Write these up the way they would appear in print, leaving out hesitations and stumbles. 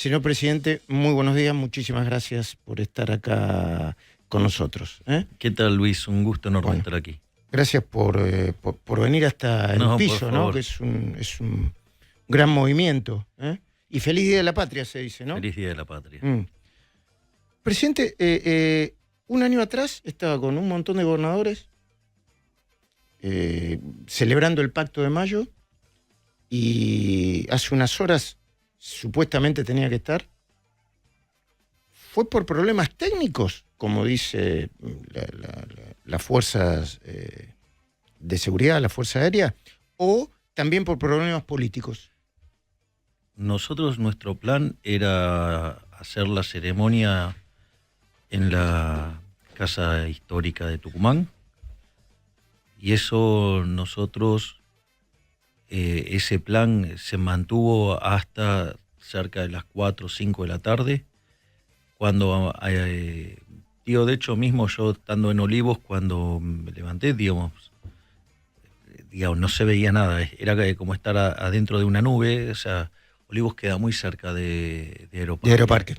Señor presidente, muy buenos días, muchísimas gracias por estar acá con nosotros. ¿Qué tal, Luis? Un gusto enorme estar aquí. Gracias por venir hasta el piso, ¿no? Que es un gran movimiento. Y feliz Día de la Patria, se dice, ¿no? Feliz Día de la Patria. Presidente, un año atrás estaba con un montón de gobernadores celebrando el Pacto de Mayo y hace unas horas supuestamente tenía que estar. ¿Fue por problemas técnicos, como dice las fuerzas de seguridad, la Fuerza Aérea, o también por problemas políticos? Nosotros, nuestro plan era hacer la ceremonia en la Casa Histórica de Tucumán, y eso nosotros, ese plan se mantuvo hasta cerca de las 4 o 5 de la tarde, cuando, de hecho mismo yo estando en Olivos, cuando me levanté, digamos, no se veía nada, era como estar adentro de una nube. O sea, Olivos queda muy cerca de Aeroparque. De Aeroparque.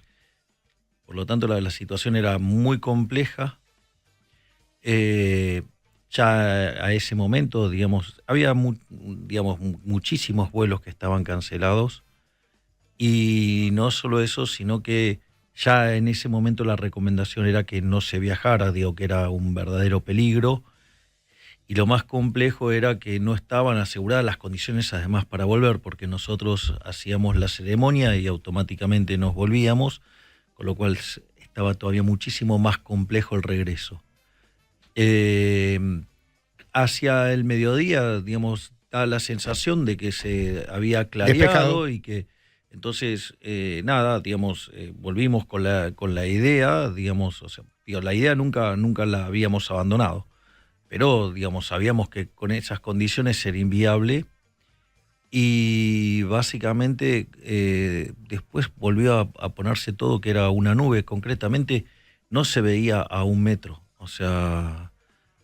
Por lo tanto, la situación era muy compleja. Ya a ese momento, digamos, había muchísimos vuelos que estaban cancelados, y no solo eso, sino que ya en ese momento la recomendación era que no se viajara, que era un verdadero peligro. Y lo más complejo era que no estaban aseguradas las condiciones además para volver, porque nosotros hacíamos la ceremonia y automáticamente nos volvíamos, con lo cual estaba todavía muchísimo más complejo el regreso. Hacia el mediodía, digamos, da la sensación de que se había clareado. Despejado. Y que entonces, volvimos con la idea, digamos, o sea, la idea nunca la habíamos abandonado. Pero, digamos, sabíamos que con esas condiciones era inviable, y básicamente después volvió a ponerse todo que era una nube. Concretamente no se veía a 1 metro. O sea,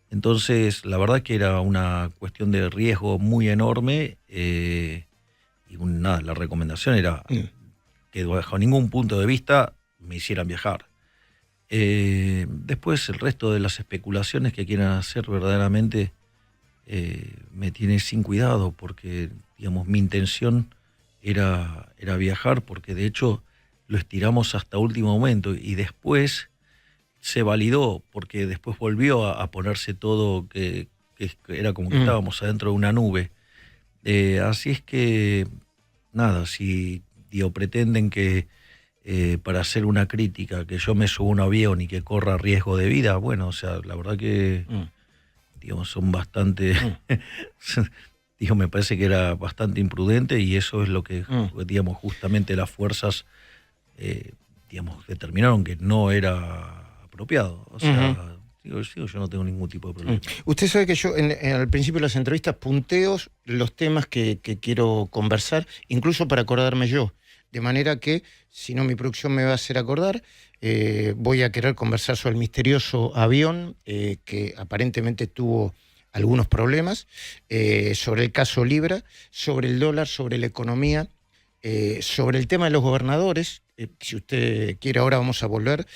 entonces la verdad que era una cuestión de riesgo muy enorme, la recomendación era que bajo ningún punto de vista me hicieran viajar. Después el resto de las especulaciones que quieran hacer verdaderamente me tiene sin cuidado, porque digamos mi intención era viajar, porque de hecho lo estiramos hasta último momento y después se validó, porque después volvió a ponerse todo que era como que estábamos adentro de una nube. Así es que nada, si pretenden que para hacer una crítica, que yo me suba a un avión y que corra riesgo de vida, bueno, o sea, la verdad que digamos, son bastante me parece que era bastante imprudente, y eso es lo que digamos, justamente las fuerzas determinaron que no era apropiado. O sea, yo no tengo ningún tipo de problema. Usted sabe que yo al principio de las entrevistas punteo los temas que quiero conversar, incluso para acordarme yo. De manera que, si no mi producción me va a hacer acordar, voy a querer conversar sobre el misterioso avión que aparentemente tuvo algunos problemas, sobre el caso Libra, sobre el dólar, sobre la economía, sobre el tema de los gobernadores. Si usted quiere, ahora vamos a volver,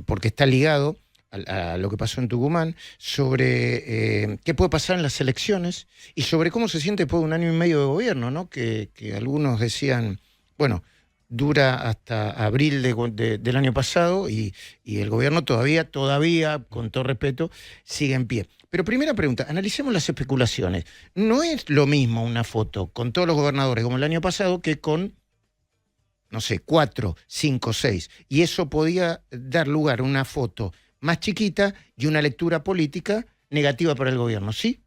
porque está ligado a lo que pasó en Tucumán, sobre qué puede pasar en las elecciones y sobre cómo se siente después de 1 año y medio de gobierno, ¿no? Que algunos decían, bueno, dura hasta abril del año pasado y el gobierno todavía, con todo respeto, sigue en pie. Pero primera pregunta, analicemos las especulaciones. No es lo mismo una foto con todos los gobernadores como el año pasado que con, no sé, 4, 5, 6. Y eso podía dar lugar a una foto más chiquita y una lectura política negativa para el gobierno, ¿sí?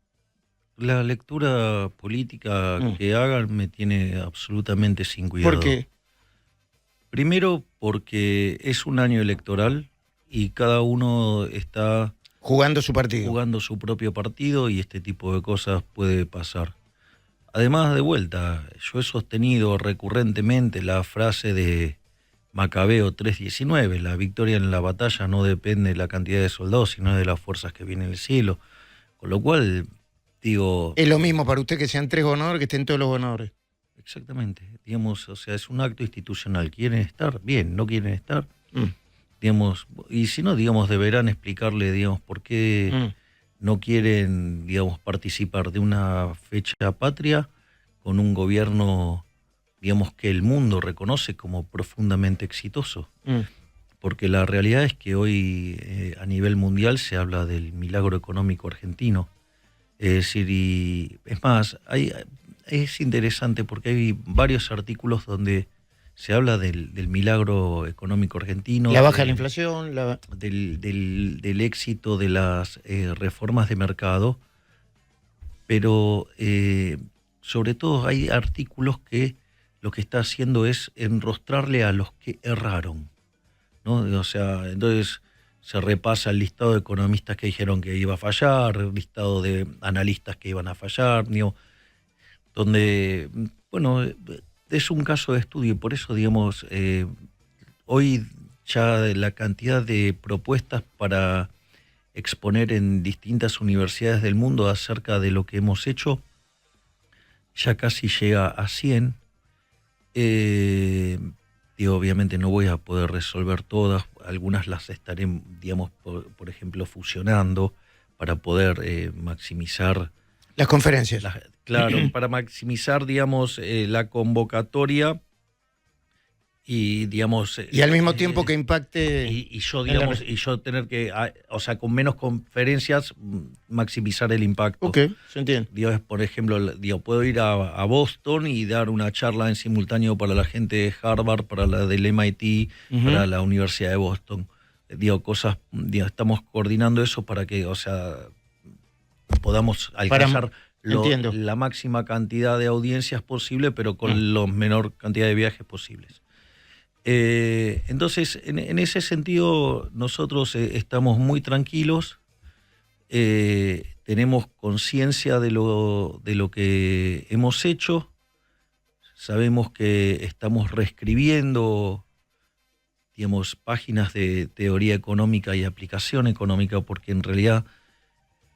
La lectura política que hagan me tiene absolutamente sin cuidado. ¿Por qué? Primero, porque es un año electoral y cada uno está jugando su partido, jugando su propio partido, y este tipo de cosas puede pasar. Además, de vuelta, yo he sostenido recurrentemente la frase de Macabeo 3:19, la victoria en la batalla no depende de la cantidad de soldados, sino de las fuerzas que vienen del cielo. Con lo cual, digo... ¿Es lo mismo para usted que sean 3 gobernadores que estén todos los gobernadores? exactamente. Digamos, o sea, es un acto institucional. ¿Quieren estar? Bien. ¿No quieren estar? Mm, Digamos, y si no, digamos, deberán explicarle, digamos, por qué mm. no quieren, digamos, participar de una fecha patria con un gobierno, digamos, que el mundo reconoce como profundamente exitoso. Mm. Porque la realidad es que hoy a nivel mundial se habla del milagro económico argentino. Es decir, y es más, es interesante porque hay varios artículos donde se habla del milagro económico argentino, La baja de la inflación, del éxito de las reformas de mercado, pero sobre todo hay artículos que lo que está haciendo es enrostrarle a los que erraron, ¿no? O sea, entonces se repasa el listado de economistas que dijeron que iba a fallar, el listado de analistas que iban a fallar, digo, donde, bueno, es un caso de estudio y por eso, digamos, hoy ya la cantidad de propuestas para exponer en distintas universidades del mundo acerca de lo que hemos hecho ya casi llega a 100. Digo, obviamente no voy a poder resolver todas, algunas las estaré, digamos, por ejemplo, fusionando para poder maximizar las conferencias. claro, para maximizar, digamos, la convocatoria y, digamos... Y al mismo tiempo que impacte... Y yo, digamos, y yo tener que, o sea, con menos conferencias, maximizar el impacto. Ok, se entiende. Digo, por ejemplo, digo, puedo ir a Boston y dar una charla en simultáneo para la gente de Harvard, para la del MIT, para la Universidad de Boston. Digo, cosas, digo, estamos coordinando eso para que, o sea, podamos alcanzar la máxima cantidad de audiencias posible, pero con la menor cantidad de viajes posibles. Entonces, en ese sentido, nosotros estamos muy tranquilos, tenemos conciencia de lo que hemos hecho, sabemos que estamos reescribiendo, digamos, páginas de teoría económica y aplicación económica, porque en realidad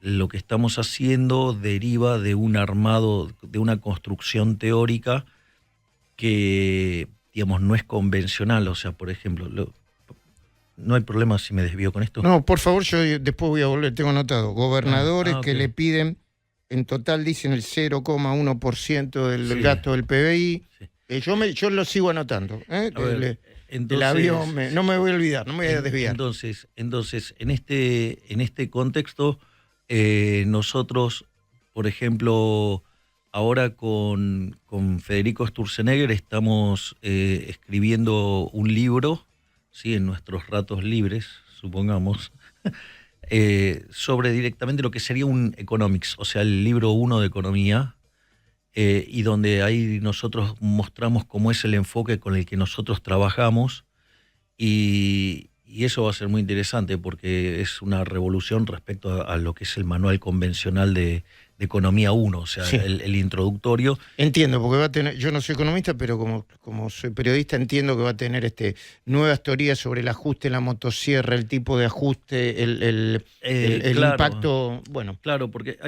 lo que estamos haciendo deriva de un armado, de una construcción teórica que, digamos, no es convencional. O sea, por ejemplo, no hay problema si me desvío con esto. No, por favor, yo después voy a volver, tengo anotado. Gobernadores okay. que le piden, en total dicen el 0,1% del gasto del PBI. Sí. Yo lo sigo anotando. Entonces, el avión, no me voy a olvidar, no me voy a desviar. Entonces en este contexto, nosotros, por ejemplo, ahora con Federico Sturzenegger estamos escribiendo un libro, ¿sí? En nuestros ratos libres, supongamos, sobre directamente lo que sería un economics, o sea, el libro 1 de economía, y donde ahí nosotros mostramos cómo es el enfoque con el que nosotros trabajamos, y eso va a ser muy interesante porque es una revolución respecto a lo que es el manual convencional de Economía 1, o sea, sí, el introductorio. Entiendo, porque va a tener, yo no soy economista, pero como soy periodista entiendo que va a tener nuevas teorías sobre el ajuste en la motosierra, el tipo de ajuste, el claro, impacto, bueno. Claro, porque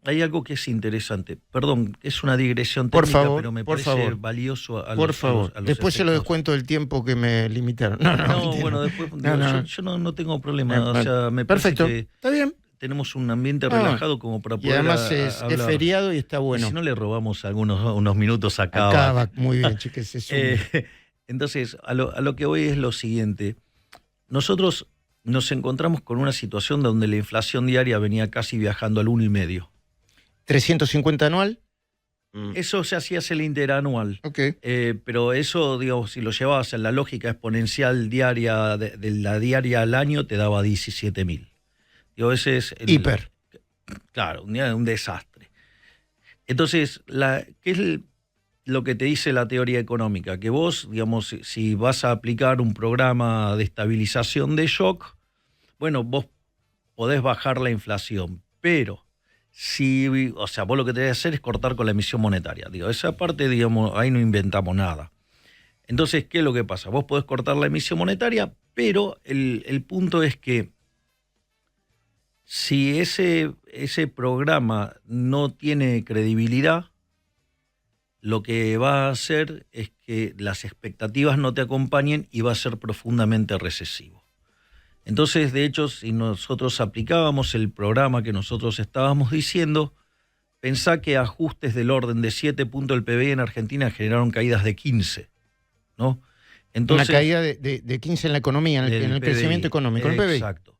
hay algo que es interesante. Perdón, es una digresión técnica, pero me parece valioso a los después se lo descuento del tiempo que me limitaron. No, bueno, después yo no tengo problema. O sea, me perfecto, parece que está bien. Tenemos un ambiente relajado como para poder. Y además es feriado y está bueno. Y si no le robamos unos minutos a Kavak. Kavak, muy bien, chiques. Entonces, a lo que voy es lo siguiente. Nosotros nos encontramos con una situación donde la inflación diaria venía casi viajando al 1,5. ¿350 anual? Eso se hacía el interanual. Okay. Pero eso, digamos, si lo llevabas en la lógica exponencial diaria, de la diaria al año, te daba 17.000. Digo, ese es hiper. Claro, un desastre. Entonces, ¿qué es lo que te dice la teoría económica? Que vos, digamos, si vas a aplicar un programa de estabilización de shock, bueno, vos podés bajar la inflación, pero o sea, vos lo que tenés que hacer es cortar con la emisión monetaria. Digo, esa parte, digamos, ahí no inventamos nada. Entonces, ¿qué es lo que pasa? Vos podés cortar la emisión monetaria, pero el punto es que si ese programa no tiene credibilidad, lo que va a hacer es que las expectativas no te acompañen y va a ser profundamente recesivo. Entonces, de hecho, si nosotros aplicábamos el programa que nosotros estábamos diciendo, pensá que ajustes del orden de 7 puntos del PBI en Argentina generaron caídas de 15, ¿no? Entonces, una caída de 15 en la economía, en el crecimiento económico, en el PBI. Exacto.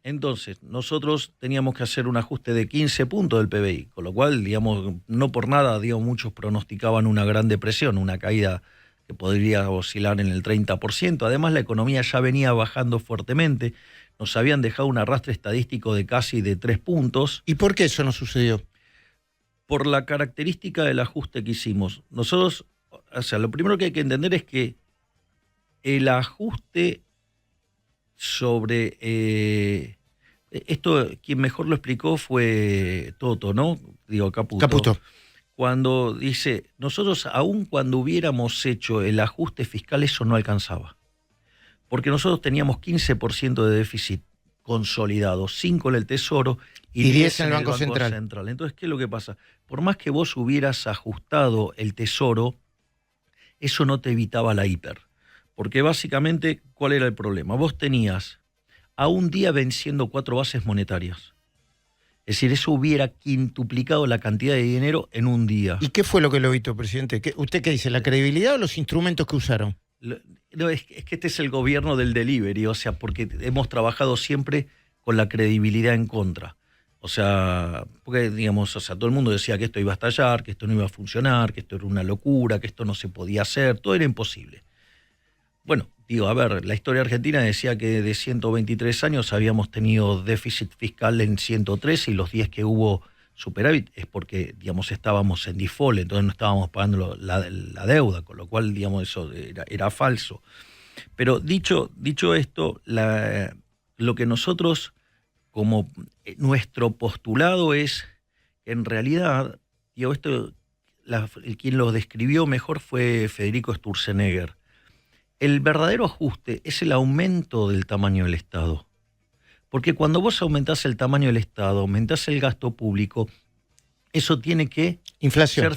Entonces, nosotros teníamos que hacer un ajuste de 15 puntos del PBI, con lo cual, digamos, no por nada, digamos, muchos pronosticaban una gran depresión, una caída que podría oscilar en el 30%. Además, la economía ya venía bajando fuertemente, nos habían dejado un arrastre estadístico de casi de 3 puntos. ¿Y por qué eso no sucedió? Por la característica del ajuste que hicimos. Nosotros, o sea, lo primero que hay que entender es que el ajuste sobre esto, quien mejor lo explicó fue Toto, ¿no? Digo, Caputo. Cuando dice, nosotros aun cuando hubiéramos hecho el ajuste fiscal, eso no alcanzaba. Porque nosotros teníamos 15% de déficit consolidado, 5 en el Tesoro y 10 en el Banco Central. Entonces, ¿qué es lo que pasa? Por más que vos hubieras ajustado el Tesoro, eso no te evitaba la hiper. Porque básicamente, ¿cuál era el problema? Vos tenías a un día venciendo 4 bases monetarias. Es decir, eso hubiera quintuplicado la cantidad de dinero en un día. ¿Y qué fue lo que lo evitó, presidente? ¿Usted qué dice? ¿La credibilidad o los instrumentos que usaron? No, es que este es el gobierno del delivery, o sea, porque hemos trabajado siempre con la credibilidad en contra. O sea, porque, digamos, o sea, todo el mundo decía que esto iba a estallar, que esto no iba a funcionar, que esto era una locura, que esto no se podía hacer, todo era imposible. Bueno, digo, a ver, la historia argentina decía que de 123 años habíamos tenido déficit fiscal en 103 y los 10 que hubo superávit es porque, digamos, estábamos en default, entonces no estábamos pagando la deuda, con lo cual, digamos, eso era falso. Pero dicho esto, lo que nosotros, como nuestro postulado es, en realidad, digo, esto, quien lo describió mejor fue Federico Sturzenegger. El verdadero ajuste es el aumento del tamaño del Estado. Porque cuando vos aumentás el tamaño del Estado, aumentás el gasto público, eso tiene que inflación.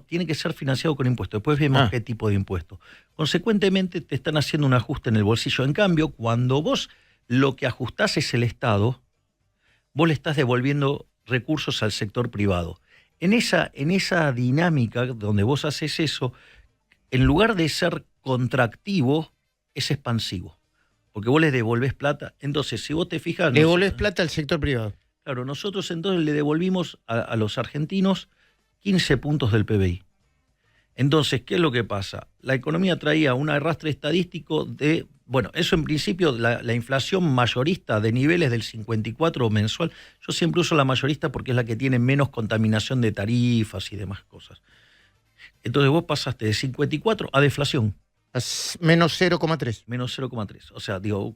Tiene que ser financiado con impuestos. Después vemos qué tipo de impuestos. Consecuentemente, te están haciendo un ajuste en el bolsillo. En cambio, cuando vos lo que ajustás es el Estado, vos le estás devolviendo recursos al sector privado. En esa dinámica donde vos haces eso, en lugar de ser contractivo, es expansivo. Porque vos les devolvés plata. Entonces, si vos te fijas... Le devolvés plata al sector privado. Claro, nosotros entonces le devolvimos a los argentinos 15 puntos del PBI. Entonces, ¿qué es lo que pasa? La economía traía un arrastre estadístico de... Bueno, eso en principio, la inflación mayorista de niveles del 54 mensual, yo siempre uso la mayorista porque es la que tiene menos contaminación de tarifas y demás cosas. Entonces vos pasaste de 54 a deflación. Menos 0,3. Menos 0,3. O sea, digo,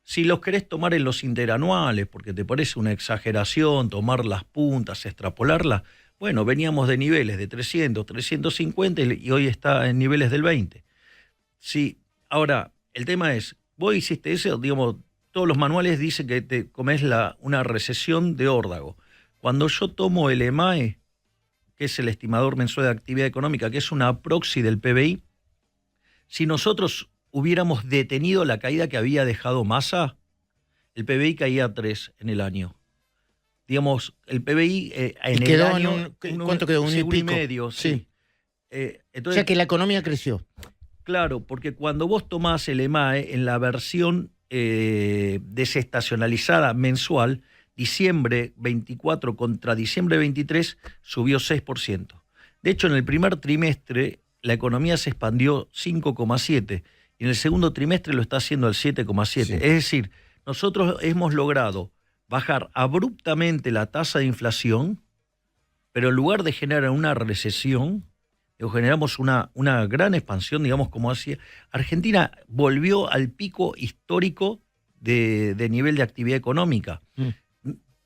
si los querés tomar en los interanuales, porque te parece una exageración tomar las puntas, extrapolarlas, bueno, veníamos de niveles de 300, 350 y hoy está en niveles del 20. Sí, ahora, el tema es, vos hiciste eso, digamos, todos los manuales dicen que te comes una recesión de órdago. Cuando yo tomo el EMAE, que es el estimador mensual de actividad económica, que es una proxy del PBI, si nosotros hubiéramos detenido la caída que había dejado Massa, el PBI caía 3 en el año. Digamos, el PBI en el año... ¿Cuánto quedó? ¿Un y pico? Medio, sí. Entonces, o sea que la economía creció. Claro, porque cuando vos tomás el EMAE en la versión desestacionalizada mensual, diciembre 24 contra diciembre 23 subió 6%. De hecho, en el primer trimestre la economía se expandió 5,7% y en el segundo trimestre lo está haciendo al 7,7%. Sí. Es decir, nosotros hemos logrado bajar abruptamente la tasa de inflación, pero en lugar de generar una recesión, generamos una gran expansión, digamos, como hacía. Argentina volvió al pico histórico de nivel de actividad económica.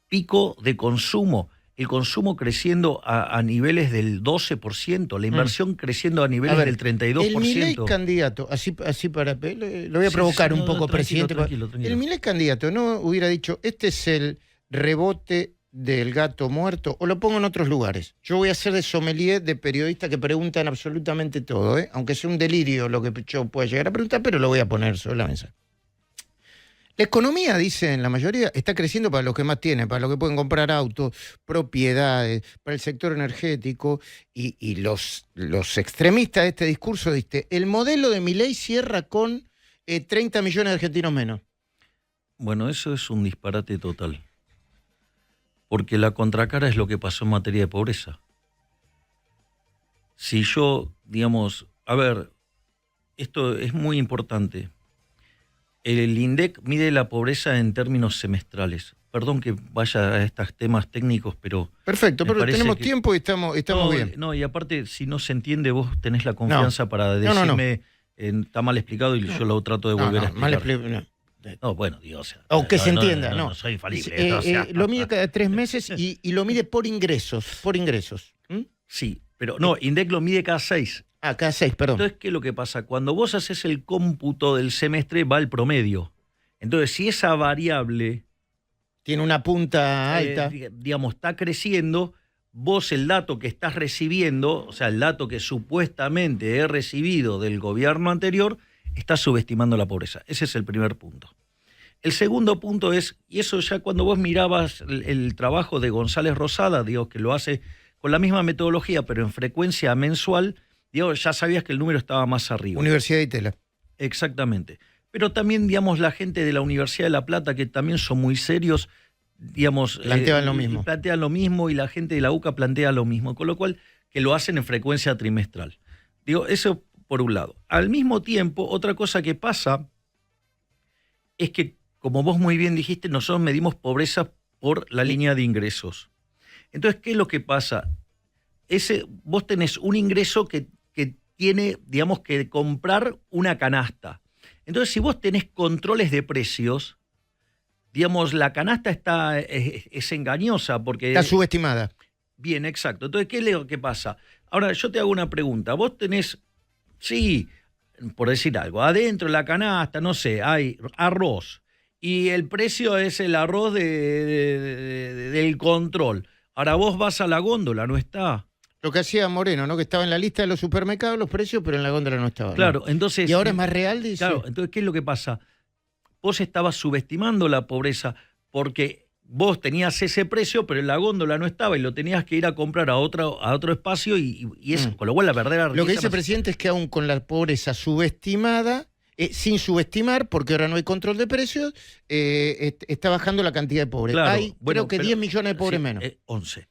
Pico de consumo, el consumo creciendo a niveles del 12%, la inversión creciendo a niveles del 32%. El Milei candidato, así para lo voy a provocar un poco, presidente. Tranquilo. El Milei candidato no hubiera dicho, este es el rebote del gato muerto o lo pongo en otros lugares. Yo voy a ser de sommelier de periodistas que preguntan absolutamente todo, aunque sea un delirio lo que yo pueda llegar a preguntar, pero lo voy a poner sobre la mesa. La economía, dicen la mayoría, está creciendo para los que más tienen, para los que pueden comprar autos, propiedades, para el sector energético, y los extremistas de este discurso dicen, el modelo de Milei cierra con 30 millones de argentinos menos. Bueno, eso es un disparate total. Porque la contracara es lo que pasó en materia de pobreza. Si yo, digamos, a ver, esto es muy importante. El INDEC mide la pobreza en términos semestrales. Perdón que vaya a estos temas técnicos, pero... Perfecto, pero tenemos tiempo y estamos bien. No, y aparte, si no se entiende, vos tenés la confianza para decirme, está mal explicado y yo lo trato de volver a explicar. No, bueno, Dios. O sea, o que se entienda, no. No soy infalible. Lo mide cada 3 meses y lo mide por ingresos. ¿Mm? Sí, pero no, INDEC lo mide cada 6. Cada 6, perdón. Entonces, ¿qué es lo que pasa? Cuando vos haces el cómputo del semestre, va el promedio. Entonces, si esa variable... tiene una punta alta. Digamos, está creciendo, vos el dato que estás recibiendo, o sea, el dato que supuestamente he recibido del gobierno anterior, estás subestimando la pobreza. Ese es el primer punto. El segundo punto es, y eso ya cuando vos mirabas el trabajo de González Rosada, digo, que lo hace con la misma metodología, pero en frecuencia mensual, digo, ya sabías que el número estaba más arriba. Universidad de Itela. Exactamente. Pero también, digamos, la gente de la Universidad de La Plata, que también son muy serios, digamos... plantean lo mismo. Plantean lo mismo y la gente de la UCA plantea lo mismo, con lo cual que lo hacen en frecuencia trimestral. Digo, eso por un lado. Al mismo tiempo, otra cosa que pasa es que, como vos muy bien dijiste, nosotros medimos pobreza por la línea de ingresos. Entonces, ¿qué es lo que pasa? Vos tenés un ingreso que tiene, digamos, que comprar una canasta. Entonces, si vos tenés controles de precios, digamos, la canasta es engañosa porque... está subestimada. Bien, exacto. Entonces, ¿qué es lo que pasa? Ahora, yo te hago una pregunta. Vos tenés, sí, por decir algo, adentro de la canasta, no sé, hay arroz y el precio es el arroz del control. Ahora vos vas a la góndola, no está. Lo que hacía Moreno, ¿no? Que estaba en la lista de los supermercados los precios, pero en la góndola no estaba. Claro, ¿no? entonces... ¿Y ahora es más real, dice? Claro, entonces, ¿qué es lo que pasa? Vos estabas subestimando la pobreza porque vos tenías ese precio, pero en la góndola no estaba y lo tenías que ir a comprar a otro espacio y eso, con lo cual la verdadera riqueza... Lo que dice el presidente es que aún con la pobreza subestimada, sin subestimar, porque ahora no hay control de precios, está bajando la cantidad de pobres. Claro, Hay, creo que 10 millones de pobres menos. 11.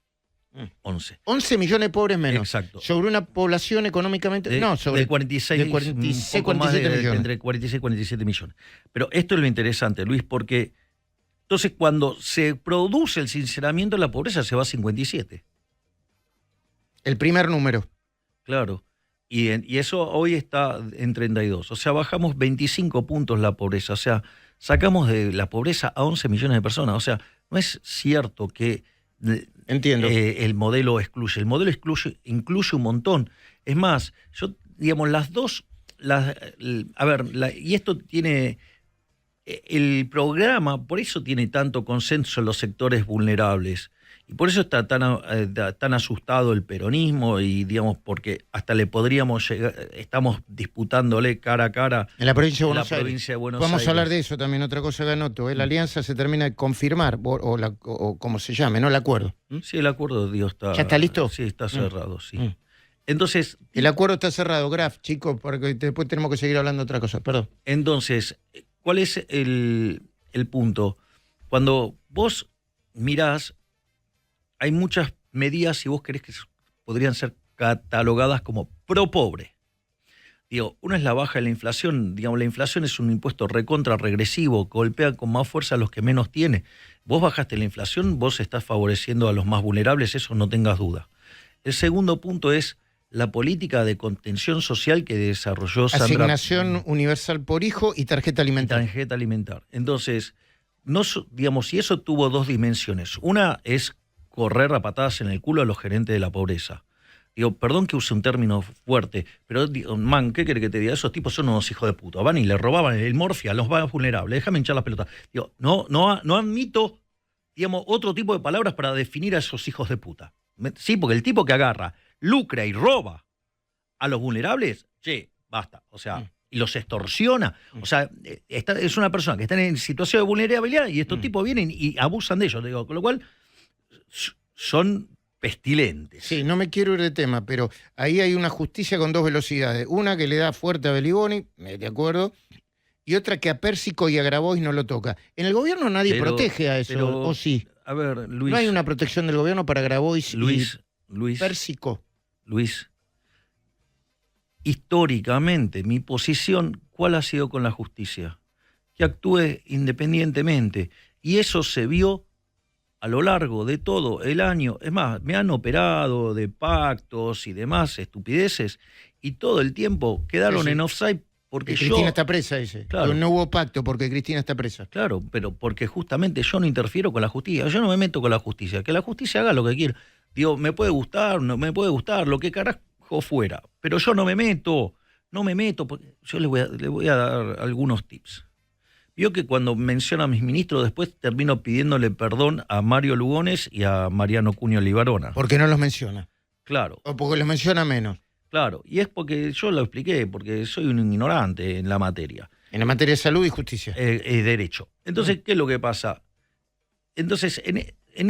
11 millones de pobres menos. Exacto. Sobre una población económicamente... sobre 46, 47 millones. Entre 46 y 47 millones. Pero esto es lo interesante, Luis, porque entonces cuando se produce el sinceramiento de la pobreza se va a 57. El primer número. Claro. Y eso hoy está en 32. O sea, bajamos 25 puntos la pobreza. O sea, sacamos de la pobreza a 11 millones de personas. O sea, no es cierto que... Entiendo. El modelo excluye. El modelo incluye un montón. Es más, yo, digamos, y esto tiene... El programa, por eso tiene tanto consenso en los sectores vulnerables. Y por eso está tan asustado el peronismo y, digamos, porque hasta le podríamos llegar, estamos disputándole cara a cara en la provincia de Buenos Aires. Vamos a hablar de eso también, otra cosa que anoto. La alianza se termina de confirmar, o como se llame, ¿no? El acuerdo. Sí, el acuerdo, Dios, está... ¿Ya está listo? Sí, está cerrado, sí. Entonces... El acuerdo está cerrado, Graf, chicos, porque después tenemos que seguir hablando de otra cosa, perdón. Entonces, ¿cuál es el punto? Cuando vos mirás, hay muchas medidas, si vos querés, que podrían ser catalogadas como pro-pobre. Digo, una es la baja de la inflación. Digamos, la inflación es un impuesto recontra regresivo, golpea con más fuerza a los que menos tienen. Vos bajaste la inflación, vos estás favoreciendo a los más vulnerables, eso no tengas duda. El segundo punto es la política de contención social que desarrolló Sandra. Asignación universal por hijo y tarjeta alimentaria. Tarjeta alimentaria. Entonces, digamos, y eso tuvo dos dimensiones. Una es correr a patadas en el culo a los gerentes de la pobreza. Digo, perdón que use un término fuerte, pero, ¿qué quiere que te diga? Esos tipos son unos hijos de puta. Van y le robaban el morfia a los más vulnerables. Déjame hinchar las pelotas. Digo, no admito, digamos, otro tipo de palabras para definir a esos hijos de puta. Sí, porque el tipo que agarra, lucra y roba a los vulnerables, che, basta. O sea, y los extorsiona. O sea, es una persona que está en situación de vulnerabilidad y estos tipos vienen y abusan de ellos. Digo, con lo cual, son pestilentes. Sí, no me quiero ir de tema, pero ahí hay una justicia con dos velocidades. Una que le da fuerte a Beliboni, de acuerdo, y otra que a Pérsico y a Grabois no lo toca. En el gobierno nadie protege a eso, ¿o sí? A ver, Luis. ¿No hay una protección del gobierno para Grabois y Pérsico? Luis, históricamente, mi posición, ¿cuál ha sido con la justicia? Que actúe independientemente. Y eso se vio a lo largo de todo el año. Es más, me han operado de pactos y demás estupideces y todo el tiempo quedaron en offside porque Cristina está presa, dice. Claro. No hubo pacto porque Cristina está presa. Claro, pero porque justamente yo no interfiero con la justicia. Yo no me meto con la justicia. Que la justicia haga lo que quiera. Digo, me puede gustar, no me puede gustar, lo que carajo fuera. Pero yo no me meto. Yo le voy a dar algunos tips. Vio que cuando menciona a mis ministros, después termino pidiéndole perdón a Mario Lugones y a Mariano Cunio Libarona. ¿Por qué no los menciona? Claro. O porque los menciona menos. Claro, y es porque yo lo expliqué, porque soy un ignorante en la materia. En la materia de salud y justicia. Derecho. Entonces, ¿qué es lo que pasa? Entonces, en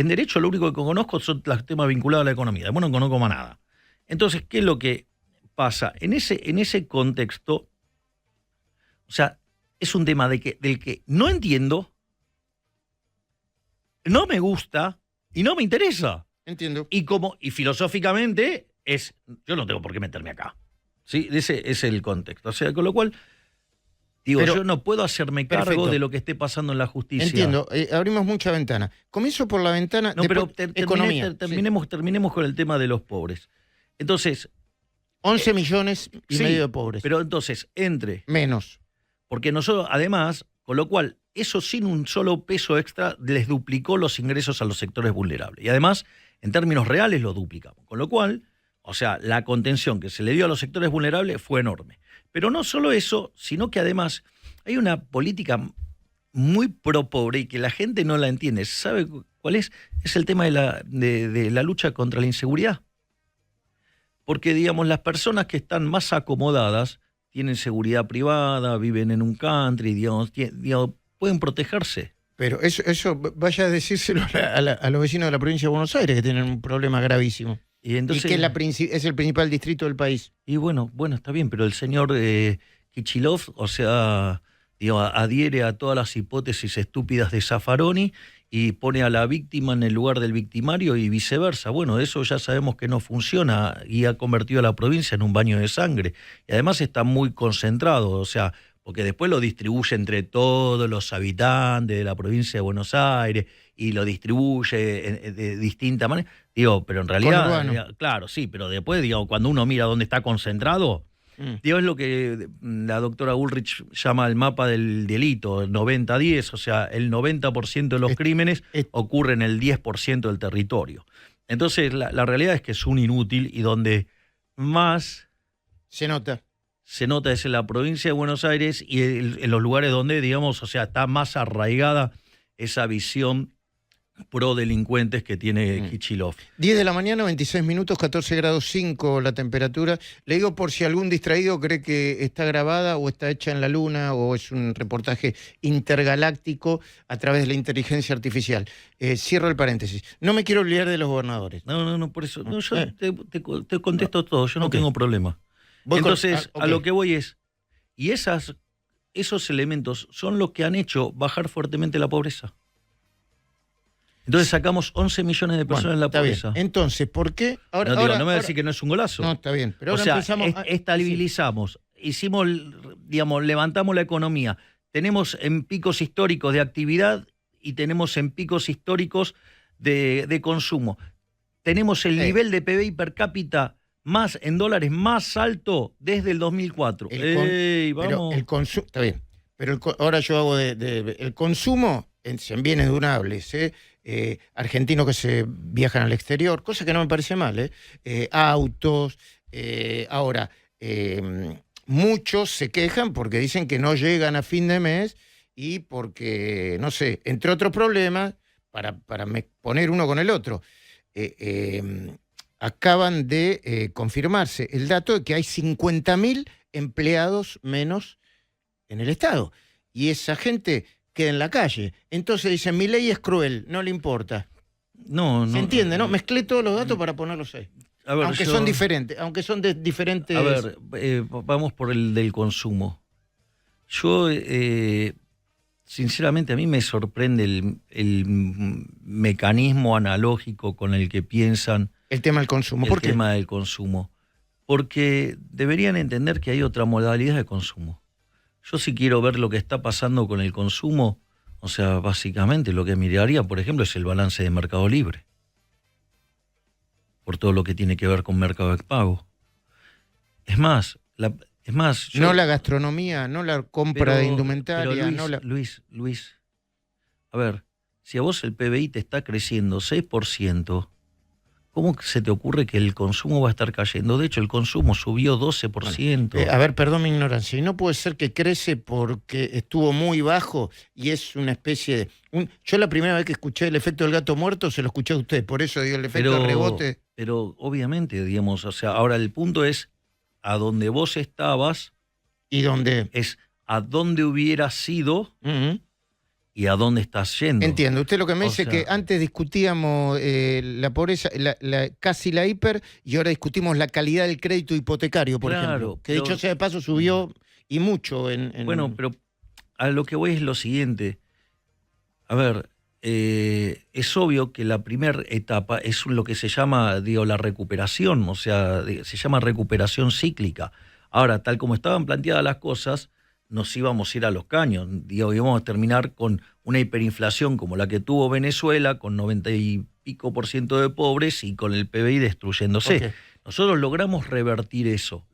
derecho lo único que conozco son los temas vinculados a la economía. Después no conozco más nada. Entonces, ¿qué es lo que pasa? En ese contexto, o sea, es un tema del que no entiendo, no me gusta y no me interesa. Entiendo. Y filosóficamente yo no tengo por qué meterme acá. ¿Sí? Ese es el contexto. O sea, con lo cual, digo, yo no puedo hacerme cargo de lo que esté pasando en la justicia. Entiendo. Abrimos mucha ventana. Comienzo por la ventana de economía. Terminemos con el tema de los pobres. Entonces, 11 millones y medio de pobres. Pero entonces, menos. Porque nosotros, además, con lo cual, eso sin un solo peso extra les duplicó los ingresos a los sectores vulnerables. Y además, en términos reales, lo duplicamos. Con lo cual, o sea, la contención que se le dio a los sectores vulnerables fue enorme. Pero no solo eso, sino que además hay una política muy pro pobre y que la gente no la entiende. ¿Sabe cuál es? Es el tema de la lucha contra la inseguridad. Porque, digamos, las personas que están más acomodadas tienen seguridad privada, viven en un country, digamos, pueden protegerse. Pero eso vaya a decírselo a los vecinos de la provincia de Buenos Aires, que tienen un problema gravísimo. Y que es el principal distrito del país. Y bueno, está bien, pero el señor Kichilov, o sea, adhiere a todas las hipótesis estúpidas de Zaffaroni y pone a la víctima en el lugar del victimario y viceversa. Bueno, eso ya sabemos que no funciona y ha convertido a la provincia en un baño de sangre. Y además está muy concentrado, o sea, porque después lo distribuye entre todos los habitantes de la provincia de Buenos Aires y lo distribuye de distinta manera. Pero en realidad, claro, sí, pero después, cuando uno mira dónde está concentrado, es lo que la doctora Ulrich llama el mapa del delito, el 90-10, o sea, el 90% de los crímenes ocurren en el 10% del territorio. Entonces, la realidad es que es un inútil y donde más se nota es en la provincia de Buenos Aires y en los lugares donde, digamos, o sea, está más arraigada esa visión pro delincuentes que tiene Kichilov. 10 de la mañana, 26 minutos, 14 grados 5 la temperatura. Le digo por si algún distraído cree que está grabada o está hecha en la luna o es un reportaje intergaláctico a través de la inteligencia artificial. Cierro el paréntesis. No me quiero olvidar de los gobernadores. No, por eso. No, yo te contesto todo, yo no tengo problema. Entonces, a lo que voy es, y esos elementos son los que han hecho bajar fuertemente la pobreza. Entonces sacamos 11 millones de personas en la pobreza. Bien. Entonces, ¿por qué? No me voy a decir que no es un golazo. No, está bien. Pero ahora empezamos estabilizamos, hicimos, levantamos la economía. Tenemos en picos históricos de actividad y tenemos en picos históricos de consumo. Tenemos el nivel de PBI per cápita más en dólares más alto desde el 2004. Pero el consumo, está bien. Pero ahora yo hago el consumo en bienes durables, argentinos que se viajan al exterior, cosa que no me parece mal, autos. Ahora, muchos se quejan porque dicen que no llegan a fin de mes y porque, no sé, entre otros problemas, para poner uno con el otro, acaban de confirmarse el dato de que hay 50.000 empleados menos en el Estado. Y esa gente queda en la calle. Entonces dicen, mi ley es cruel, no le importa. No, ¿Se no. entiende, no? Mezclé todos los datos para ponerlos ahí. A ver, Aunque son diferentes, aunque son de diferentes... A ver, vamos por el del consumo. Yo, sinceramente, a mí me sorprende el mecanismo analógico con el que piensan El tema del consumo. el ¿Por qué? tema del consumo. Porque deberían entender que hay otra modalidad de consumo. Yo sí quiero ver lo que está pasando con el consumo, o sea, básicamente lo que miraría, por ejemplo, es el balance de Mercado Libre, por todo lo que tiene que ver con Mercado Pago. Es más, yo, no la gastronomía, no la compra de indumentaria. pero Luis, no la... Luis, a ver, si a vos el PBI te está creciendo 6%, ¿cómo se te ocurre que el consumo va a estar cayendo? De hecho, el consumo subió 12%. Bueno, a ver, perdón mi ignorancia. ¿Y no puede ser que crece porque estuvo muy bajo y es una especie de... Yo la primera vez que escuché el efecto del gato muerto se lo escuché a usted, por eso digo el efecto de rebote. Pero obviamente, digamos, o sea, ahora el punto es a donde vos estabas ¿Y dónde? es a dónde hubieras sido y a dónde estás yendo. Entiendo. Usted lo que me dice es sea, que antes discutíamos la pobreza, casi la hiper, y ahora discutimos la calidad del crédito hipotecario, por ejemplo. Que dicho sea de paso subió y mucho en... Bueno, pero a lo que voy es lo siguiente. A ver, es obvio que la primera etapa es lo que se llama, digo, la recuperación, o sea, se llama recuperación cíclica. Ahora, tal como estaban planteadas las cosas, nos íbamos a ir a los caños, digo, íbamos a terminar con una hiperinflación como la que tuvo Venezuela, con 90 y pico % de pobres y con el PBI destruyéndose. Okay. Nosotros logramos revertir eso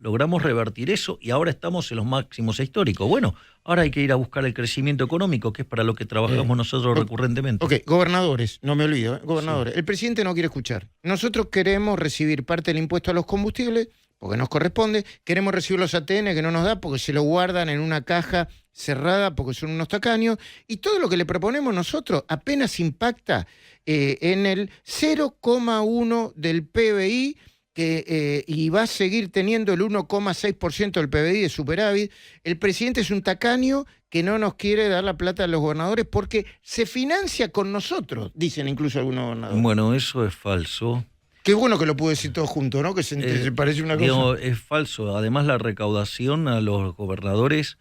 y ahora estamos en los máximos históricos. Bueno, ahora hay que ir a buscar el crecimiento económico, que es para lo que trabajamos nosotros recurrentemente. Ok, gobernadores, no me olvido, gobernadores. Sí. El presidente no quiere escuchar. Nosotros queremos recibir parte del impuesto a los combustibles, porque nos corresponde. Queremos recibir los ATN, que no nos da, porque se lo guardan en una caja cerrada, porque son unos tacaños. Y todo lo que le proponemos nosotros apenas impacta en el 0,1 del PBI, y va a seguir teniendo el 1,6% del PBI de superávit. El presidente es un tacaño que no nos quiere dar la plata a los gobernadores porque se financia con nosotros, dicen incluso algunos gobernadores. Bueno, eso es falso. Qué bueno que lo pude decir todo junto, ¿no? Que se parece una cosa. Digo, es falso. Además, la recaudación a los gobernadores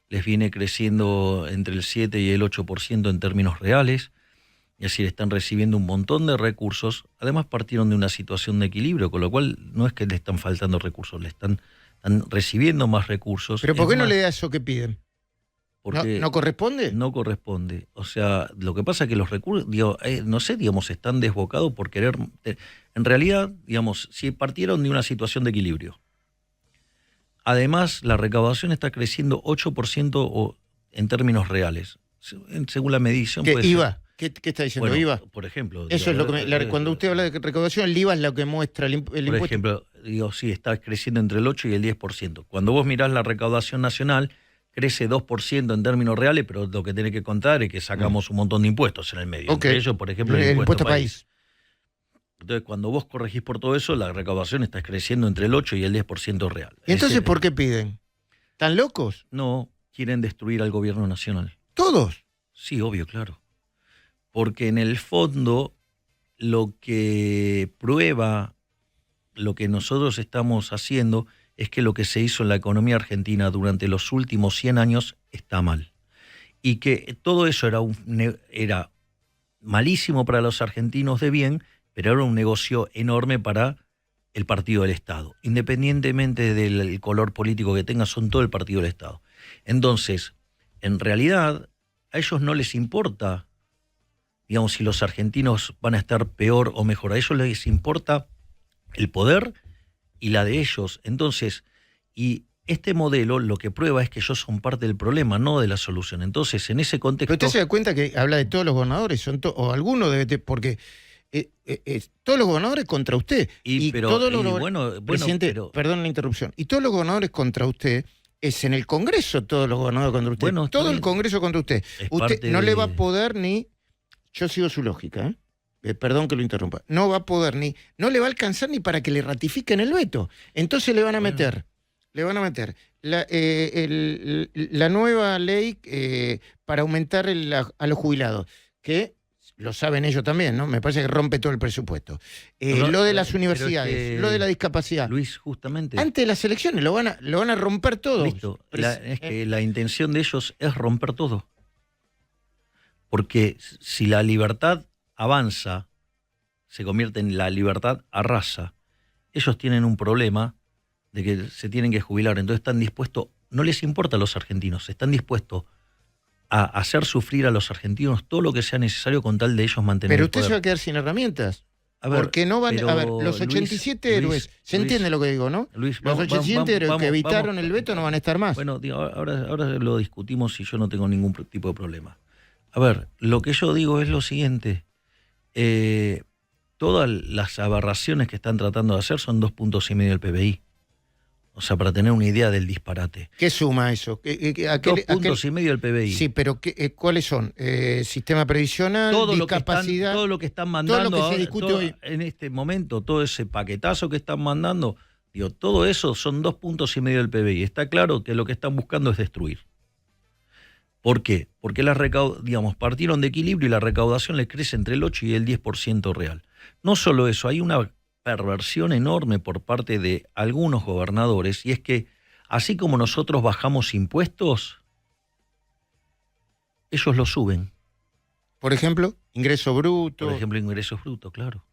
les viene creciendo entre el 7 y el 8% en términos reales. Es decir, están recibiendo un montón de recursos. Además, partieron de una situación de equilibrio, con lo cual no es que le están faltando recursos, le están recibiendo más recursos. ¿Pero por qué no le da eso que piden? Porque ¿No corresponde? No corresponde. O sea, lo que pasa es que los recursos, digo, no sé, digamos, están desbocados por querer... En realidad, digamos, si partieron de una situación de equilibrio. Además, la recaudación está creciendo 8% en términos reales, según la medición. ¿Qué IVA? ¿Qué está diciendo? Bueno, IVA. Por ejemplo. Eso digo, es lo que cuando usted habla de recaudación, el IVA es lo que muestra el impuesto. Por ejemplo, digo, sí, está creciendo entre el 8 y el 10%. Cuando vos mirás la recaudación nacional, crece 2% en términos reales, pero lo que tiene que contar es que sacamos un montón de impuestos en el medio. Okay. Entre ellos, por ejemplo, el impuesto país. Entonces, cuando vos corregís por todo eso, la recaudación está creciendo entre el 8 y el 10% real. ¿Y entonces por qué piden? ¿Están locos? No, quieren destruir al gobierno nacional. ¿Todos? Sí, obvio, claro. Porque en el fondo lo que prueba lo que nosotros estamos haciendo es que lo que se hizo en la economía argentina durante los últimos 100 años está mal. Y que todo eso era malísimo para los argentinos de bien, pero era un negocio enorme para el partido del Estado. Independientemente del color político que tenga, son todo el partido del Estado. Entonces, en realidad, a ellos no les importa, digamos, si los argentinos van a estar peor o mejor. A ellos les importa el poder y la de ellos. Entonces, y este modelo lo que prueba es que ellos son parte del problema, no de la solución. Entonces, en ese contexto... Pero usted se da cuenta que habla de todos los gobernadores, o algunos debe porque todos los gobernadores contra usted. Presidente, perdón la interrupción. Y todos los gobernadores contra usted es en el Congreso todos los gobernadores contra usted. Bueno, todo bien. el Congreso contra usted. Es Usted parte no le de- va a poder ni... Yo sigo su lógica, perdón que lo interrumpa. No va a poder ni... No le va a alcanzar ni para que le ratifiquen el veto. Entonces le van a Bueno. meter la nueva ley para aumentar a los jubilados, que lo saben ellos también, ¿no? Me parece que rompe todo el presupuesto. Lo de las pero es universidades, que, lo de la discapacidad. Luis, justamente. Antes de las elecciones lo van a romper todo. Listo. Es que la intención de ellos es romper todo. Porque si la libertad avanza, se convierte en la libertad arrasa, ellos tienen un problema de que se tienen que jubilar. Entonces están dispuestos, no les importa a los argentinos, están dispuestos a hacer sufrir a los argentinos todo lo que sea necesario con tal de ellos mantener Pero el usted se poder. va a quedar sin herramientas. A ver, Porque no van. pero, A ver, los 87 Luis, héroes. ¿Se entiende lo que digo, no? Luis, Los 87 héroes que evitaron el veto no van a estar más. Bueno, ahora lo discutimos y yo no tengo ningún tipo de problema. A ver, lo que yo digo es lo siguiente. Todas las aberraciones que están tratando de hacer son 2,5 puntos del PBI. O sea, para tener una idea del disparate. ¿Qué suma eso? 2,5 puntos del PBI. Sí, pero ¿cuáles son? Sistema previsional, todo discapacidad. todo lo que están mandando todo lo que se ahora, discute hoy. en este momento, todo ese paquetazo que están mandando, digo, todo eso son 2,5 puntos del PBI. Está claro que lo que están buscando es destruir. ¿Por qué? Porque partieron de equilibrio y la recaudación les crece entre el 8 y el 10% real. No solo eso, hay una perversión enorme por parte de algunos gobernadores, y es que así como nosotros bajamos impuestos, ellos los suben. Por ejemplo, ingreso bruto. Por ejemplo, ingresos brutos, claro.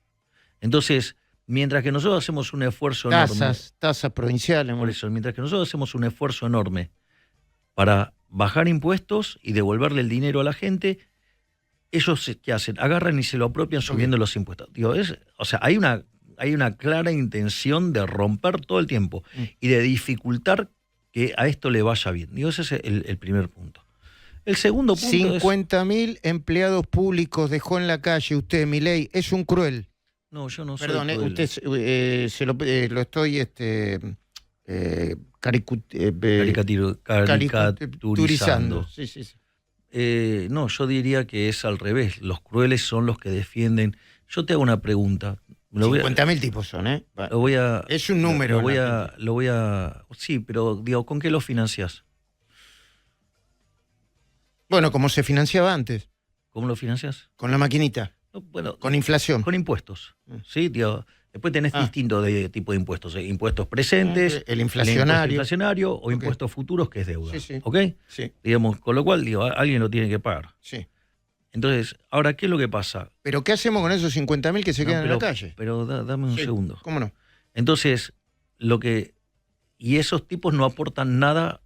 Entonces, mientras que nosotros hacemos un esfuerzo enorme, tasas provinciales. por eso, mientras que nosotros hacemos un esfuerzo enorme para bajar impuestos y devolverle el dinero a la gente, ellos ¿qué hacen? Agarran y se lo apropian subiendo los impuestos. Digo, o sea, hay una clara intención de romper todo el tiempo y de dificultar que a esto le vaya bien. Digo, ese es el primer punto. El segundo punto 50.000 empleados públicos dejó en la calle usted, Milei. Es un cruel. No, yo no soy Perdón, cruel. usted lo estoy caricaturizando. Sí. No, yo diría que es al revés. Los crueles son los que defienden. Yo te hago una pregunta. 50.000 tipos son, ¿eh? Es un número. Sí, pero digo, ¿con qué lo financias? Bueno, como se financiaba antes, ¿Cómo lo financias? con la maquinita, Bueno, con inflación. con impuestos. ¿Sí? Digo, después tenés distintos tipo de impuestos. Impuestos presentes, El inflacionario. o impuestos futuros, que es deuda. Sí. ¿Ok? Sí, Digamos, con lo cual, alguien lo tiene que pagar. sí. Entonces, ahora, ¿qué es lo que pasa? ¿Pero qué hacemos con esos 50.000 que se quedan en la calle? Pero dame un segundo. ¿Cómo no? Entonces, y esos tipos no aportan nada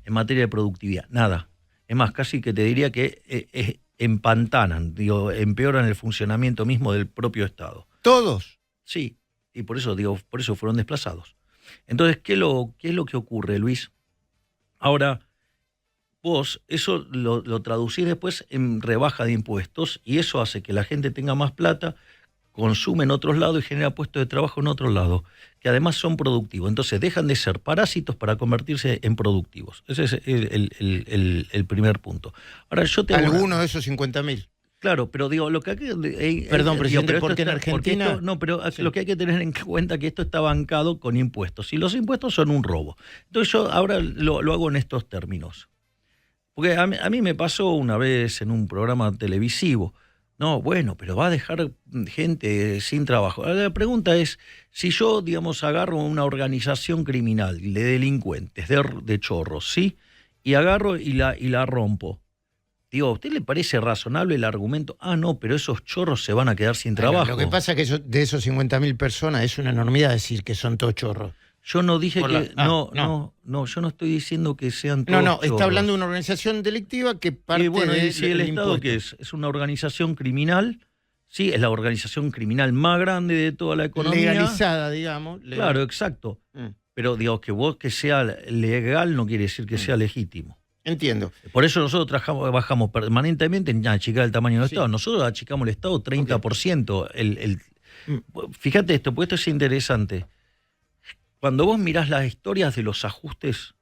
en materia de productividad, nada. Es más, casi que te diría que empantanan, empeoran el funcionamiento mismo del propio Estado. ¿Todos? Sí, y por eso fueron desplazados. Entonces, ¿qué es lo que ocurre, Luis? Ahora, vos eso lo traducís después en rebaja de impuestos, y eso hace que la gente tenga más plata, consume en otros lados y genera puestos de trabajo en otros lados, que además son productivos. Entonces dejan de ser parásitos para convertirse en productivos. Ese es el primer punto. Ahora yo te ¿Alguno de esos 50.000? Claro, pero digo, lo que hay que... Perdón, presidente, pero porque en Argentina... lo que hay que tener en cuenta es que esto está bancado con impuestos, y los impuestos son un robo. Entonces yo ahora lo hago en estos términos. Porque a mí me pasó una vez en un programa televisivo. No, bueno, pero va a dejar gente sin trabajo. La pregunta es, si yo, agarro una organización criminal de delincuentes, de chorros, ¿sí? Y agarro y la rompo. Digo, ¿a usted le parece razonable el argumento? Ah, no, pero esos chorros se van a quedar sin trabajo. Lo que pasa es que de esos 50.000 personas es una enormidad decir que son todos chorros. Yo no dije yo no estoy diciendo que sean todos chorros. Está hablando de una organización delictiva que parte ¿y si el Estado qué es? ¿Es una organización criminal? Sí, es la organización criminal más grande de toda la economía. Legalizada, digamos. Claro, exacto. Pero digo, que sea legal no quiere decir que sea legítimo. Entiendo. Por eso nosotros bajamos permanentemente en achicar el tamaño del Estado. Nosotros achicamos el Estado 30%. Fíjate esto, porque esto es interesante. Cuando vos mirás las historias de los ajustes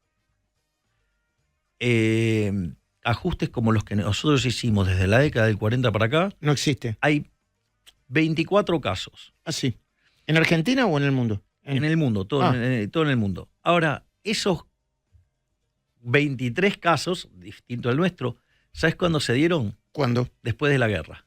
ajustes como los que nosotros hicimos desde la década del 40 para acá, No existe. hay 24 casos. Ah, sí. ¿En Argentina o en el mundo? En el mundo, todo en el mundo. Ahora, esos 23 casos, distinto al nuestro, ¿sabes cuándo se dieron? ¿Cuándo? Después de la guerra.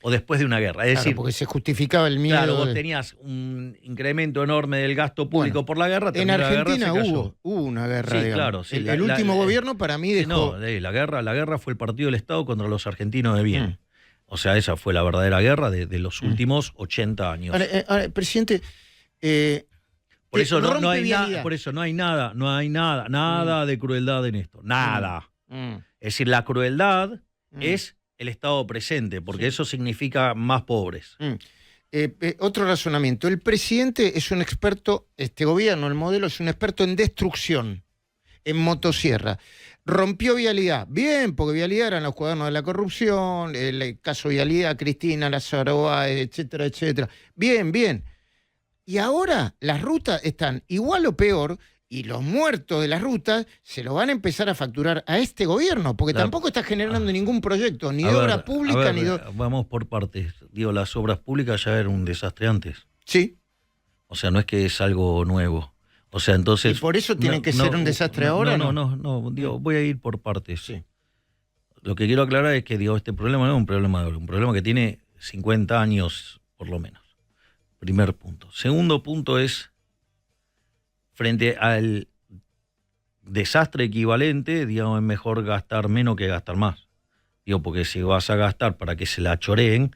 O después de una guerra. Es decir, porque se justificaba el miedo. claro, vos tenías un incremento enorme del gasto público por la guerra. En Argentina hubo una guerra, sí, digamos. Claro. Sí, el último gobierno para mí dejó... la guerra fue el partido del Estado contra los argentinos de bien. O sea, esa fue la verdadera guerra de los últimos 80 años. Ahora, presidente... por eso no hay nada de crueldad en esto. Nada. Es decir, la crueldad es el Estado presente, porque eso significa más pobres. Otro razonamiento. El presidente es un experto, este gobierno, el modelo, es un experto en destrucción, en motosierra. Rompió Vialidad. Bien, porque Vialidad eran los cuadernos de la corrupción, el caso Vialidad, Cristina, Lázaro Báez, etcétera, etcétera. Bien, bien. Y ahora las rutas están igual o peor, y los muertos de las rutas se lo van a empezar a facturar a este gobierno, porque tampoco está generando ningún proyecto, ni de obra pública, ni de... Vamos por partes. Digo, las obras públicas ya eran un desastre antes. Sí. O sea, no es que es algo nuevo. O sea, entonces... ¿Y por eso tiene que ser un desastre ahora? No, digo, voy a ir por partes. Sí. Lo que quiero aclarar es que, digo, este problema no es un problema que tiene 50 años, por lo menos. Primer punto. Segundo punto es, frente al desastre equivalente, digamos, es mejor gastar menos que gastar más. Digo, porque si vas a gastar para que se la choreen,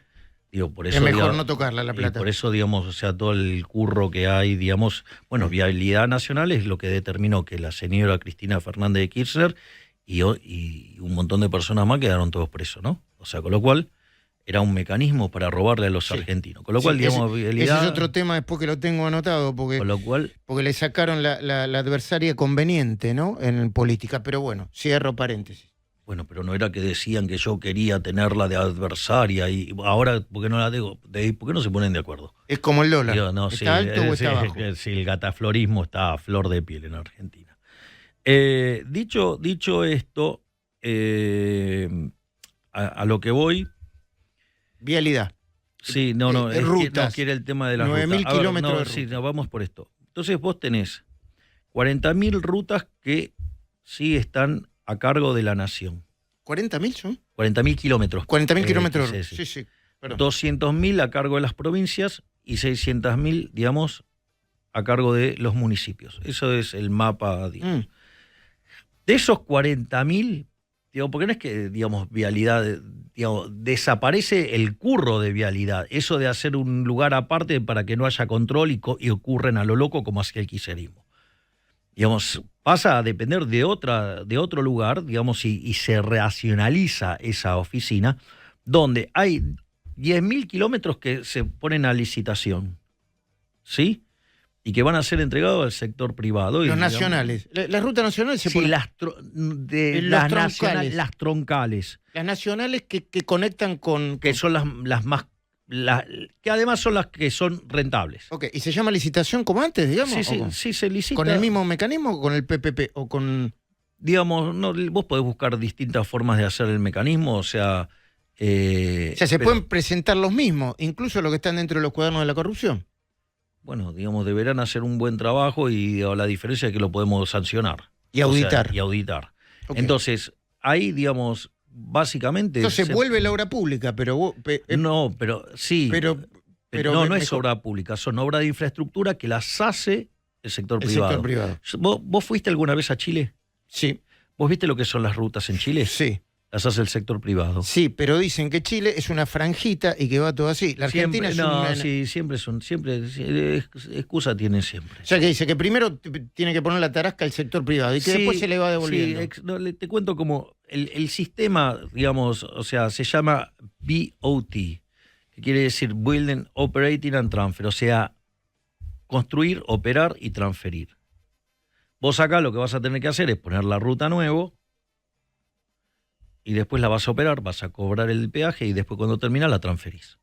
digo, por eso... Es mejor no tocarla la plata. Por eso, digamos, o sea, todo el curro que hay, digamos, bueno, Vialidad Nacional es lo que determinó que la señora Cristina Fernández de Kirchner y un montón de personas más quedaron todos presos, ¿no? O sea, con lo cual... era un mecanismo para robarle a los argentinos. Con lo cual, digamos, Vialidad... Ese es otro tema después que lo tengo anotado, porque le sacaron la adversaria conveniente, ¿no? En política. Pero bueno, cierro paréntesis. Bueno, pero no era que decían que yo quería tenerla de adversaria y ahora, ¿por qué no la tengo? ¿Por qué no se ponen de acuerdo? Es como el dólar. ¿Está alto o está bajo? Sí, el gataflorismo está a flor de piel en Argentina. Dicho esto, a lo que voy... Vialidad. Sí, rutas. No quiere el tema de las 9.000 kilómetros. Sí, vamos por esto. Entonces vos tenés 40.000 rutas que sí están a cargo de la nación. ¿40.000 son? 40.000 kilómetros. 40.000 kilómetros. Sí. 200.000 a cargo de las provincias y 600.000, digamos, a cargo de los municipios. Eso es el mapa, digamos. De esos 40.000, digo, porque no es que, digamos, Vialidad, digamos, desaparece el curro de Vialidad, eso de hacer un lugar aparte para que no haya control y ocurren a lo loco como hacía el kirchnerismo. Digamos, pasa a depender de otro lugar, digamos, y se racionaliza esa oficina, donde hay 10.000 kilómetros que se ponen a licitación, ¿sí? Y que van a ser entregados al sector privado. Los nacionales. Las rutas nacionales se ponen... las troncales. Las troncales. Las nacionales que conectan con... Que son las más... que además son las que son rentables. Ok, ¿y se llama licitación como antes, digamos? Sí, se licita. ¿Con el mismo mecanismo o con el PPP? O con... Digamos, vos podés buscar distintas formas de hacer el mecanismo, o sea... se pueden presentar los mismos, incluso los que están dentro de los cuadernos de la corrupción. Bueno, digamos, deberán hacer un buen trabajo y la diferencia es que lo podemos sancionar. Y auditar. Okay. Entonces, ahí, digamos, básicamente... Entonces vuelve la obra pública, pero... no, pero sí. Pero no es obra pública, son obras de infraestructura que las hace el sector privado. ¿Vos fuiste alguna vez a Chile? Sí. ¿Vos viste lo que son las rutas en Chile? Sí. Las hace el sector privado. Sí, pero dicen que Chile es una franjita y que va todo así. La Argentina excusa tienen siempre. O sea, que dice que primero tiene que poner la tarasca al sector privado y que después se le va devolviendo. Sí, te cuento como el sistema, digamos, o sea, se llama BOT, que quiere decir Building, Operating and Transfer, o sea, construir, operar y transferir. Vos acá lo que vas a tener que hacer es poner la ruta nuevo, y después la vas a operar, vas a cobrar el peaje y después cuando termina la transferís.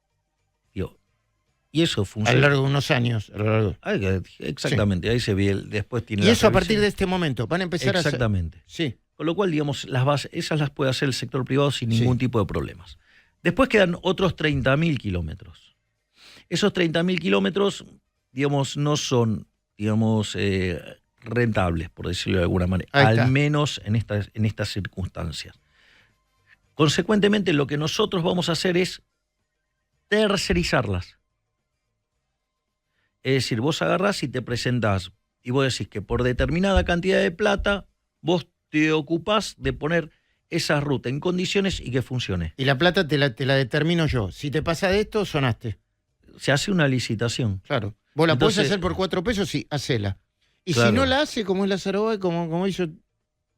Y eso funciona. A lo largo de unos años. Exactamente, sí. Ahí se ve. Después tiene y eso a partir de este momento. Van a empezar Exactamente. Sí. Con lo cual, digamos, esas las puede hacer el sector privado sin ningún tipo de problemas. Después quedan otros 30.000 kilómetros. Esos 30.000 kilómetros, digamos, no son, digamos, rentables, por decirlo de alguna manera, al menos en estas circunstancias. Consecuentemente, lo que nosotros vamos a hacer es tercerizarlas. Es decir, vos agarrás y te presentás y vos decís que por determinada cantidad de plata vos te ocupás de poner esa ruta en condiciones y que funcione. Y la plata te la determino yo. Si te pasa de esto, sonaste. Se hace una licitación. Claro. Vos la podés hacer por 4 pesos, sí, hacela. Y claro, si no la hace, como es la Saroba, como hizo...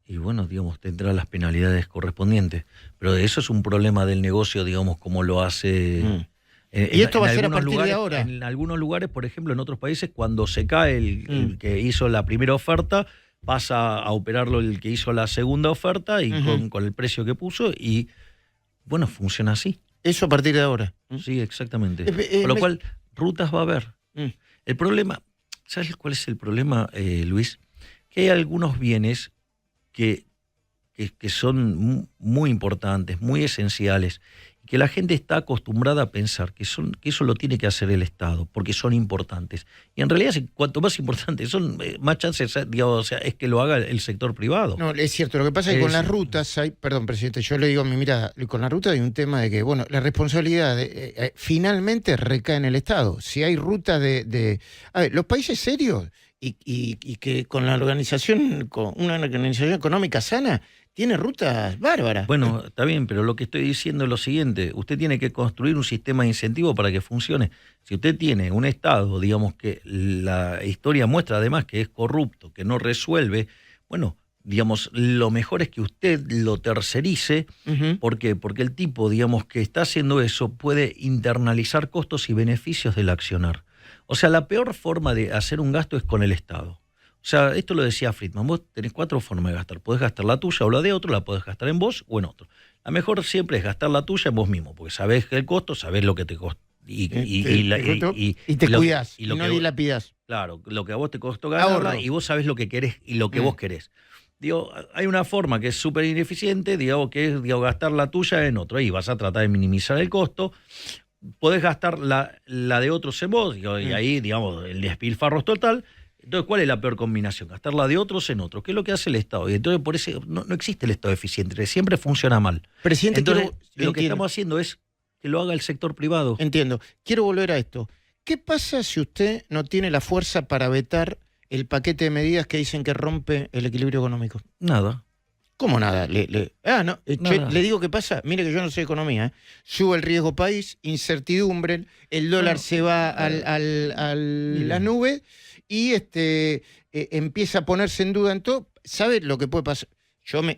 Y bueno, digamos, tendrá las penalidades correspondientes. Pero eso es un problema del negocio, digamos, como lo hace... Y esto va a ser a partir de ahora. En algunos lugares, por ejemplo, en otros países, cuando se cae el que hizo la primera oferta, pasa a operarlo el que hizo la segunda oferta y con el precio que puso y, bueno, funciona así. Eso a partir de ahora. Sí, exactamente. Con lo cual, rutas va a haber. El problema, ¿sabes cuál es el problema, Luis? Que hay algunos bienes que son muy importantes, muy esenciales, y que la gente está acostumbrada a pensar que eso lo tiene que hacer el Estado, porque son importantes. Y en realidad, cuanto más importantes son, más chances, digamos, o sea, es que lo haga el sector privado. No, es cierto. Lo que pasa es que con las rutas hay, perdón, presidente, yo le digo a mi mirada, con la ruta hay un tema de que, bueno, la responsabilidad finalmente recae en el Estado. Si hay rutas a ver, los países serios y que con la organización, con una organización económica sana, tiene rutas bárbaras. Bueno, está bien, pero lo que estoy diciendo es lo siguiente. Usted tiene que construir un sistema de incentivo para que funcione. Si usted tiene un Estado, digamos, que la historia muestra además que es corrupto, que no resuelve, bueno, digamos, lo mejor es que usted lo tercerice. ¿Por qué? Porque el tipo, digamos, que está haciendo eso puede internalizar costos y beneficios del accionar. O sea, la peor forma de hacer un gasto es con el Estado. O sea, esto lo decía Friedman, vos tenés 4 formas de gastar. Podés gastar la tuya o la de otro, la podés gastar en vos o en otro. La mejor siempre es gastar la tuya en vos mismo, porque sabés el costo, sabés lo que te costó. Y te cuidás, y no dilapidás. Claro, lo que a vos te costó ganarla y vos sabés lo que querés y lo que vos querés. Digo, hay una forma que es súper ineficiente, digamos, que es gastar la tuya en otro. Ahí vas a tratar de minimizar el costo. Podés gastar la de otros en vos, y ahí, digamos, el despilfarro es total. Entonces, ¿cuál es la peor combinación? Gastarla de otros en otros. ¿Qué es lo que hace el Estado? Y entonces, por eso no existe el Estado eficiente, siempre funciona mal. Presidente, entonces, lo que estamos haciendo es que lo haga el sector privado. Entiendo. Quiero volver a esto. ¿Qué pasa si usted no tiene la fuerza para vetar el paquete de medidas que dicen que rompe el equilibrio económico? Nada. ¿Cómo nada? Nada. Le digo qué pasa. Mire que yo no sé economía. Sube el riesgo país, incertidumbre, el dólar se va a las nubes y empieza a ponerse en duda en todo. ¿Sabe lo que puede pasar?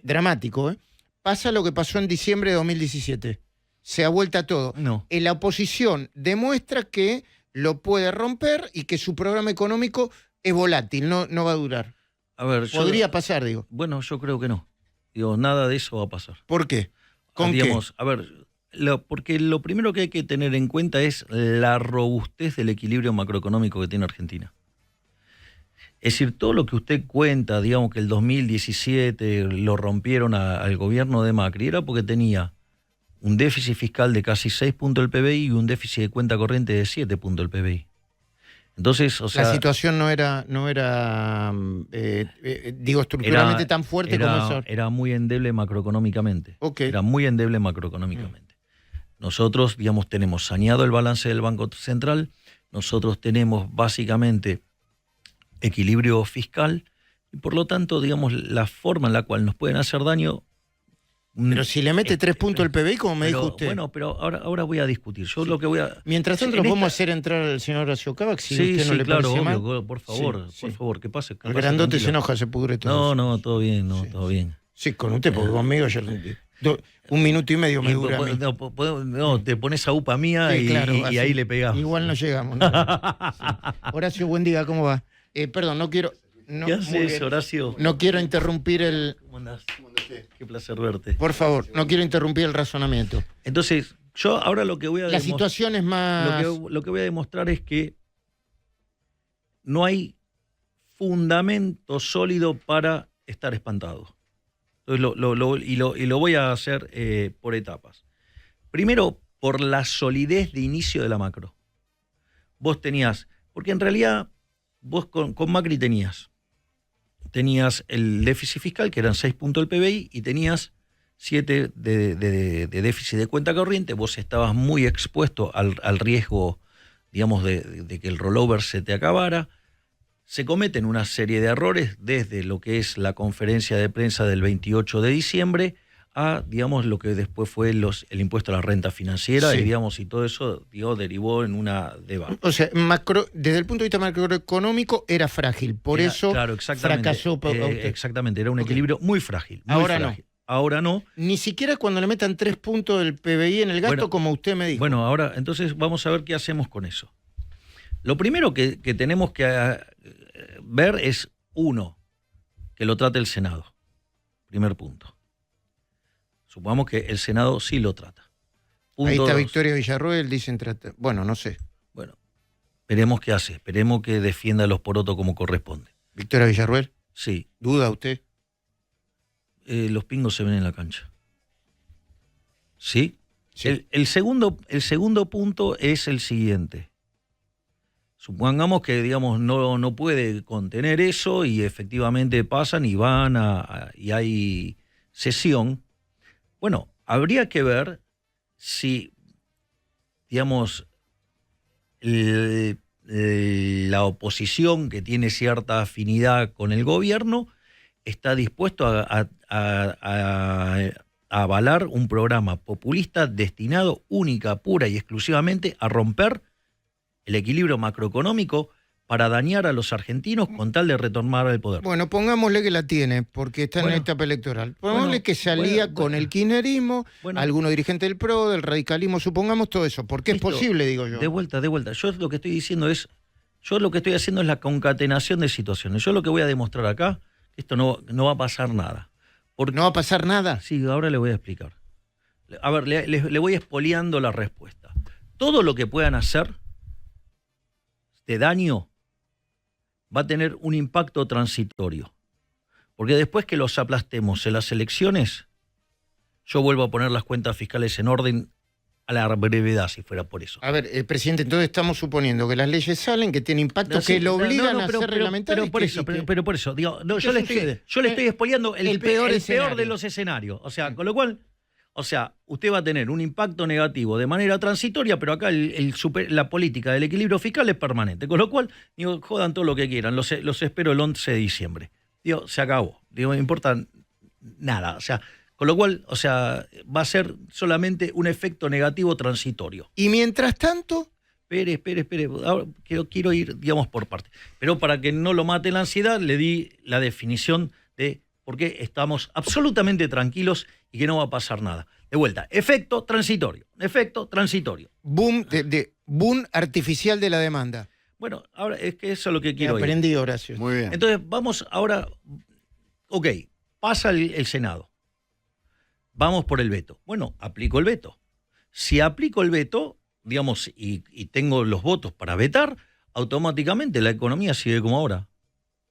Dramático, ¿eh? Pasa lo que pasó en diciembre de 2017. Se ha vuelto a todo. No. La oposición demuestra que lo puede romper y que su programa económico es volátil, no va a durar. A ver, podría pasar, digo. Bueno, yo creo que no. Digo, nada de eso va a pasar. ¿Por qué? Digamos, a ver, porque lo primero que hay que tener en cuenta es la robustez del equilibrio macroeconómico que tiene Argentina. Es decir, todo lo que usted cuenta, digamos que el 2017 lo rompieron al gobierno de Macri, era porque tenía un déficit fiscal de casi 6 puntos del PBI y un déficit de cuenta corriente de 7 puntos del PBI. Entonces, o sea, la situación no era estructuralmente tan fuerte como eso. Era muy endeble macroeconómicamente. Okay. Era muy endeble macroeconómicamente. Nosotros, digamos, tenemos saneado el balance del Banco Central, nosotros tenemos básicamente equilibrio fiscal y por lo tanto, digamos, la forma en la cual nos pueden hacer daño. Pero si le mete 3 puntos el PBI, como me dijo usted. Bueno, pero ahora voy a discutir. Yo lo que voy a... Mientras tanto, ¿nos podemos hacer entrar al señor Horacio Cavax? Si usted no le claro, parece obvio, mal. por favor, ¿qué pasa? El grandote se enoja, se pudre todo. No, todo bien, todo bien. Sí, con usted, porque conmigo ya... 1 minuto y medio me dura. No, te pones a UPA mía y ahí le pegamos. Igual no llegamos. No. Horacio, buen día, ¿cómo va? Perdón, no quiero... ¿Qué haces, Horacio? No quiero interrumpir el... ¿Cómo andás? Qué placer verte. Por favor, no quiero interrumpir el razonamiento. Entonces, yo ahora lo que voy a demostrar... La situación es más... Lo que voy a demostrar es que no hay fundamento sólido para estar espantado. Entonces y lo voy a hacer por etapas. Primero, por la solidez de inicio de la macro. Vos tenías, porque en realidad vos con Macri tenías el déficit fiscal, que eran 6 puntos del PBI, y tenías 7 de déficit de cuenta corriente. Vos estabas muy expuesto al riesgo, digamos, de que el rollover se te acabara. Se cometen una serie de errores desde lo que es la conferencia de prensa del 28 de diciembre a, digamos, lo que después fue el impuesto a la renta financiera, Sí. y, digamos, y todo eso, derivó en una debacle. O sea, desde el punto de vista macroeconómico era frágil, por eso Claro, exactamente. fracasó. Exactamente, era un Ok. equilibrio muy frágil. Muy Ahora frágil. Ahora no. Ni siquiera cuando le metan 3 puntos del PBI en el gasto, Bueno, como usted me dijo. Bueno, ahora, entonces vamos a ver qué hacemos con eso. Lo primero que tenemos que ver es, uno, que lo trate el Senado. Primer punto. Supongamos que el Senado sí lo trata. Punto Ahí está 2. Victoria Villarroel, dicen bueno, no sé. Bueno, esperemos que hace. Esperemos que defienda a los porotos como corresponde. Victoria Villarroel, Sí. ¿duda usted? Los pingos se ven en la cancha. ¿Sí? Sí. El segundo punto es el siguiente. Supongamos que, digamos, no puede contener eso y efectivamente pasan y van y hay sesión. Bueno, habría que ver si, digamos, la oposición, que tiene cierta afinidad con el gobierno, está dispuesto a avalar un programa populista destinado única, pura y exclusivamente a romper el equilibrio macroeconómico para dañar a los argentinos con tal de retomar el poder. Bueno, pongámosle que la tiene, porque está en etapa electoral. Pongámosle que se alía con el kirchnerismo, algunos dirigentes del PRO, del radicalismo, supongamos todo eso, porque es posible, digo yo. De vuelta. Yo lo que estoy diciendo es, lo que estoy haciendo es la concatenación de situaciones. Yo lo que voy a demostrar acá, que esto no va a pasar nada. ¿No va a pasar nada? Sí, ahora le voy a explicar. A ver, le voy expoliando la respuesta. Todo lo que puedan hacer de daño va a tener un impacto transitorio. Porque después que los aplastemos en las elecciones, yo vuelvo a poner las cuentas fiscales en orden a la brevedad, si fuera por eso. A ver, presidente, entonces estamos suponiendo que las leyes salen, que tienen impacto, que lo obligan a ser reglamentarios. Pero por eso, digo, yo le estoy expoliando el peor de los escenarios. O sea, con lo cual, usted va a tener un impacto negativo de manera transitoria, pero acá la política del equilibrio fiscal es permanente. Con lo cual, digo, jodan todo lo que quieran, los espero el 11 de diciembre. Digo, se acabó. Digo, no importa nada. O sea, con lo cual, va a ser solamente un efecto negativo transitorio. Y mientras tanto... Espere. Ahora quiero ir, digamos, por parte. Pero para que no lo mate la ansiedad, le di la definición de por qué estamos absolutamente tranquilos y que no va a pasar nada. De vuelta, efecto transitorio. Boom, boom artificial de la demanda. Bueno, ahora es que eso es lo que quiero aprendí, Horacio. Muy bien. Entonces, vamos ahora, pasa el Senado. Vamos por el veto. Bueno, aplico el veto. Si aplico el veto, digamos, y tengo los votos para vetar, automáticamente la economía sigue como ahora.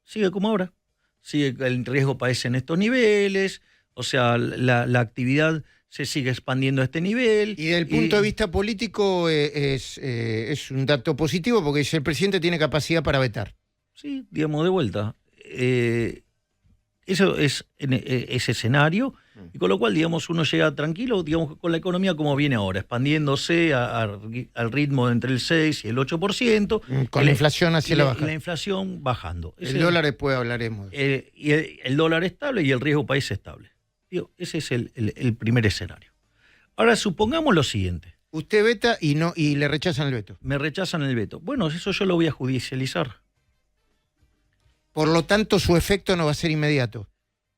Sigue el riesgo país en estos niveles, la actividad se sigue expandiendo a este nivel. Y desde el punto de vista político es un dato positivo, porque el presidente tiene capacidad para vetar. Sí, digamos, de vuelta. Eso es ese escenario, y con lo cual, digamos, uno llega tranquilo, digamos, con la economía como viene ahora, expandiéndose al ritmo de entre el 6 y el 8%. Con la inflación hacia la baja. La inflación bajando. El dólar después hablaremos. Y el dólar estable y el riesgo país estable. Digo, ese es el primer escenario. Ahora, supongamos lo siguiente. Usted veta y le rechazan el veto. Me rechazan el veto. Bueno, eso yo lo voy a judicializar. Por lo tanto, su efecto no va a ser inmediato.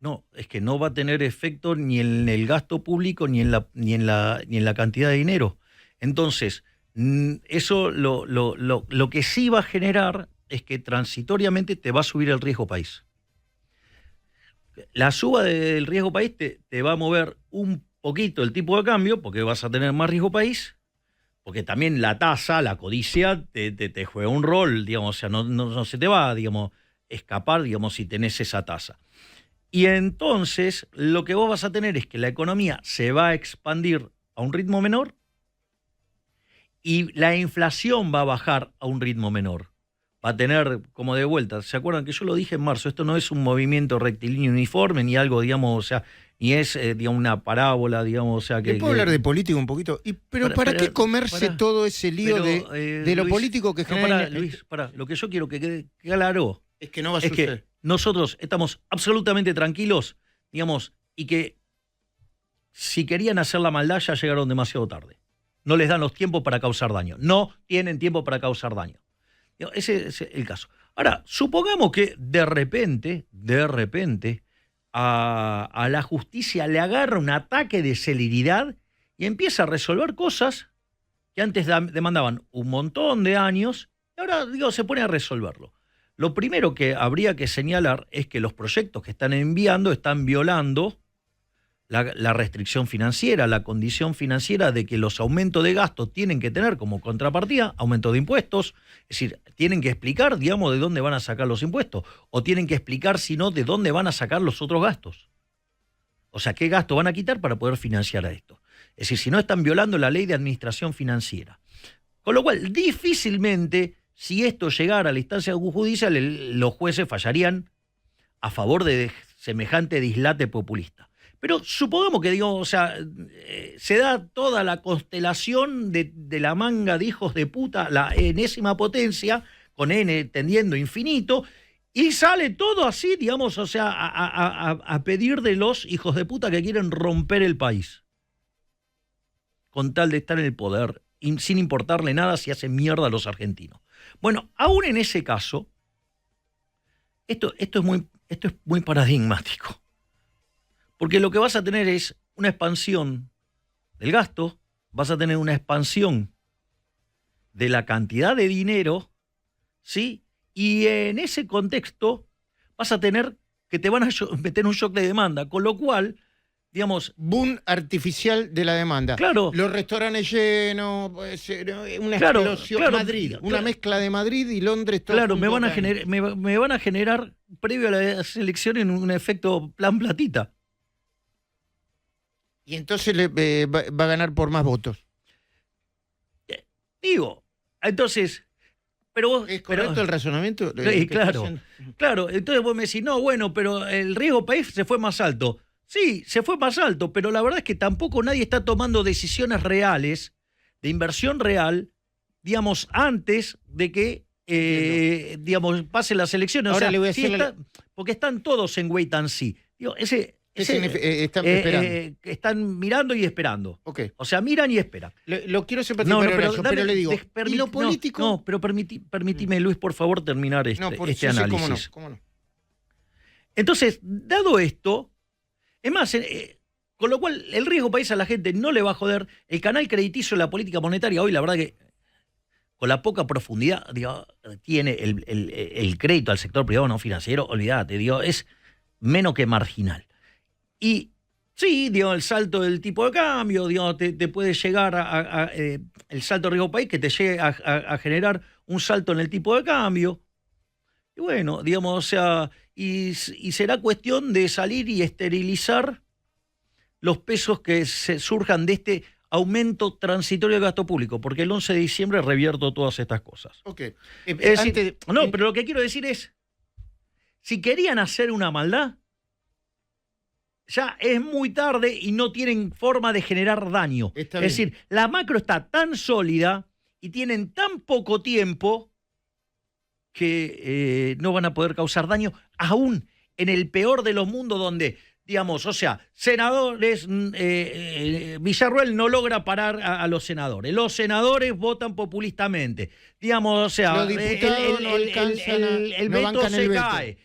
No, es que no va a tener efecto ni en el gasto público ni en la cantidad de dinero. Entonces, eso lo que sí va a generar es que transitoriamente te va a subir el riesgo país. La suba del riesgo país te va a mover un poquito el tipo de cambio, porque vas a tener más riesgo país, porque también la tasa, la codicia, te juega un rol, digamos, no se te va, digamos, escapar, digamos, si tenés esa tasa. Y entonces lo que vos vas a tener es que la economía se va a expandir a un ritmo menor y la inflación va a bajar a un ritmo menor. Va a tener como de vuelta. ¿Se acuerdan que yo lo dije en marzo? Esto no es un movimiento rectilíneo uniforme ni algo, digamos, o sea, ni es digamos, una parábola, digamos, o sea que... ¿Puedo hablar de política un poquito? Pero ¿para qué comerse todo ese lío de lo Luis, político que genera? Luis, lo que yo quiero que quede claro es que no va a es suceder. que nosotros estamos absolutamente tranquilos, digamos, y que si querían hacer la maldad ya llegaron demasiado tarde. No les dan los tiempos para causar daño. No tienen tiempo para causar daño. Ese es el caso. Ahora, supongamos que de repente, a la justicia le agarra un ataque de celeridad y empieza a resolver cosas que antes demandaban un montón de años y ahora, se pone a resolverlo. Lo primero que habría que señalar es que los proyectos que están enviando están violando la restricción financiera, la condición financiera de que los aumentos de gastos tienen que tener como contrapartida aumento de impuestos, es decir, tienen que explicar, digamos, de dónde van a sacar los impuestos, o tienen que explicar, si no, de dónde van a sacar los otros gastos. O sea, qué gasto van a quitar para poder financiar a esto. Es decir, si no están violando la ley de administración financiera. Con lo cual, difícilmente, si esto llegara a la instancia judicial, los jueces fallarían a favor de semejante dislate populista. Pero supongamos que, se da toda la constelación de la manga de hijos de puta, la enésima potencia, con N tendiendo infinito, y sale todo así, a pedir de los hijos de puta que quieren romper el país, con tal de estar en el poder, sin importarle nada si hacen mierda a los argentinos. Bueno, aún en ese caso, esto es muy paradigmático. Porque lo que vas a tener es una expansión del gasto, vas a tener una expansión de la cantidad de dinero, ¿sí? Y en ese contexto vas a tener que te van a meter un shock de demanda, con lo cual, boom artificial de la demanda. Claro. Los restaurantes llenos, una explosión. Claro, Madrid, una mezcla de Madrid y Londres. Todo claro, me van a generar, previo a las elecciones, un efecto plan platita. Y entonces va a ganar por más votos. Entonces, pero vos... ¿Es correcto el razonamiento? Sí, claro. Entonces vos me decís, no, bueno, pero el riesgo país se fue más alto. Sí, se fue más alto, pero la verdad es que tampoco nadie está tomando decisiones reales, de inversión real, antes de que, pasen las elecciones. Ahora o sea, le voy a hacer porque están todos en wait and see. Están esperando. Están mirando y esperando. Okay. O sea, miran y esperan. Lo quiero simpatizar, pero le digo, ¿y lo político? No, pero permitime, Luis, por favor, terminar este análisis. Cómo no. Entonces, dado esto, es más, con lo cual el riesgo país a la gente no le va a joder. El canal crediticio de la política monetaria hoy, la verdad que con la poca profundidad tiene el crédito al sector privado no financiero, olvídate, es menos que marginal. Y sí, el salto del tipo de cambio, te puede llegar el salto de riesgo país que te llegue a generar un salto en el tipo de cambio. Y bueno, y será cuestión de salir y esterilizar los pesos que se surjan de este aumento transitorio del gasto público, porque el 11 de diciembre revierto todas estas cosas. Okay. Pero lo que quiero decir es, si querían hacer una maldad, ya es muy tarde y no tienen forma de generar daño. Es decir, la macro está tan sólida y tienen tan poco tiempo que no van a poder causar daño, aún en el peor de los mundos donde, senadores, Villarruel no logra parar a los senadores. Los senadores votan populistamente. Los diputados no alcanzan el veto se cae.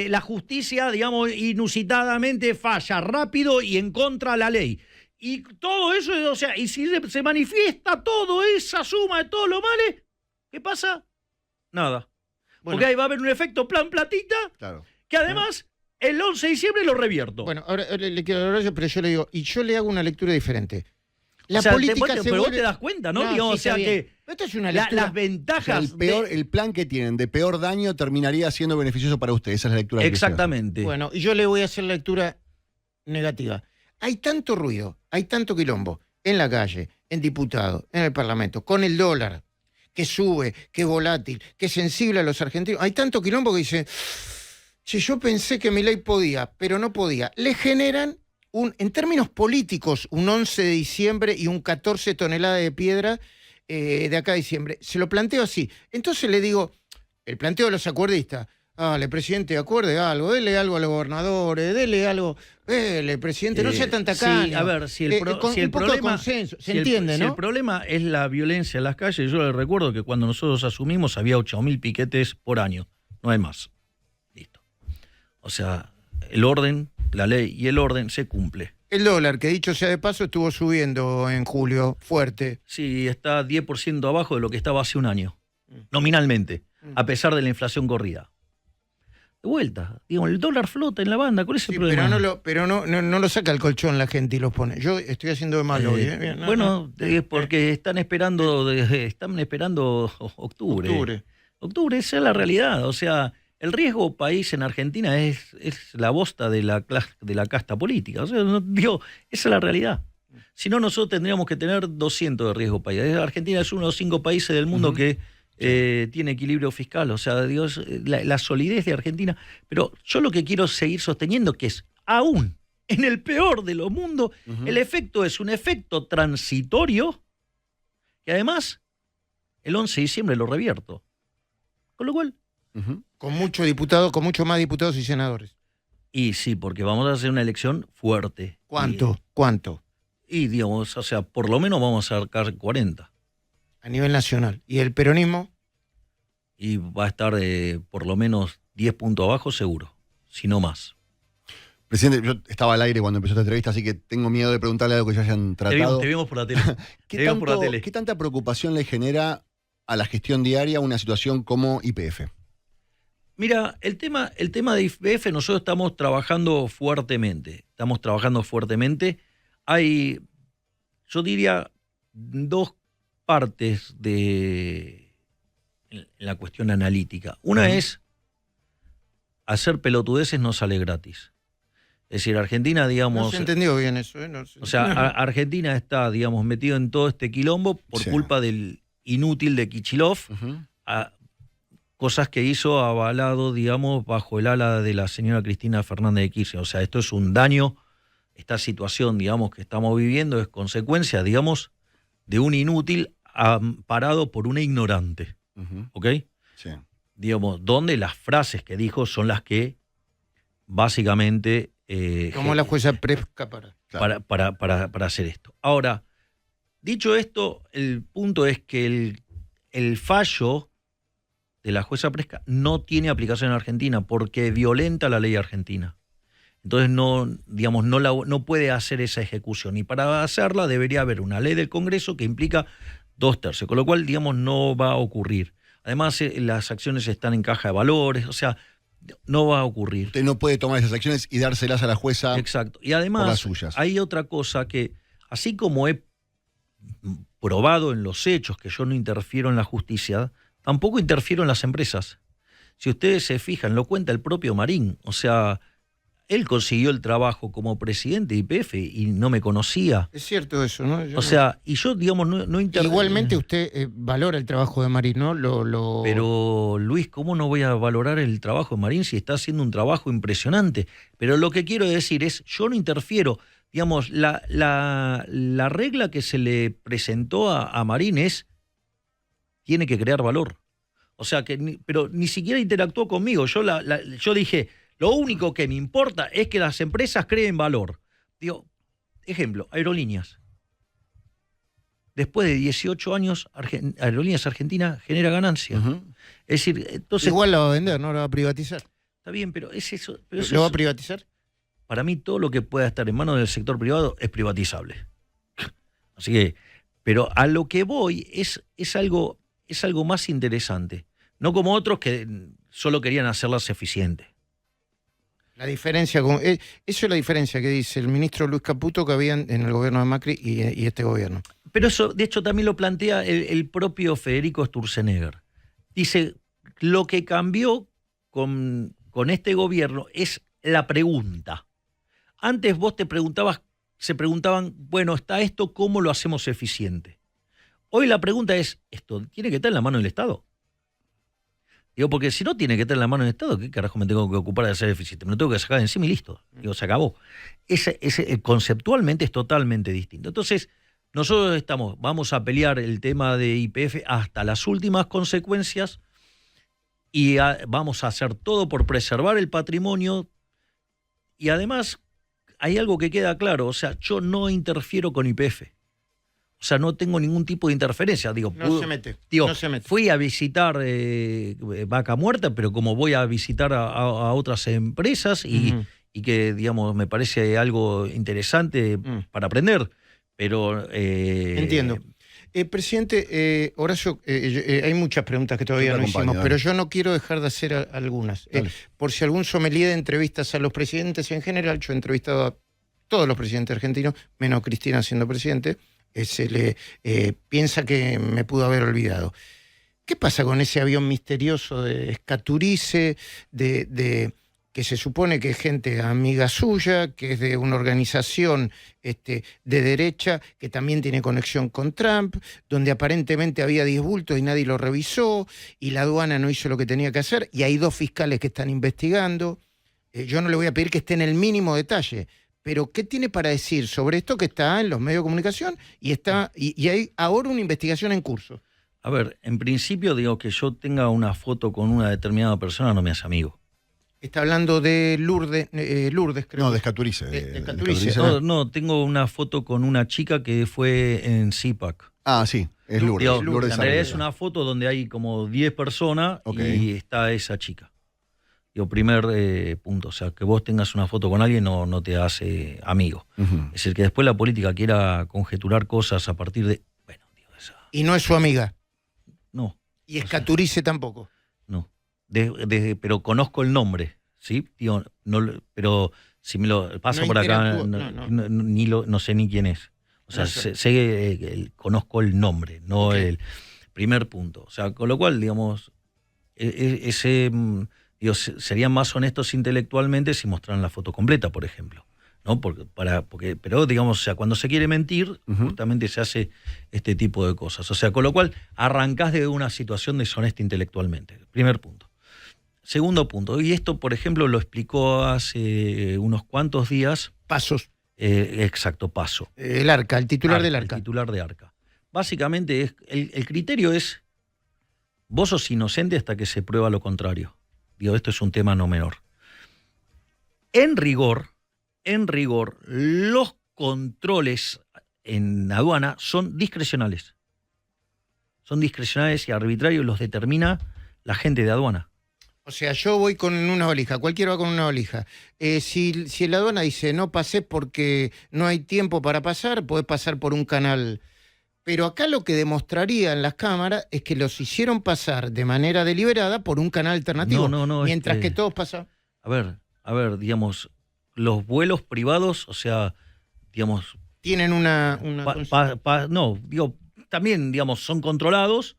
La justicia, inusitadamente falla rápido y en contra de la ley. Y todo eso, y si se manifiesta toda esa suma de todos los males, ¿qué pasa? Nada. Bueno, porque ahí va a haber un efecto plan platita, claro, que además el 11 de diciembre lo revierto. Bueno, ahora le quiero hablar yo, pero yo le digo, y yo le hago una lectura diferente. La o sea, política se pero vos vuelve... te das cuenta, ¿no? No, Digamos, sí, o sea está bien. que Esto es una las lectura... ventajas... El plan que tienen de peor daño terminaría siendo beneficioso para usted. Esa es la lectura que usted hace. Exactamente. Bueno, y yo le voy a hacer la lectura negativa. Hay tanto ruido, hay tanto quilombo en la calle, en diputados, en el Parlamento, con el dólar, que sube, que es volátil, que es sensible a los argentinos. Hay tanto quilombo que dice, si yo pensé que Milei podía, pero no podía. Le generan, en términos políticos, un 11 de diciembre y un 14 toneladas de piedra de acá a diciembre. Se lo planteo así. Entonces le digo, el planteo de los acuerdistas, dale, presidente, acuerde algo, dele algo a los gobernadores, dele algo, dele, presidente, no sea tan tacaño. Sí, a ver, si el un poco de consenso, se entiende, ¿no? Si el problema es la violencia en las calles, yo les recuerdo que cuando nosotros asumimos había 8.000 piquetes por año, no hay más. Listo. O sea, el orden, la ley y el orden se cumple. El dólar, que dicho sea de paso, estuvo subiendo en julio, fuerte. Sí, está 10% abajo de lo que estaba hace un año, nominalmente, a pesar de la inflación corrida. De vuelta, digamos, el dólar flota en la banda, ¿cuál es el problema? Pero no lo saca el colchón la gente y lo pone. Yo estoy haciendo de malo hoy. Porque están esperando octubre. Octubre, esa es la realidad. O sea, el riesgo país en Argentina es la bosta de la casta política. O sea, esa es la realidad. Si no, nosotros tendríamos que tener 200 de riesgo país. Argentina es uno de los 5 países del mundo que tiene equilibrio fiscal. O sea, la solidez de Argentina. Pero yo lo que quiero seguir sosteniendo que es, aún en el peor de los mundos, el efecto es un efecto transitorio que además el 11 de diciembre lo revierto. Con lo cual... Con muchos diputados, con muchos más diputados y senadores. Y sí, porque vamos a hacer una elección fuerte. ¿Cuánto? Y digamos, o sea, por lo menos vamos a sacar 40. A nivel nacional. ¿Y el peronismo? Y va a estar por lo menos 10 puntos abajo seguro, si no más. Presidente, yo estaba al aire cuando empezó esta entrevista, así que tengo miedo de preguntarle algo que ya hayan tratado. Te vimos por la tele. ¿Qué tanta preocupación le genera a la gestión diaria una situación como YPF? Mira, el tema de YPF nosotros estamos trabajando fuertemente. Hay, yo diría, 2 partes en la cuestión analítica. Una es hacer pelotudeces no sale gratis. Es decir, Argentina, digamos... No se entendió bien eso. O sea, Argentina está, digamos, metido en todo este quilombo por culpa del inútil de Kicillof, cosas que hizo avalado, digamos, bajo el ala de la señora Cristina Fernández de Kirchner. O sea, esto es un daño, esta situación, digamos, que estamos viviendo es consecuencia, digamos, de un inútil amparado por una ignorante. ¿Ok? Sí. Digamos, donde las frases que dijo son las que básicamente... como la jueza Presca para hacer esto. Ahora, dicho esto, el punto es que el fallo de la jueza Presca no tiene aplicación en Argentina porque violenta la ley argentina. Entonces no puede hacer esa ejecución. Y para hacerla debería haber una ley del Congreso que implica 2/3, con lo cual, digamos, no va a ocurrir. Además, las acciones están en caja de valores, o sea, no va a ocurrir. Usted no puede tomar esas acciones y dárselas a la jueza. Exacto. Y además, por las suyas. hay otra cosa que, así como he probado en los hechos que yo no interfiero en la justicia, tampoco interfiero en las empresas. Si ustedes se fijan, lo cuenta el propio Marín. O sea, él consiguió el trabajo como presidente de YPF y no me conocía. Es cierto eso, ¿no? Y yo, digamos, no interfiero. Igualmente usted valora el trabajo de Marín, ¿no? Pero, Luis, ¿cómo no voy a valorar el trabajo de Marín si está haciendo un trabajo impresionante? Pero lo que quiero decir es, yo no interfiero. Digamos, la regla que se le presentó a Marín es, tiene que crear valor. O sea, pero ni siquiera interactuó conmigo. Yo dije, lo único que me importa es que las empresas creen valor. Digo, ejemplo, Aerolíneas. Después de 18 años, Aerolíneas Argentina genera ganancia. Es decir, entonces... Igual la va a vender, no la va a privatizar. Está bien, pero es eso. ¿Lo va a privatizar? Para mí todo lo que pueda estar en manos del sector privado es privatizable. Así que, pero a lo que voy es algo más interesante. No como otros que solo querían hacerlas eficientes. La diferencia, eso es la diferencia que dice el ministro Luis Caputo que había en el gobierno de Macri y este gobierno. Pero eso, de hecho, también lo plantea el propio Federico Sturzenegger. Dice, lo que cambió con este gobierno es la pregunta. Antes vos se preguntaban, bueno, está esto, ¿cómo lo hacemos eficiente? Hoy la pregunta es, ¿esto tiene que estar en la mano del Estado? Digo, porque si no tiene que estar en la mano del Estado, ¿qué carajo me tengo que ocupar de hacer eficiente? Me lo tengo que sacar de encima y listo. Digo, se acabó. Conceptualmente es totalmente distinto. Entonces, nosotros vamos a pelear el tema de YPF hasta las últimas consecuencias y vamos a hacer todo por preservar el patrimonio. Y además, hay algo que queda claro, o sea, yo no interfiero con YPF. O sea, no tengo ningún tipo de interferencia. Digo, no se mete. Fui a visitar Vaca Muerta, pero como voy a visitar a otras empresas y que, digamos, me parece algo interesante para aprender. Pero entiendo. Presidente Horacio, hay muchas preguntas que todavía no hicimos, pero yo no quiero dejar de hacer algunas. Por si algún sommelier de entrevistas a los presidentes en general, yo he entrevistado a todos los presidentes argentinos, menos Cristina siendo presidente, se le piensa que me pudo haber olvidado. ¿Qué pasa con ese avión misterioso de Escaturice, que se supone que es gente amiga suya, que es de una organización de derecha, que también tiene conexión con Trump, donde aparentemente había 10 bultos y nadie lo revisó, y la aduana no hizo lo que tenía que hacer, y hay 2 fiscales que están investigando? Yo no le voy a pedir que esté en el mínimo detalle, pero ¿qué tiene para decir sobre esto que está en los medios de comunicación y hay ahora una investigación en curso? A ver, en principio digo que yo tenga una foto con una determinada persona no me hace amigo. Está hablando de Lourdes, creo. No, de Escaturice. De Escaturice. No, tengo una foto con una chica que fue en CIPAC. Ah, sí, es Lourdes. Digo, Lourdes en realidad es una foto donde hay como 10 personas y está esa chica. Digo, primer punto, o sea, que vos tengas una foto con alguien no te hace amigo. Es decir, que después la política quiera conjeturar cosas a partir de... Bueno, digo, esa... ¿Y no es su amiga? No. ¿Y Escaturice tampoco? No. Pero conozco el nombre, ¿sí? Digo, no, pero si me lo paso no por acá, no sé ni quién es. O sea, conozco el nombre, no el primer punto. O sea, con lo cual, digamos, serían más honestos intelectualmente si mostraran la foto completa, por ejemplo, ¿no? Pero digamos, o sea, cuando se quiere mentir, justamente se hace este tipo de cosas. O sea, con lo cual arrancás de una situación deshonesta intelectualmente. Primer punto. Segundo punto, y esto, por ejemplo, lo explicó hace unos cuantos días. Pasos. Exacto, Paso. El Arca, el titular del Arca. El titular de Arca. Básicamente, el criterio es, vos sos inocente hasta que se prueba lo contrario. Digo, esto es un tema no menor. En rigor, los controles en aduana son discrecionales. Son discrecionales y arbitrarios, los determina la gente de aduana. O sea, yo voy con una valija, cualquiera va con una valija. Si la aduana dice no pasé porque no hay tiempo para pasar, podés pasar por un canal. Pero acá lo que demostraría en las cámaras es que los hicieron pasar de manera deliberada por un canal alternativo. Mientras que todos pasan. A ver, digamos, los vuelos privados, o sea, digamos... Tienen una también, digamos, son controlados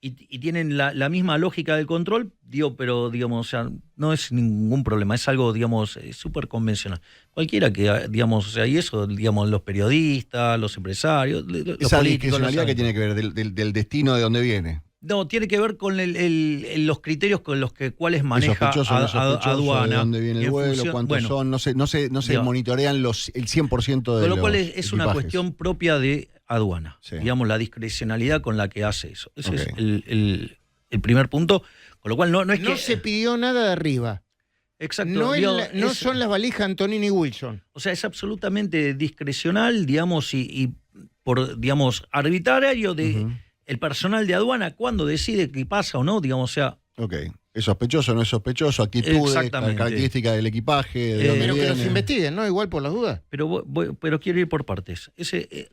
y tienen la misma lógica del control, pero, digamos, o sea, no es ningún problema, es algo, digamos, súper convencional. Cualquiera que, digamos, o sea, y eso, digamos, los periodistas, los empresarios, los esa políticos... discrecionalidad que tiene que ver del destino de dónde viene. No, tiene que ver con los criterios con los cuales maneja aduana. ¿De dónde viene el vuelo? ¿Cuántos son? No se monitorean el 100% de con lo los cual es una cuestión propia de aduana. Sí. Digamos, la discrecionalidad con la que hace eso. Ese es el primer punto. Con lo cual no es que... No se pidió nada de arriba. Exacto. No son las valijas Antonini y Wilson. O sea, es absolutamente discrecional, digamos, y por, digamos, arbitrario de... El personal de aduana, cuando decide qué pasa o no, digamos, o sea... Ok. ¿Es sospechoso o no es sospechoso? Actitudes, características del equipaje, de dónde pero viene. Que los investiguen, ¿no? Igual por las dudas. Pero quiero ir por partes.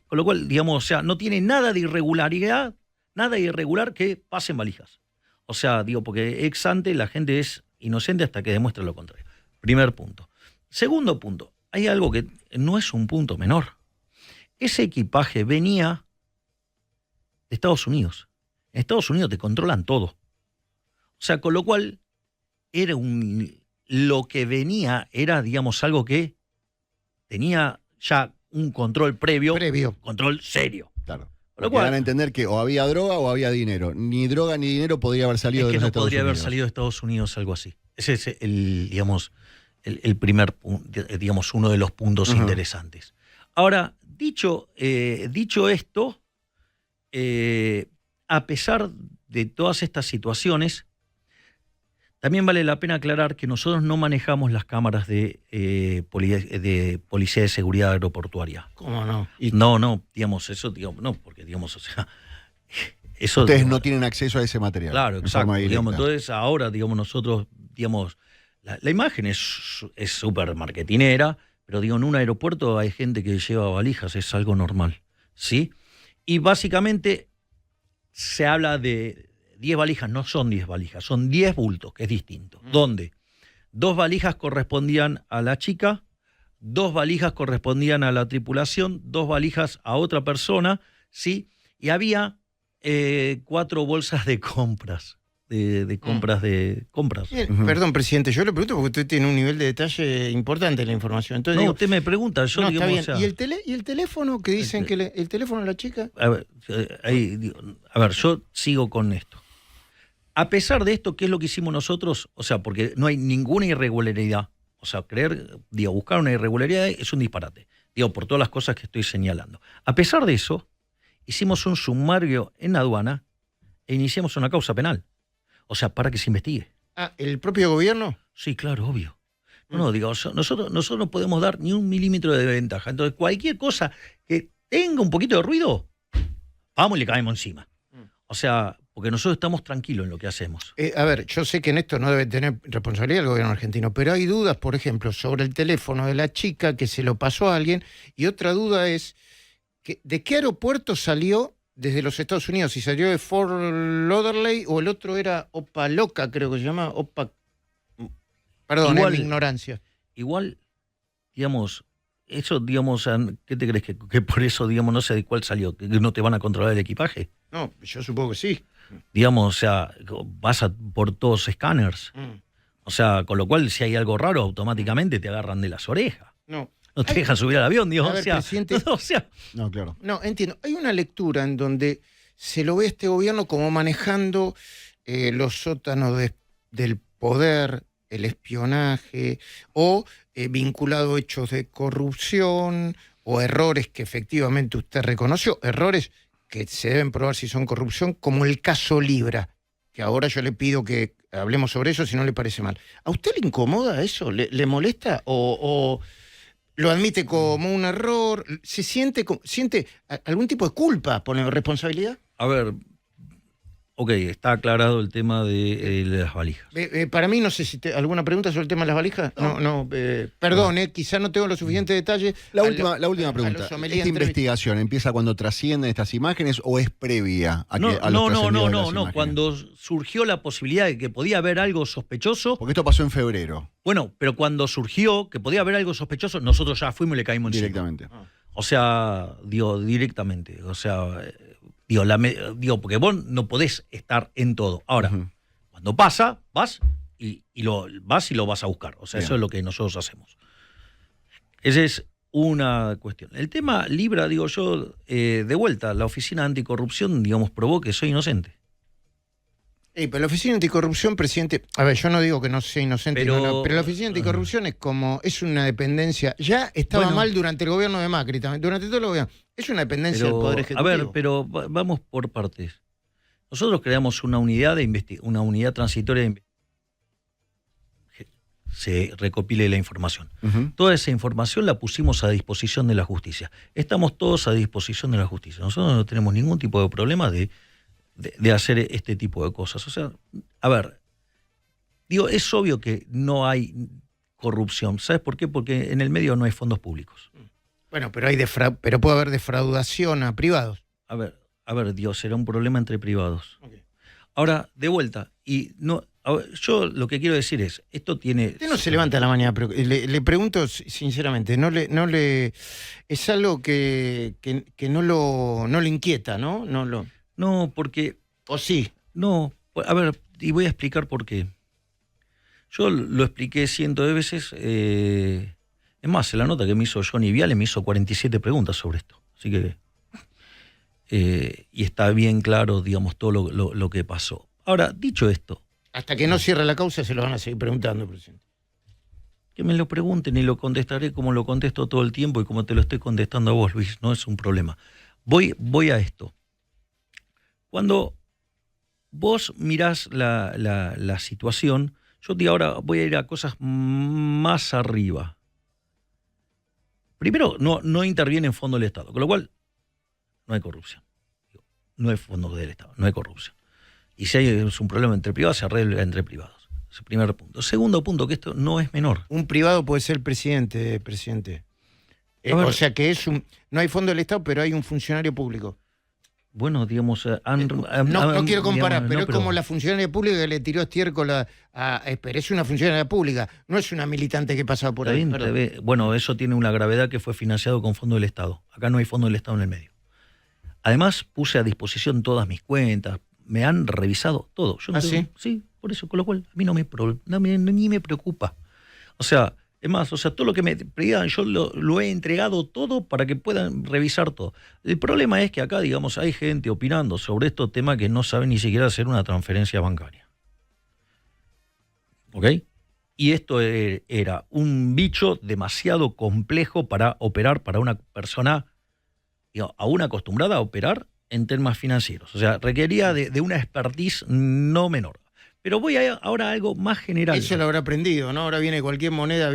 Con lo cual, digamos, o sea, no tiene nada de irregularidad, nada irregular que pasen valijas. O sea, digo, porque ex ante la gente es inocente hasta que demuestre lo contrario. Primer punto. Segundo punto, hay algo que no es un punto menor. Ese equipaje venía de Estados Unidos. En Estados Unidos te controlan todo. O sea, con lo cual, lo que venía era, digamos, algo que tenía ya un control previo. Control serio. Claro. Con lo cual, van a entender que o había droga o había dinero. Ni droga ni dinero podría haber salido de los Estados Unidos. Es que no podría haber salido de Estados Unidos algo así. Ese es el primer punto, digamos, uno de los puntos interesantes. Ahora, dicho esto, a pesar de todas estas situaciones, también vale la pena aclarar que nosotros no manejamos las cámaras de Policía de Seguridad Aeroportuaria. ¿Cómo no? No, digamos, eso, digamos, no, porque, digamos, o sea, eso... Ustedes digamos, no tienen acceso a ese material. Claro, exacto. Digamos, entonces, ahora, digamos, nosotros, digamos, la imagen es súper marketinera, pero, digo, en un aeropuerto hay gente que lleva valijas, es algo normal, ¿sí? Y básicamente se habla de 10 valijas, no son 10 valijas, son 10 bultos, que es distinto. Donde 2 valijas correspondían a la chica, 2 valijas correspondían a la tripulación, 2 valijas a otra persona, ¿sí? Y había 4 bolsas de compras. De compras. Bien, perdón, presidente, yo le pregunto porque usted tiene un nivel de detalle importante en la información. Entonces, no, usted me pregunta, yo no, digamos, está bien. O sea, ¿Y el teléfono que dicen que el teléfono de la chica? A ver, yo sigo con esto. A pesar de esto, ¿qué es lo que hicimos nosotros? O sea, porque no hay ninguna irregularidad. O sea, buscar una irregularidad es un disparate. Por todas las cosas que estoy señalando. A pesar de eso, hicimos un sumario en aduana e iniciamos una causa penal. O sea, para que se investigue. Ah, ¿el propio gobierno? Sí, claro, obvio. No, digo, nosotros no podemos dar ni un milímetro de ventaja. Entonces, cualquier cosa que tenga un poquito de ruido, vamos y le caemos encima. O sea, porque nosotros estamos tranquilos en lo que hacemos. A ver, yo sé que en esto no debe tener responsabilidad el gobierno argentino, pero hay dudas, por ejemplo, sobre el teléfono de la chica que se lo pasó a alguien, y otra duda es, ¿de qué aeropuerto salió desde los Estados Unidos? Si salió de Fort Lauderdale o el otro era Opa-locka, creo que se llama, Perdón, mi ignorancia. Igual, digamos, eso, digamos, ¿qué te crees? ¿Que por eso, digamos, no sé de cuál salió? ¿Que no te van a controlar el equipaje? No, yo supongo que sí. Digamos, o sea, vas por todos escáneres. O sea, con lo cual, si hay algo raro, automáticamente te agarran de las orejas. No te dejan subir al avión, digo, presidente, No, claro. No, entiendo. Hay una lectura en donde se lo ve a este gobierno como manejando los sótanos del poder, el espionaje, o vinculado a hechos de corrupción, o errores que efectivamente usted reconoció, errores que se deben probar si son corrupción, como el caso Libra, que ahora yo le pido que hablemos sobre eso si no le parece mal. ¿A usted le incomoda eso? ¿Le molesta? ¿O lo admite como un error? ¿Siente algún tipo de culpa por la responsabilidad? A ver, ok, está aclarado el tema de las valijas. Para mí, no sé si alguna pregunta sobre el tema de las valijas. Perdón, quizá no tengo lo suficiente detalle. La última pregunta. ¿Esta investigación empieza cuando trascienden estas imágenes o es previa a los trascendidos de las imágenes? Cuando surgió la posibilidad de que podía haber algo sospechoso. Porque esto pasó en febrero. Bueno, pero cuando surgió que podía haber algo sospechoso, nosotros ya fuimos y le caímos encima. Directamente. O sea, directamente. O sea, porque vos no podés estar en todo. Ahora, cuando pasa, vas y lo vas a buscar. O sea, eso es lo que nosotros hacemos. Esa es una cuestión. El tema Libra, digo yo, de vuelta, la Oficina Anticorrupción, digamos, probó que soy inocente. Pero la Oficina Anticorrupción, presidente, a ver, yo no digo que no sea inocente, pero la Oficina Anticorrupción es una dependencia, ya estaba mal durante el gobierno de Macri también, durante todo el gobierno, es una dependencia del Poder Ejecutivo. A ver, pero vamos por partes. Nosotros creamos una unidad transitoria de investigación. Se recopile la información. Toda esa información la pusimos a disposición de la justicia. Estamos todos a disposición de la justicia. Nosotros no tenemos ningún tipo de problema de hacer este tipo de cosas. O sea, a ver, es obvio que no hay corrupción. ¿Sabes por qué? Porque en el medio no hay fondos públicos. Bueno, pero puede haber defraudación a privados. A ver, será un problema entre privados. Okay. Ahora, de vuelta, yo lo que quiero decir es, esto tiene... Usted no se levanta a la mañana, pero le pregunto sinceramente, es algo que no le inquieta, ¿no? No, porque... ¿O sí? No, a ver, y voy a explicar por qué. Yo lo expliqué cientos de veces. Es más, en la nota que me hizo Johnny Viale me hizo 47 preguntas sobre esto. Así que... y está bien claro, digamos, todo lo que pasó. Ahora, dicho esto... Hasta que no cierre la causa se lo van a seguir preguntando, presidente. Que me lo pregunten y lo contestaré como lo contesto todo el tiempo y como te lo estoy contestando a vos, Luis. No es un problema. Voy a esto. Cuando vos mirás la situación, yo ahora voy a ir a cosas más arriba. Primero, no interviene en fondo del Estado, con lo cual no hay corrupción. No hay fondo del Estado, no hay corrupción. Y si hay un problema entre privados, se arregla entre privados. Ese es el primer punto. Segundo punto, que esto no es menor. Un privado puede ser presidente. O sea que no hay fondo del Estado, pero hay un funcionario público. Bueno, digamos... no quiero comparar, digamos, pero es como la funcionaria pública que le tiró estiércol a Esper. Es una funcionaria pública, no es una militante que pasaba por ahí. Bueno, eso tiene una gravedad que fue financiado con fondo del Estado. Acá no hay fondo del Estado en el medio. Además, puse a disposición todas mis cuentas. Me han revisado todo. Yo no tengo, ¿sí? Sí, por eso, con lo cual a mí ni me preocupa. O sea, es más, todo lo que me pedían, yo lo he entregado todo para que puedan revisar todo. El problema es que acá, digamos, hay gente opinando sobre estos temas que no saben ni siquiera hacer una transferencia bancaria. ¿Ok? Y esto era un bicho demasiado complejo para operar para una persona, digamos, aún acostumbrada a operar en temas financieros. O sea, requería de una expertise no menor. Pero voy ahora a algo más general. Eso lo habrá aprendido, ¿no? Ahora viene cualquier moneda,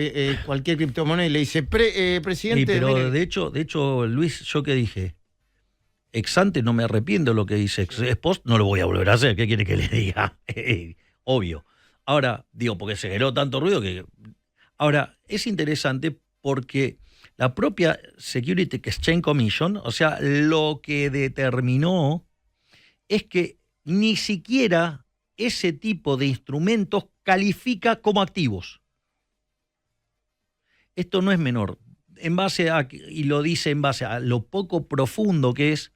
cualquier criptomoneda y le dice, presidente... Sí, pero mire. de hecho, Luis, ¿yo qué dije? Ex ante no me arrepiento de lo que hice. Ex post no lo voy a volver a hacer. ¿Qué quiere que le diga? Obvio. Ahora, digo, porque se generó tanto ruido que... Ahora, es interesante porque la propia Security Exchange Commission, o sea, lo que determinó es que ni siquiera ese tipo de instrumentos califica como activos. Esto no es menor. En base a, y lo dice en base a lo poco profundo que es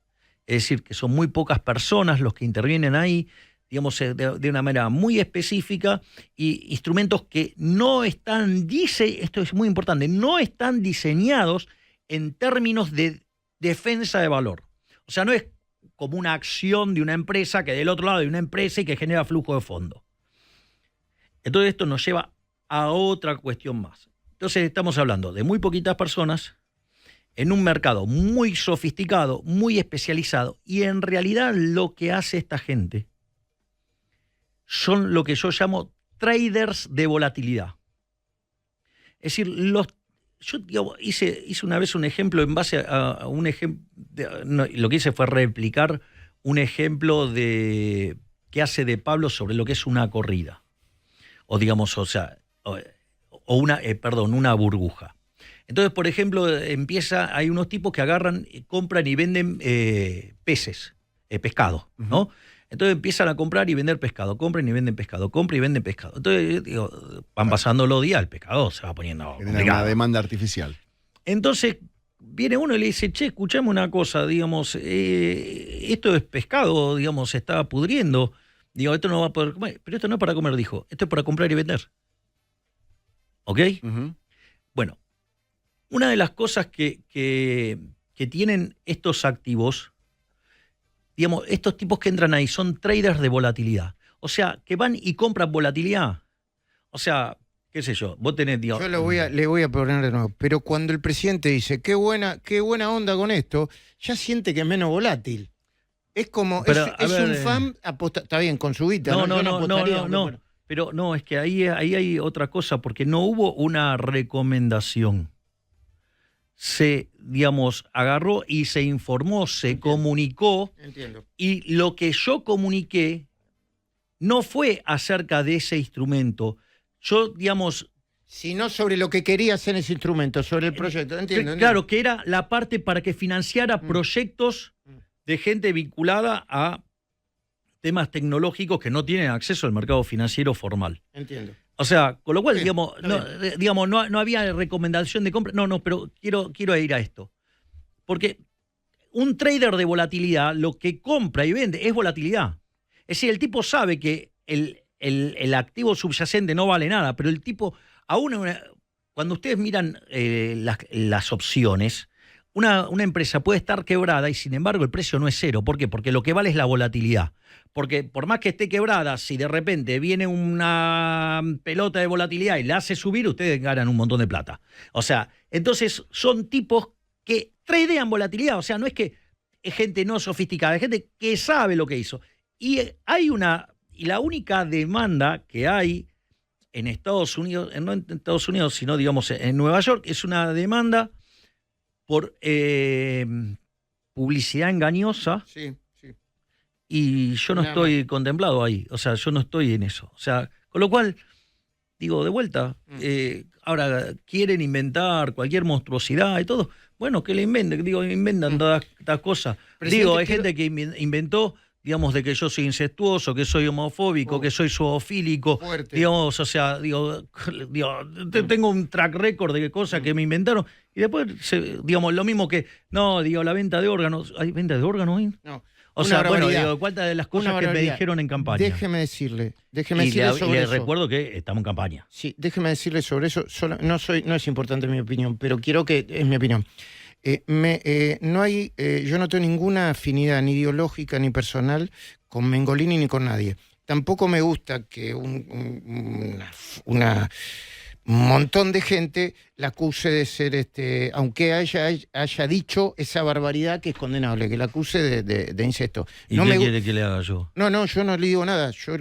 decir, que son muy pocas personas los que intervienen ahí, digamos, de una manera muy específica, y instrumentos que no están, esto es muy importante, no están diseñados en términos de defensa de valor. O sea, no es como una acción de una empresa que del otro lado hay una empresa y que genera flujo de fondo. Entonces esto nos lleva a otra cuestión más. Entonces estamos hablando de muy poquitas personas en un mercado muy sofisticado, muy especializado, y en realidad lo que hace esta gente son lo que yo llamo traders de volatilidad. Es decir, yo hice una vez un ejemplo en base a un ejemplo, lo que hice fue replicar un ejemplo que hace de Pablo sobre lo que es una corrida, o digamos, una burbuja. Entonces, por ejemplo, hay unos tipos que agarran, compran y venden peces, pescado, ¿no? Uh-huh. Entonces empiezan a comprar y vender pescado, compran y venden pescado, compran y venden pescado. Entonces, van pasando los días, el pescado se va poniendo complicado. Una demanda artificial. Entonces, viene uno y le dice, che, escuchame una cosa, digamos, esto es pescado, digamos, se está pudriendo. Digo, esto no va a poder comer, pero esto no es para comer, dijo, esto es para comprar y vender. ¿Ok? Uh-huh. Bueno, una de las cosas que tienen estos activos, digamos, estos tipos que entran ahí son traders de volatilidad. O sea, que van y compran volatilidad. O sea, qué sé yo, vos tenés... Yo le voy a poner de nuevo. Pero cuando el presidente dice, qué buena onda con esto, ya siente que es menos volátil. Es como, pero, es un fan, está bien, con su guita. No. Pero no, es que ahí hay otra cosa, porque no hubo una recomendación. Se, digamos, agarró y se informó, se comunicó. Entiendo. Y lo que yo comuniqué no fue acerca de ese instrumento. Yo, digamos... Sino sobre lo que quería hacer ese instrumento, sobre el proyecto. Entiendo. Claro, que era la parte para que financiara proyectos de gente vinculada a temas tecnológicos que no tienen acceso al mercado financiero formal. Entiendo. O sea, con lo cual, Bien, no había recomendación de compra. No, pero quiero ir a esto. Porque un trader de volatilidad lo que compra y vende es volatilidad. Es decir, el tipo sabe que el activo subyacente no vale nada, pero el tipo, cuando ustedes miran las opciones, una empresa puede estar quebrada y sin embargo el precio no es cero. ¿Por qué? Porque lo que vale es la volatilidad. Porque por más que esté quebrada, si de repente viene una pelota de volatilidad y la hace subir, ustedes ganan un montón de plata. O sea, entonces son tipos que tradean volatilidad. O sea, no es que es gente no sofisticada, es gente que sabe lo que hizo. Y la única demanda que hay en Estados Unidos, no en Estados Unidos, sino digamos en Nueva York, es una demanda por publicidad engañosa. Sí. Y yo no estoy contemplado ahí, o sea, yo no estoy en eso. O sea, con lo cual, digo, de vuelta, ahora quieren inventar cualquier monstruosidad y todo. Bueno, que le inventen, inventan todas estas cosas. Digo, hay gente que inventó, digamos, de que yo soy incestuoso, que soy homofóbico, que soy zoofílico. Fuerte. Digamos, o sea, tengo un track record de cosas que me inventaron. Y después, digamos, lo mismo que, la venta de órganos. ¿Hay venta de órganos hoy? No. O sea, bueno, cuántas de las cosas que me dijeron en campaña. Déjeme decirle sobre le eso. Recuerdo que estamos en campaña. Sí, déjeme decirle sobre eso. No es importante mi opinión, pero quiero que es mi opinión. Yo no tengo ninguna afinidad ni ideológica ni personal con Mengolini ni con nadie. Tampoco me gusta que un montón de gente la acuse de ser, aunque haya dicho esa barbaridad que es condenable, que la acuse de incesto. ¿Y qué quiere que le haga yo? No, yo no le digo nada. Yo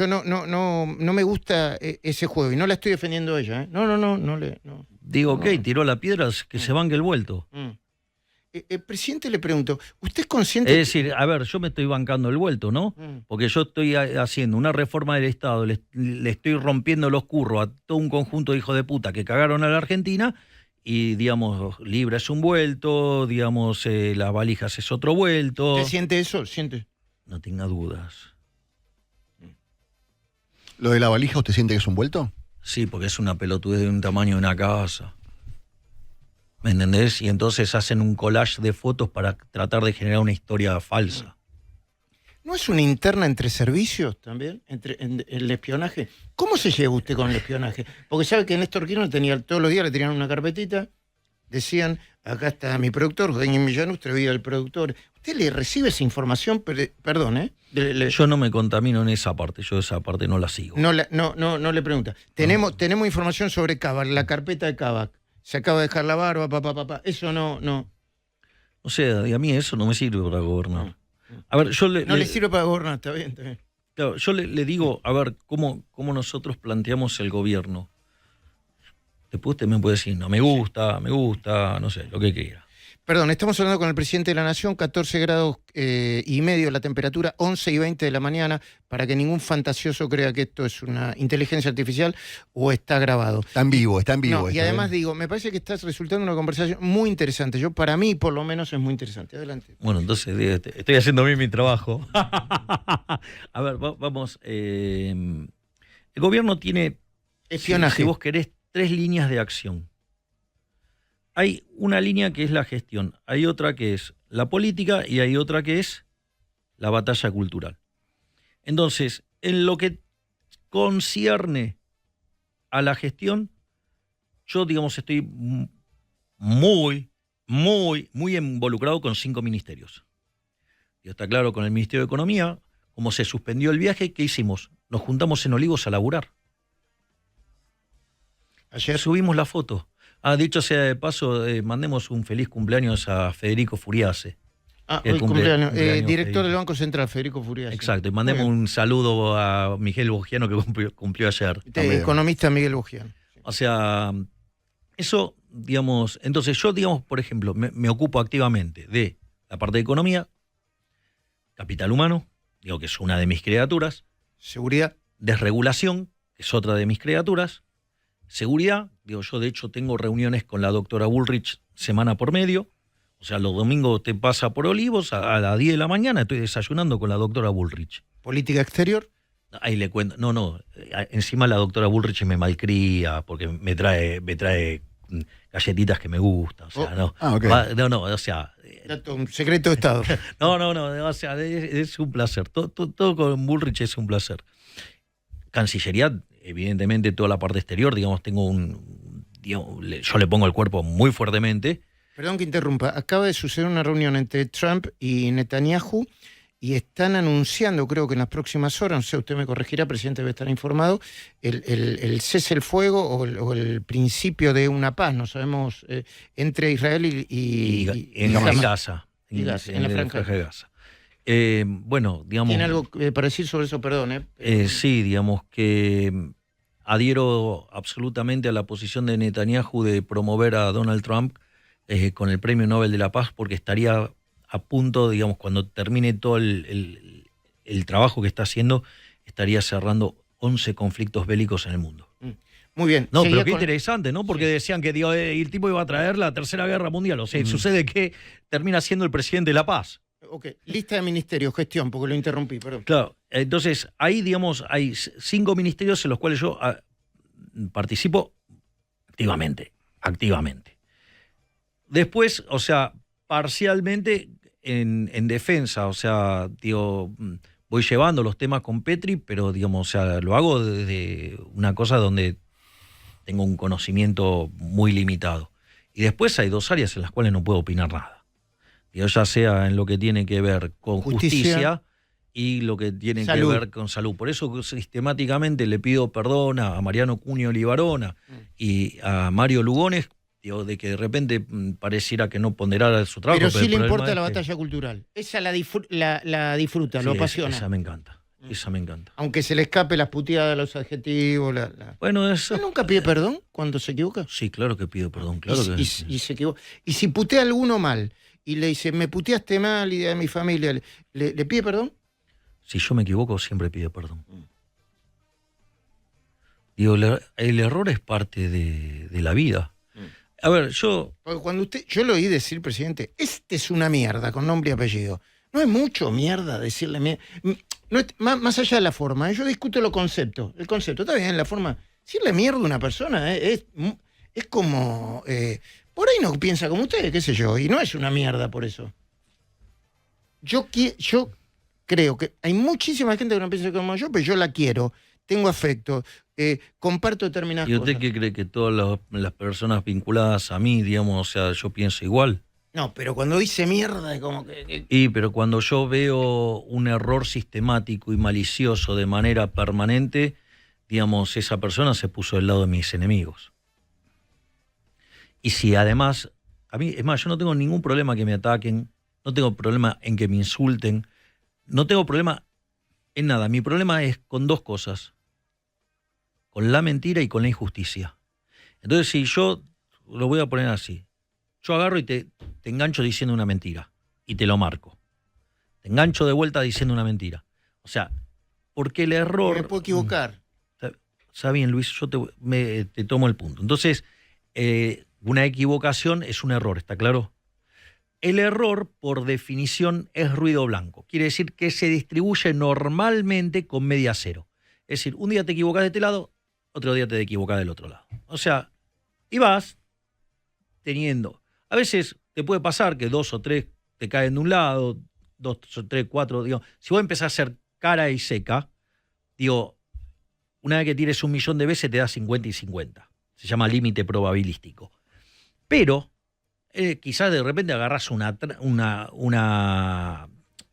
no me gusta ese juego y no la estoy defendiendo a ella. ¿eh? No. Digo, ok, tiró la piedra, que se banque el vuelto. Presidente, le pregunto, ¿usted es consciente? Es decir, a ver, yo me estoy bancando el vuelto, ¿no? Porque yo estoy haciendo una reforma del Estado, le estoy rompiendo los curros a todo un conjunto de hijos de puta que cagaron a la Argentina y, digamos, Libra es un vuelto, digamos, las valijas es otro vuelto. ¿Usted siente eso? ¿Siente? No tenga dudas. ¿Lo de la valija usted siente que es un vuelto? Sí, porque es una pelotudez de un tamaño de una casa. ¿Me entendés? Y entonces hacen un collage de fotos para tratar de generar una historia falsa. ¿No es una interna entre servicios también? En el espionaje. ¿Cómo se lleva usted con el espionaje? Porque sabe que Néstor Kirchner todos los días le tenían una carpetita, decían, acá está mi productor, Denis Millanus, traía el productor. ¿Usted le recibe esa información? Perdón, ¿eh? Yo no me contamino en esa parte, yo esa parte no la sigo. No le pregunta. Tenemos información sobre Kavak, la carpeta de Kavak. Se acaba de dejar la barba, eso no. O sea, y a mí eso no me sirve para gobernar. A ver, no le sirve para gobernar, está bien. Claro, yo le digo, a ver, cómo nosotros planteamos el gobierno. Después usted me puede decir, no me gusta, no sé, lo que quiera. Perdón, estamos hablando con el presidente de la Nación, 14 grados y medio la temperatura, 11 y 20 de la mañana, para que ningún fantasioso crea que esto es una inteligencia artificial o está grabado. Está en vivo. No, y además digo, me parece que está resultando una conversación muy interesante. Para mí, por lo menos, es muy interesante. Adelante. Bueno, entonces estoy haciendo bien mi trabajo. A ver, vamos. El gobierno tiene, espionaje. Si vos querés, 3 líneas de acción. Hay una línea que es la gestión, hay otra que es la política y hay otra que es la batalla cultural. Entonces, en lo que concierne a la gestión, yo, digamos, estoy muy involucrado con 5 ministerios. Y está claro, con el Ministerio de Economía, como se suspendió el viaje, ¿qué hicimos? Nos juntamos en Olivos a laburar. Ayer subimos la foto. Dicho sea de paso, mandemos un feliz cumpleaños a Federico Furiase. El cumpleaños. Director Federico del Banco Central, Federico Furiase. Exacto, y mandemos un saludo a Miguel Bugiano, que cumplió ayer. Economista Miguel Bugiano. O sea, eso, digamos, entonces yo, digamos, por ejemplo, me ocupo activamente de la parte de economía, capital humano, digo que es una de mis criaturas. Seguridad. Desregulación, que es otra de mis criaturas. Seguridad, digo, yo de hecho tengo reuniones con la doctora Bullrich semana por medio, o sea, los domingos te pasa por Olivos, a las 10 de la mañana estoy desayunando con la doctora Bullrich. ¿Política exterior? Ahí le cuento. No. Encima la doctora Bullrich me malcría porque me trae galletitas que me gustan. O sea, no. Okay. O sea. Un secreto de Estado. No. O sea, es un placer. Todo con Bullrich es un placer. Cancillería, evidentemente, toda la parte exterior, digamos, yo le pongo el cuerpo muy fuertemente. Perdón que interrumpa. Acaba de suceder una reunión entre Trump y Netanyahu y están anunciando, creo que en las próximas horas, no sé, usted me corregirá, presidente debe estar informado, el cese el fuego o el principio de una paz, no sabemos, entre Israel en Gaza. En la franja de Gaza. Bueno, digamos... ¿Tiene algo para decir sobre eso? Perdón. Sí, digamos que adhiero absolutamente a la posición de Netanyahu de promover a Donald Trump con el Premio Nobel de la Paz, porque estaría a punto, digamos, cuando termine todo el trabajo que está haciendo, estaría cerrando 11 conflictos bélicos en el mundo. Muy bien. No, pero qué interesante, ¿no? Porque decían que el tipo iba a traer la Tercera Guerra Mundial. O sea, sucede que termina siendo el presidente de la paz. Ok, lista de ministerios, gestión, porque lo interrumpí, perdón. Claro, entonces ahí, digamos, hay 5 ministerios en los cuales yo participo activamente. Después, o sea, parcialmente en defensa, o sea, digo, voy llevando los temas con Petri, pero, digamos, o sea, lo hago desde una cosa donde tengo un conocimiento muy limitado. Y después hay 2 áreas en las cuales no puedo opinar nada. Digo, ya sea en lo que tiene que ver con justicia y lo que tiene que ver con salud. Por eso sistemáticamente le pido perdón a Mariano Cunio Libarona y a Mario Lugones, digo, de que de repente pareciera que no ponderara su trabajo. Pero sí le importa la batalla cultural. Esa la disfruta, sí, lo apasiona. Esa me encanta. Aunque se le escape las puteadas, los adjetivos. Bueno, eso. ¿Usted nunca pide perdón cuando se equivoca? Sí, claro que pido perdón. Claro y se equivoca. Y si putea a alguno mal y le dice, me puteaste mal y de mi familia, ¿le pide perdón? Si yo me equivoco, siempre pido perdón. Digo, el error es parte de la vida. A ver, yo lo oí decir, presidente, este es una mierda, con nombre y apellido. No es mucho mierda decirle mierda. No es, más allá de la forma, yo discuto los conceptos. El concepto está bien, la forma. Decirle mierda a una persona es como... por ahí no piensa como usted, qué sé yo, y no es una mierda por eso. Yo creo que hay muchísima gente que no piensa como yo, pero yo la quiero, tengo afecto, comparto determinadas cosas. ¿Y usted qué cree? ¿Que todas las personas vinculadas a mí, digamos, o sea, yo pienso igual? No, pero cuando dice mierda es como que... pero cuando yo veo un error sistemático y malicioso de manera permanente, digamos, esa persona se puso del lado de mis enemigos. Y si además, a mí, es más, yo no tengo ningún problema que me ataquen, no tengo problema en que me insulten, no tengo problema en nada. Mi problema es con 2 cosas, con la mentira y con la injusticia. Entonces, si yo lo voy a poner así, yo agarro y te engancho diciendo una mentira y te lo marco. Te engancho de vuelta diciendo una mentira. O sea, porque el error... Me puedo equivocar. Está bien, Luis, yo te tomo el punto. Entonces, una equivocación es un error, ¿está claro? El error, por definición, es ruido blanco. Quiere decir que se distribuye normalmente con media cero. Es decir, un día te equivocas de este lado, otro día te equivocas del otro lado. O sea, y vas teniendo... A veces te puede pasar que 2 o 3 te caen de un lado, 2 o 3, 4, digo, si vos empezás a ser cara y seca, digo, una vez que tires 1.000.000 de veces te da 50 y 50. Se llama límite probabilístico. Pero quizás de repente agarras una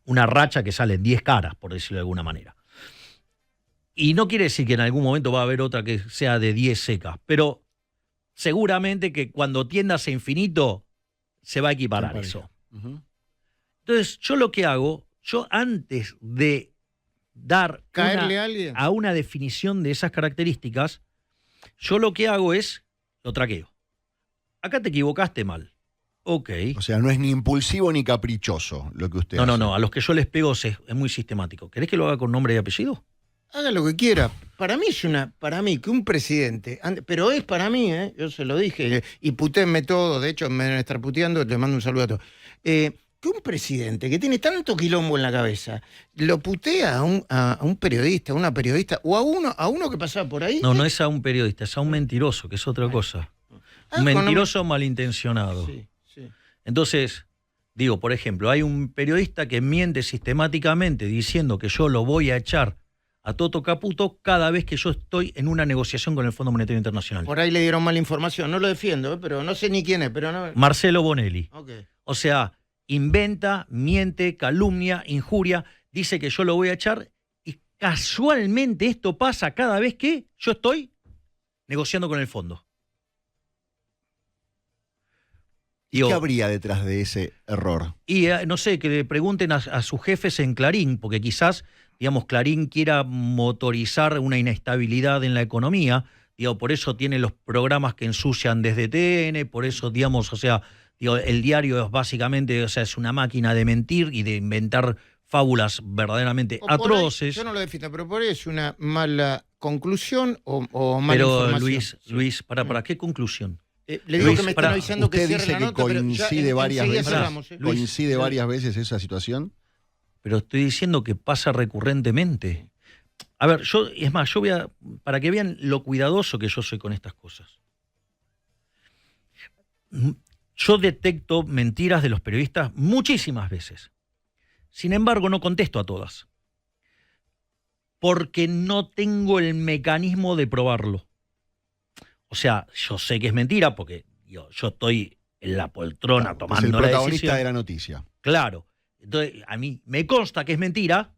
racha que sale en 10 caras, por decirlo de alguna manera. Y no quiere decir que en algún momento va a haber otra que sea de 10 secas, pero seguramente que cuando tiendas a infinito se va a equiparar eso. Entonces, yo lo que hago, yo antes de dar a una definición de esas características, yo lo que hago es, lo traqueo. Acá te equivocaste mal. Ok. O sea, no es ni impulsivo ni caprichoso lo que usted hace. No, a los que yo les pego es muy sistemático. ¿Querés que lo haga con nombre y apellido? Haga lo que quiera. Para mí que un presidente, pero es para mí, yo se lo dije, y putéenme todo, de hecho me deben estar puteando, les mando un saludo a todos. que un presidente que tiene tanto quilombo en la cabeza lo putea a un periodista, a una periodista, o a uno que pasaba por ahí. No es a un periodista, es a un mentiroso, que es otra cosa. Un mentiroso malintencionado. Sí. Entonces, digo, por ejemplo, hay un periodista que miente sistemáticamente diciendo que yo lo voy a echar a Toto Caputo cada vez que yo estoy en una negociación con el Fondo Monetario Internacional. Por ahí le dieron mala información, no lo defiendo, pero no sé ni quién es. Pero no... Marcelo Bonelli. Okay. O sea, inventa, miente, calumnia, injuria, dice que yo lo voy a echar y casualmente esto pasa cada vez que yo estoy negociando con el fondo. ¿Y qué habría detrás de ese error? Y no sé, que le pregunten a sus jefes en Clarín, porque quizás, digamos, Clarín quiera motorizar una inestabilidad en la economía, digo, por eso tiene los programas que ensucian desde TN, por eso, digamos, o sea, digo, el diario es básicamente, o sea, es una máquina de mentir y de inventar fábulas verdaderamente atroces. Ahí, yo no lo defiendo, pero por ahí es una mala conclusión o mala información. Pero Luis, ¿para qué conclusión? Le digo que me están avisando que cierre la nota, coincide varias veces. Cerramos, ¿Coincide varias veces esa situación? Pero estoy diciendo que pasa recurrentemente. A ver, yo voy a, para que vean lo cuidadoso que yo soy con estas cosas. Yo detecto mentiras de los periodistas muchísimas veces. Sin embargo, no contesto a todas. Porque no tengo el mecanismo de probarlo. O sea, yo sé que es mentira porque yo estoy en la poltrona tomando la decisión. Es el protagonista de la noticia. Claro. Entonces, a mí me consta que es mentira,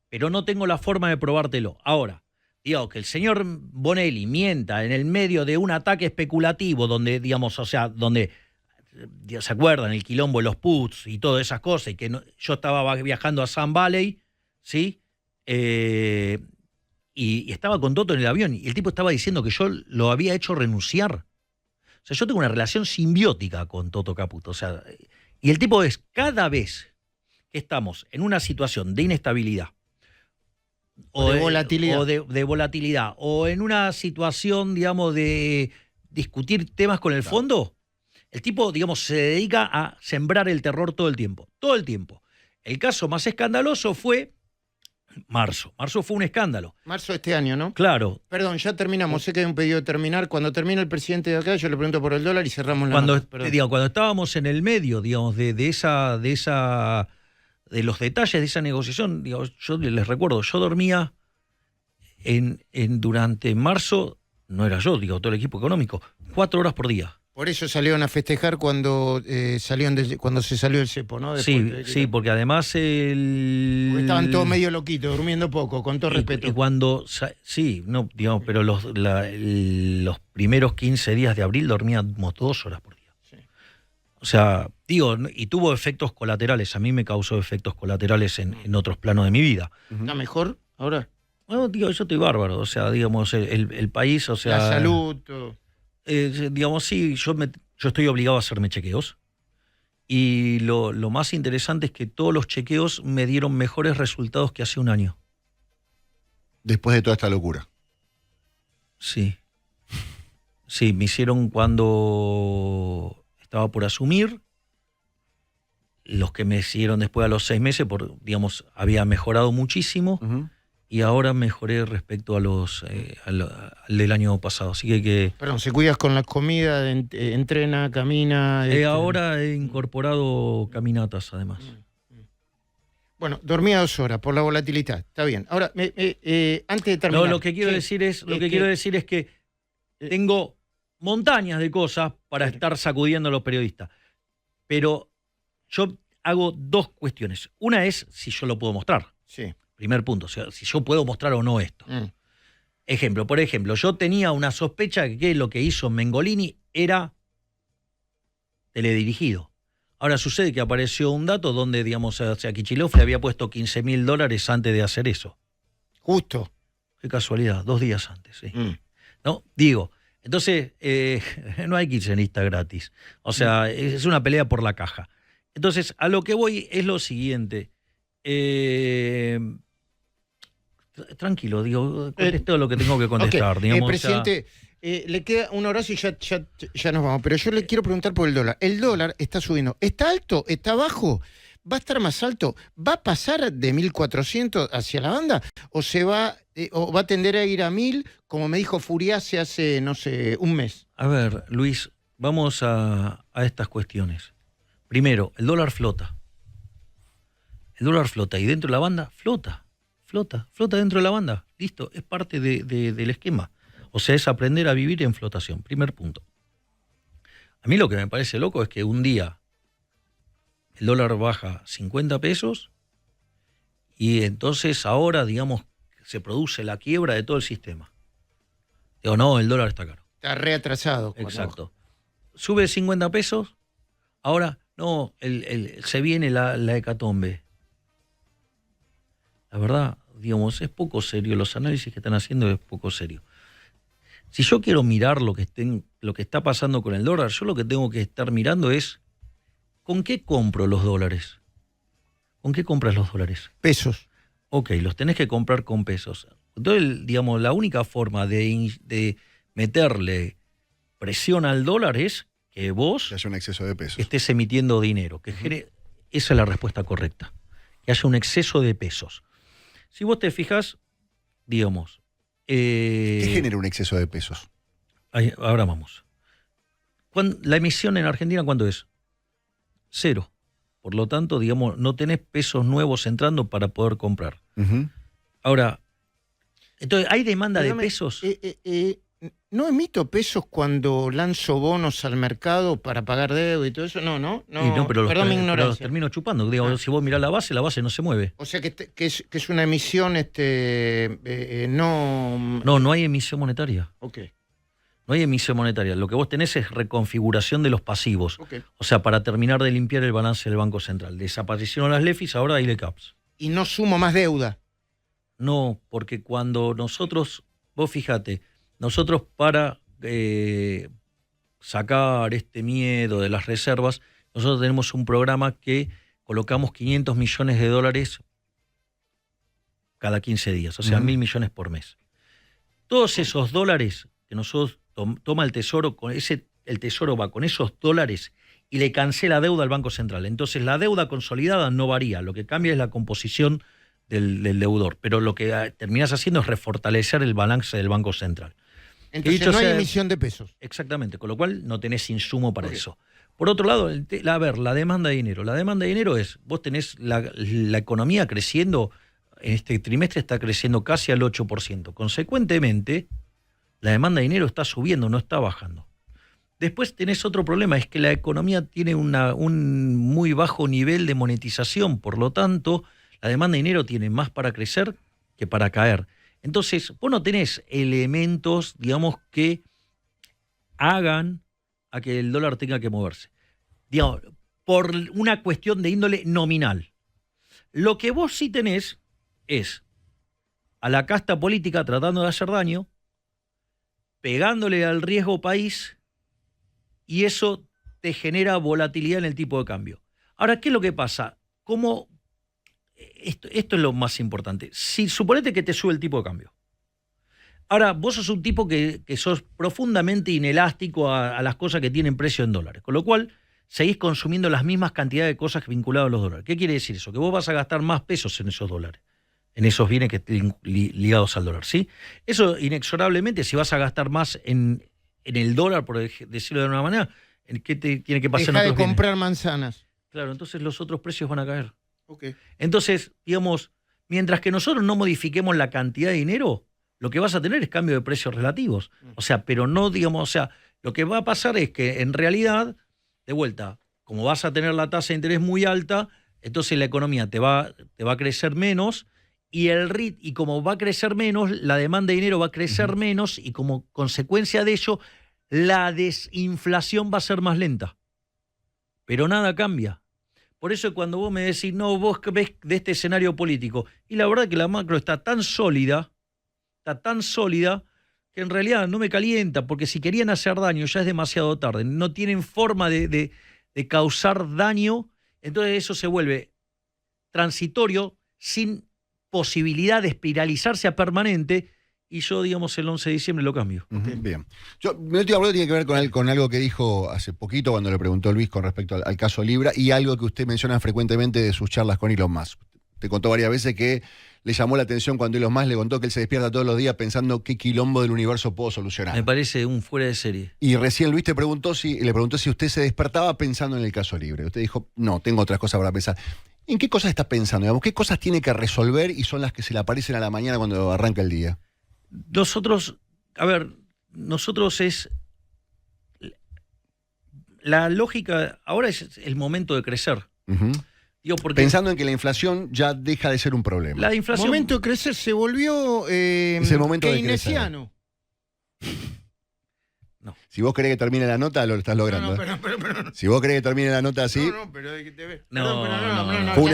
pero no tengo la forma de probártelo. Ahora, digo, que el señor Bonelli mienta en el medio de un ataque especulativo donde, digamos, o sea, donde, ¿se acuerdan? El quilombo de los puts y todas esas cosas, y que yo estaba viajando a Sun Valley, ¿sí? Y estaba con Toto en el avión y el tipo estaba diciendo que yo lo había hecho renunciar. O sea, yo tengo una relación simbiótica con Toto Caputo. O sea, y el tipo es, cada vez que estamos en una situación de inestabilidad o de volatilidad, de volatilidad, o en una situación, digamos, de discutir temas con el fondo, el tipo, digamos, se dedica a sembrar el terror todo el tiempo. Todo el tiempo. El caso más escandaloso fue Marzo. Marzo fue un escándalo. Marzo de este año, ¿no? Claro. Perdón, ya terminamos. Sé que hay un pedido de terminar. Cuando termine el presidente de acá, yo le pregunto por el dólar y cerramos la nota. Cuando estábamos en el medio, digamos, de los detalles de esa negociación, digo, yo les recuerdo, yo dormía durante marzo, no era yo, digo, todo el equipo económico, 4 horas por día. Por eso salieron a festejar cuando cuando se salió el cepo, ¿no? Sí, porque además porque estaban todos medio loquitos, durmiendo poco, con todo respeto. Y cuando, pero los primeros 15 días de abril dormíamos 2 horas por día. Sí. O sea, digo, y tuvo efectos colaterales, a mí me causó efectos colaterales en otros planos de mi vida. ¿Está mejor ahora? Bueno, digo, yo estoy bárbaro, o sea, digamos, el país, o sea... La salud, todo. Digamos, sí, yo estoy obligado a hacerme chequeos y lo más interesante es que todos los chequeos me dieron mejores resultados que hace un año. Después de toda esta locura. Sí. Sí, me hicieron cuando estaba por asumir, los que me hicieron después a los 6 meses, digamos, había mejorado muchísimo. Uh-huh. Y ahora mejoré respecto a al del año pasado. Así que... Perdón, ¿se cuidas con la comida? ¿Entrena, camina? Ahora he incorporado caminatas, además. Bueno, dormía 2 horas por la volatilidad. Está bien. Ahora, antes de terminar... No, lo que quiero decir es que tengo montañas de cosas para estar sacudiendo a los periodistas. Pero yo hago 2 cuestiones. Una es si yo lo puedo mostrar. Sí. Primer punto, o sea, si yo puedo mostrar o no esto. Por ejemplo, yo tenía una sospecha que lo que hizo Mengolini era teledirigido. Ahora sucede que apareció un dato donde, digamos, o sea, Kicillof le había puesto $15.000 antes de hacer eso. Justo. Qué casualidad, 2 días antes, sí. ¿No? Digo, entonces, no hay kirchnerista gratis. O sea, es una pelea por la caja. Entonces, a lo que voy es lo siguiente. Tranquilo, digo, contesto lo que tengo que contestar. Okay. Digamos, presidente, Le queda una hora y ya nos vamos. Pero yo le quiero preguntar por el dólar. El dólar está subiendo. ¿Está alto? ¿Está bajo? ¿Va a estar más alto? ¿Va a pasar de 1.400 hacia la banda? ¿O o va a tender a ir a 1.000, como me dijo Furiase hace, no sé, un mes? A ver, Luis, vamos a estas cuestiones. Primero, el dólar flota. El dólar flota y dentro de la banda flota dentro de la banda. Listo, es parte del esquema. O sea, es aprender a vivir en flotación. Primer punto. A mí lo que me parece loco es que un día el dólar baja 50 pesos y entonces ahora, digamos, se produce la quiebra de todo el sistema. Digo, no, el dólar está caro. Está reatrasado. Exacto. Sube 50 pesos, ahora no, se viene la hecatombe. La verdad, digamos, es poco serio. Los análisis que están haciendo es poco serio. Si yo quiero mirar lo que está pasando con el dólar, yo lo que tengo que estar mirando es ¿con qué compro los dólares? ¿Con qué compras los dólares? Pesos. Ok, los tenés que comprar con pesos. Entonces, digamos, la única forma de meterle presión al dólar es que vos que haya un exceso de pesos. Estés emitiendo dinero. Esa es la respuesta correcta. Que haya un exceso de pesos. Si vos te fijas, digamos... ¿Qué genera un exceso de pesos? Ahora vamos. La emisión en Argentina, ¿cuánto es? 0. Por lo tanto, digamos, no tenés pesos nuevos entrando para poder comprar. Ahora, entonces, ¿hay demanda de pesos? ¿No emito pesos cuando lanzo bonos al mercado para pagar deuda y todo eso? No, pero perdón mi ignorancia. Los termino chupando. Digamos, si vos mirás la base no se mueve. O sea que es una emisión no... No hay emisión monetaria. Ok. No hay emisión monetaria. Lo que vos tenés es reconfiguración de los pasivos. Okay. O sea, para terminar de limpiar el balance del Banco Central. Desaparecieron las LEFIs, ahora hay LECAPs. ¿Y no sumo más deuda? No, porque cuando vos fíjate, nosotros para sacar este miedo de las reservas, nosotros tenemos un programa que colocamos $500 millones cada 15 días, o sea, 1.000 millones por mes. Todos esos dólares que nosotros toma el Tesoro, el Tesoro va con esos dólares y le cancela deuda al Banco Central. Entonces la deuda consolidada no varía, lo que cambia es la composición del deudor, pero lo que terminás haciendo es refortalecer el balance del Banco Central. Entonces no hay emisión de pesos. Exactamente, con lo cual no tenés insumo para eso. Por otro lado, la demanda de dinero. La demanda de dinero es, vos tenés la economía creciendo, en este trimestre está creciendo casi al 8%. Consecuentemente, la demanda de dinero está subiendo, no está bajando. Después tenés otro problema, es que la economía tiene un muy bajo nivel de monetización, por lo tanto, la demanda de dinero tiene más para crecer que para caer. Entonces, vos no tenés elementos, digamos, que hagan a que el dólar tenga que moverse. Digamos, por una cuestión de índole nominal. Lo que vos sí tenés es a la casta política tratando de hacer daño, pegándole al riesgo país, y eso te genera volatilidad en el tipo de cambio. Ahora, ¿qué es lo que pasa? Esto es lo más importante. Si suponete que te sube el tipo de cambio. Ahora, vos sos un tipo que sos profundamente inelástico a las cosas que tienen precio en dólares, con lo cual seguís consumiendo las mismas cantidades de cosas vinculadas a los dólares. ¿Qué quiere decir eso? Que vos vas a gastar más pesos en esos dólares, en esos bienes ligados al dólar, ¿sí? Eso, inexorablemente, si vas a gastar más en el dólar, por decirlo de una manera, ¿qué tiene que pasar? Deja de comprar manzanas. Claro, entonces los otros precios van a caer. Okay. Entonces, digamos, mientras que nosotros no modifiquemos la cantidad de dinero, lo que vas a tener es cambio de precios relativos. O sea, pero no, digamos, o sea, lo que va a pasar es que en realidad, de vuelta, como vas a tener la tasa de interés muy alta, entonces la economía te va a crecer menos y como va a crecer menos, la demanda de dinero va a crecer menos y como consecuencia de ello, la desinflación va a ser más lenta. Pero nada cambia. Por eso cuando vos me decís, no, vos ves de este escenario político, y la verdad que la macro está tan sólida, que en realidad no me calienta, porque si querían hacer daño ya es demasiado tarde, no tienen forma de causar daño, entonces eso se vuelve transitorio, sin posibilidad de espiralizarse a permanente, y yo, digamos, el 11 de diciembre lo cambio. Bien. Mi última pregunta tiene que ver con algo que dijo hace poquito cuando le preguntó Luis con respecto al caso Libra y algo que usted menciona frecuentemente de sus charlas con Elon Musk. Te contó varias veces que le llamó la atención cuando Elon Musk le contó que él se despierta todos los días pensando qué quilombo del universo puedo solucionar. Me parece un fuera de serie. Y recién Luis le preguntó si usted se despertaba pensando en el caso Libre. Usted dijo, no, tengo otras cosas para pensar. ¿En qué cosas está pensando? Digamos, ¿qué cosas tiene que resolver y son las que se le aparecen a la mañana cuando arranca el día? Nosotros es... La lógica, ahora es el momento de crecer. Digo, pensando en que la inflación ya deja de ser un problema. La inflación... El momento de crecer se volvió es el momento keynesiano. No. Si vos querés que termine la nota, lo estás logrando. Pero. Si vos querés que termine la nota así... No. Fue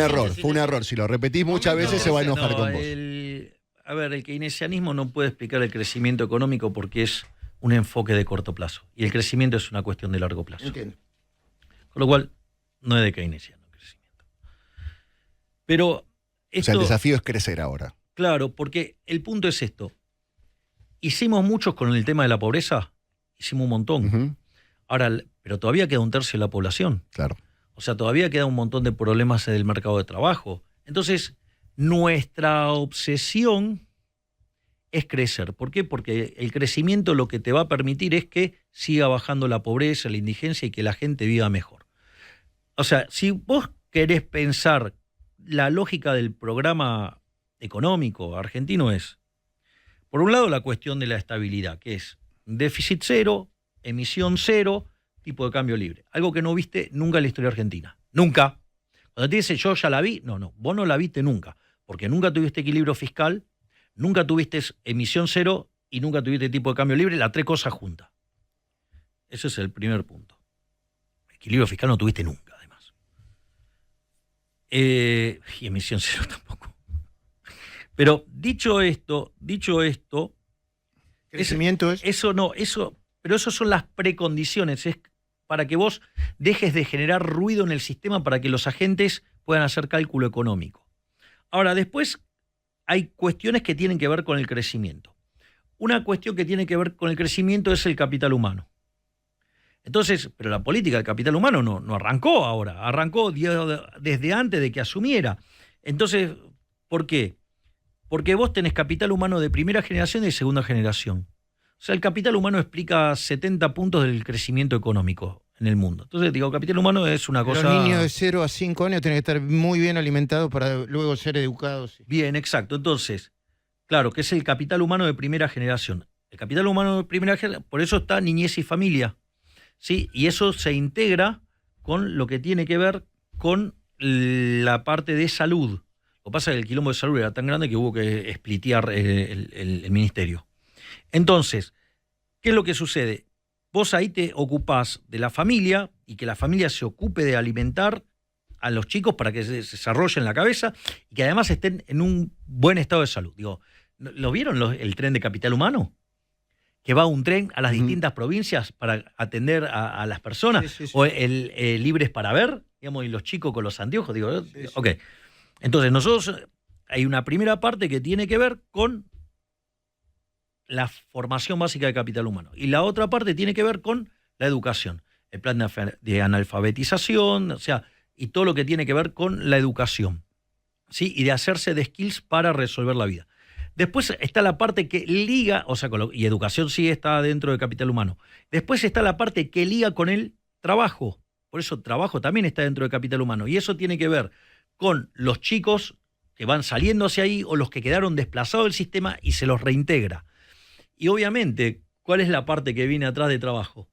un error. Si lo repetís muchas veces se va a enojar con vos. El keynesianismo no puede explicar el crecimiento económico porque es un enfoque de corto plazo. Y el crecimiento es una cuestión de largo plazo. Entiendo. Con lo cual, no es de keynesiano el crecimiento. Pero esto, o sea, el desafío es crecer ahora. Claro, porque el punto es esto. Hicimos muchos con el tema de la pobreza, hicimos un montón. Ahora, pero todavía queda un tercio de la población. Claro. O sea, todavía queda un montón de problemas en el mercado de trabajo. Entonces, nuestra obsesión es crecer. ¿Por qué? Porque el crecimiento lo que te va a permitir es que siga bajando la pobreza, la indigencia y que la gente viva mejor. O sea, si vos querés pensar la lógica del programa económico argentino es, por un lado, la cuestión de la estabilidad, que es déficit cero, emisión cero, tipo de cambio libre. Algo que no viste nunca en la historia argentina. Nunca. Cuando te dice yo ya la vi, no, vos no la viste nunca. Porque nunca tuviste equilibrio fiscal, nunca tuviste emisión cero y nunca tuviste tipo de cambio libre, las tres cosas juntas. Ese es el primer punto. Equilibrio fiscal no tuviste nunca, además. Y emisión cero tampoco. Pero dicho esto, crecimiento pero eso son las precondiciones, es para que vos dejes de generar ruido en el sistema para que los agentes puedan hacer cálculo económico. Ahora, después hay cuestiones que tienen que ver con el crecimiento. Una cuestión que tiene que ver con el crecimiento es el capital humano. Entonces, pero la política del capital humano no arrancó ahora, arrancó desde antes de que asumiera. Entonces, ¿por qué? Porque vos tenés capital humano de primera generación y de segunda generación. O sea, el capital humano explica 70 puntos del crecimiento económico en el mundo. Entonces, digo, capital humano es una cosa... Los niños de 0 a 5 años tienen que estar muy bien alimentados para luego ser educados. Bien, exacto. Entonces, claro, que es el capital humano de primera generación. El capital humano de primera generación, por eso está niñez y familia. ¿Sí? Y eso se integra con lo que tiene que ver con la parte de salud. Lo que pasa es que el quilombo de salud era tan grande que hubo que splitear el ministerio. Entonces, ¿qué es lo que sucede? Vos ahí te ocupás de la familia y que la familia se ocupe de alimentar a los chicos para que se desarrollen la cabeza y que además estén en un buen estado de salud. Digo, ¿lo vieron el tren de capital humano? Que va un tren a las distintas provincias para atender a las personas. Sí. O el Libres para Ver, digamos, y los chicos con los anteojos. Digo, sí. Ok. Entonces, nosotros hay una primera parte que tiene que ver con la formación básica de capital humano. Y la otra parte tiene que ver con la educación. El plan de analfabetización, o sea, y todo lo que tiene que ver con la educación. ¿Sí? Y de hacerse de skills para resolver la vida. Después está la parte que liga, o sea, y educación sí está dentro de capital humano. Después está la parte que liga con el trabajo. Por eso trabajo también está dentro de capital humano. Y eso tiene que ver con los chicos que van saliendo hacia ahí o los que quedaron desplazados del sistema y se los reintegra. Y obviamente, ¿cuál es la parte que viene atrás de trabajo?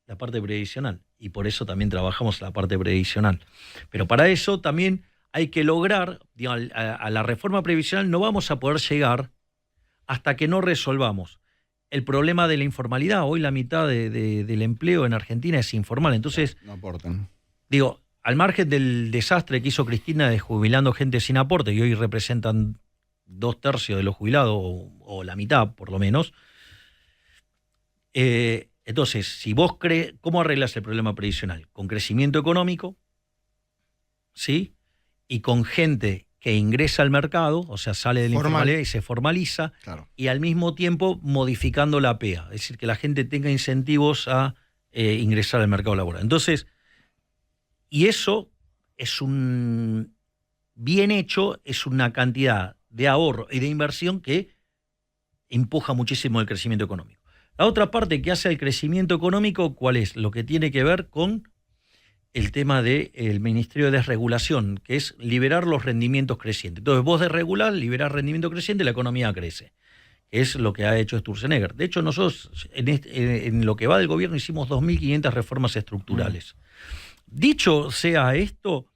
La parte previsional. Y por eso también trabajamos la parte previsional. Pero para eso también hay que lograr, digamos, a la reforma previsional no vamos a poder llegar hasta que no resolvamos el problema de la informalidad. Hoy la mitad del empleo en Argentina es informal. Entonces, no aportan. Digo, al margen del desastre que hizo Cristina de jubilando gente sin aporte, y hoy representan 2/3 de los jubilados, o la mitad por lo menos. Entonces, si vos crees, ¿cómo arreglas el problema previsional? Con crecimiento económico, ¿sí? Y con gente que ingresa al mercado, o sea, sale de la informalidad y se formaliza, Claro. y al mismo tiempo modificando la PEA, es decir, que la gente tenga incentivos a ingresar al mercado laboral. Entonces, y eso es un bien hecho, es una cantidad de ahorro y de inversión que empuja muchísimo el crecimiento económico. La otra parte que hace el crecimiento económico, ¿cuál es? Lo que tiene que ver con el tema del Ministerio de Desregulación, que es liberar los rendimientos crecientes. Entonces vos desregulás, liberás rendimiento creciente y la economía crece. Es lo que ha hecho Sturzenegger. De hecho, nosotros en lo que va del gobierno hicimos 2.500 reformas estructurales. Dicho sea esto,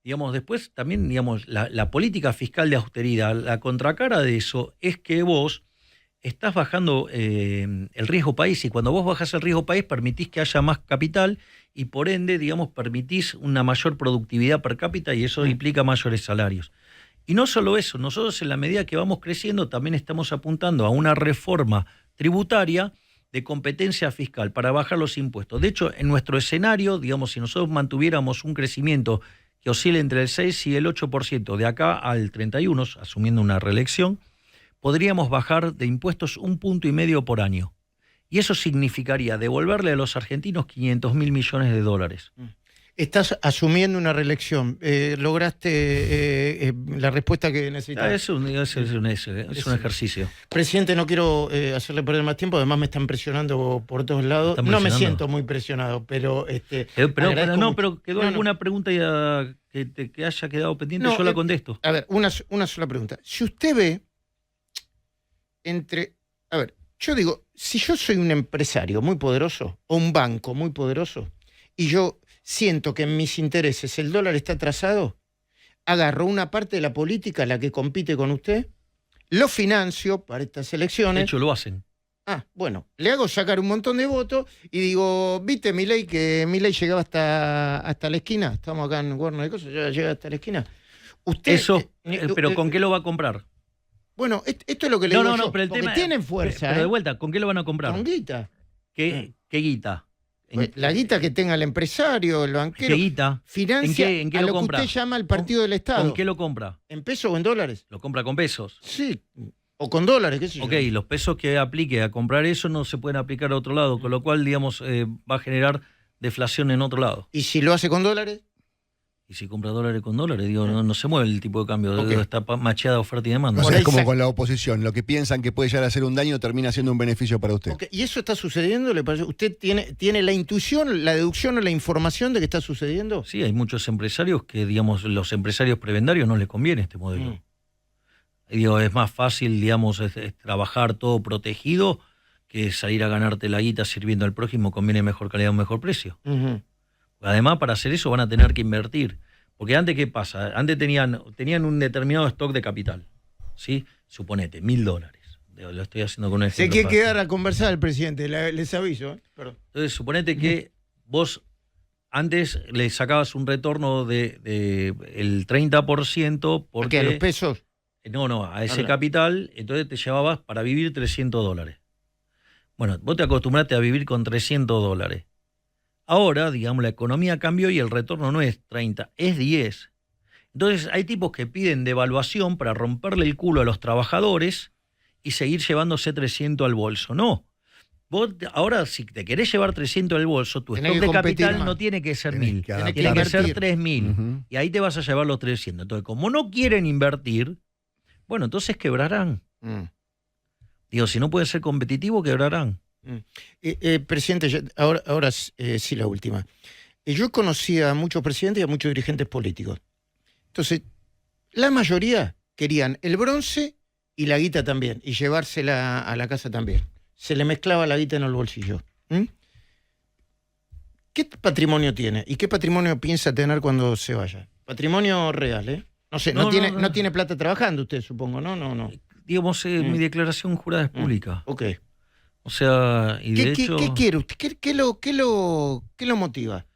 digamos, después también, digamos, la política fiscal de austeridad, la contracara de eso es que vos estás bajando el riesgo país, y cuando vos bajás el riesgo país permitís que haya más capital y por ende, digamos, permitís una mayor productividad per cápita y eso implica mayores salarios. Y no solo eso, nosotros en la medida que vamos creciendo también estamos apuntando a una reforma tributaria de competencia fiscal para bajar los impuestos. De hecho, en nuestro escenario, digamos, si nosotros mantuviéramos un crecimiento que oscila entre el 6 y el 8% de acá al 31, asumiendo una reelección, podríamos bajar de impuestos 1,5 puntos por año. Y eso significaría devolverle a los argentinos 500.000 millones de dólares. Estás asumiendo una reelección. ¿Lograste la respuesta que necesitabas? Es un ejercicio. Presidente, no quiero hacerle perder más tiempo. Además me están presionando por todos lados. No me siento muy presionado, pero... pero quedó alguna pregunta que haya quedado pendiente, yo la contesto. A ver, una sola pregunta. Si usted ve A ver, yo digo, si yo soy un empresario muy poderoso o un banco muy poderoso y yo siento que en mis intereses el dólar está atrasado, agarro una parte de la política, la que compite con usted, lo financio para estas elecciones. De hecho, lo hacen. Bueno, le hago sacar un montón de votos y digo, ¿viste Milei que Milei llegaba hasta la esquina? Estamos acá en Guarno de Cosas, ya llega hasta la esquina. Usted, pero ¿con qué lo va a comprar? Bueno, esto es lo que le digo yo, pero el porque tema, tienen fuerza. Pero de vuelta, ¿con qué lo van a comprar? Con guita. ¿Qué guita? La guita que tenga el empresario, el banquero. ¿Qué guita? Financia ¿En qué a lo lo compra? que usted llama el partido del Estado. ¿Con qué lo compra? ¿En pesos o en dólares? Lo compra con pesos. Sí, o con dólares, qué sé yo. Ok, los pesos que aplique a comprar eso no se pueden aplicar a otro lado, con lo cual, digamos, va a generar deflación en otro lado. ¿Y si lo hace con dólares? Y si compra dólares con dólares, digo, no se mueve el tipo de cambio, está macheada oferta y demanda. O sea, es como con la oposición, lo que piensan que puede llegar a ser un daño termina siendo un beneficio para usted. ¿Y eso está sucediendo? ¿Le parece? ¿Usted tiene la intuición, la deducción o la información de que está sucediendo? Sí, hay muchos empresarios que, digamos, los empresarios prebendarios no les conviene este modelo. Digo, es más fácil, digamos, es trabajar todo protegido que salir a ganarte la guita sirviendo al prójimo, conviene mejor calidad o mejor precio. Además, para hacer eso van a tener que invertir. Porque antes, ¿qué pasa? Antes tenían un determinado stock de capital. ¿Sí? Suponete, $1.000. Lo estoy haciendo con un ejemplo. Se quiere quedar a conversar el presidente, les aviso. Perdón. Entonces, suponete que vos antes le sacabas un retorno de el 30% porque... ¿A los pesos? No, a ese capital, entonces te llevabas para vivir $300. Bueno, vos te acostumbraste a vivir con $300. Ahora, digamos, la economía cambió y el retorno no es 30, es 10. Entonces hay tipos que piden devaluación para romperle el culo a los trabajadores y seguir llevándose 300 al bolso. No. Vos ahora, si te querés llevar 300 al bolso, tu stock de capital no tiene que ser 1.000, tiene que ser 3.000. Y ahí te vas a llevar los 300. Entonces, como no quieren invertir, bueno, entonces quebrarán. Digo, si no pueden ser competitivos, quebrarán. Presidente, ahora sí la última. Yo conocí a muchos presidentes y a muchos dirigentes políticos. Entonces, la mayoría querían el bronce y la guita también, y llevársela a la casa también. Se le mezclaba la guita en el bolsillo. ¿Qué patrimonio tiene? ¿Y qué patrimonio piensa tener cuando se vaya? Patrimonio real, ¿eh? No sé, no tiene plata trabajando usted, supongo, ¿no? No. Digamos, mi declaración jurada es pública. Ok. O sea, y de hecho... ¿Qué quiere usted? ¿Qué lo motiva?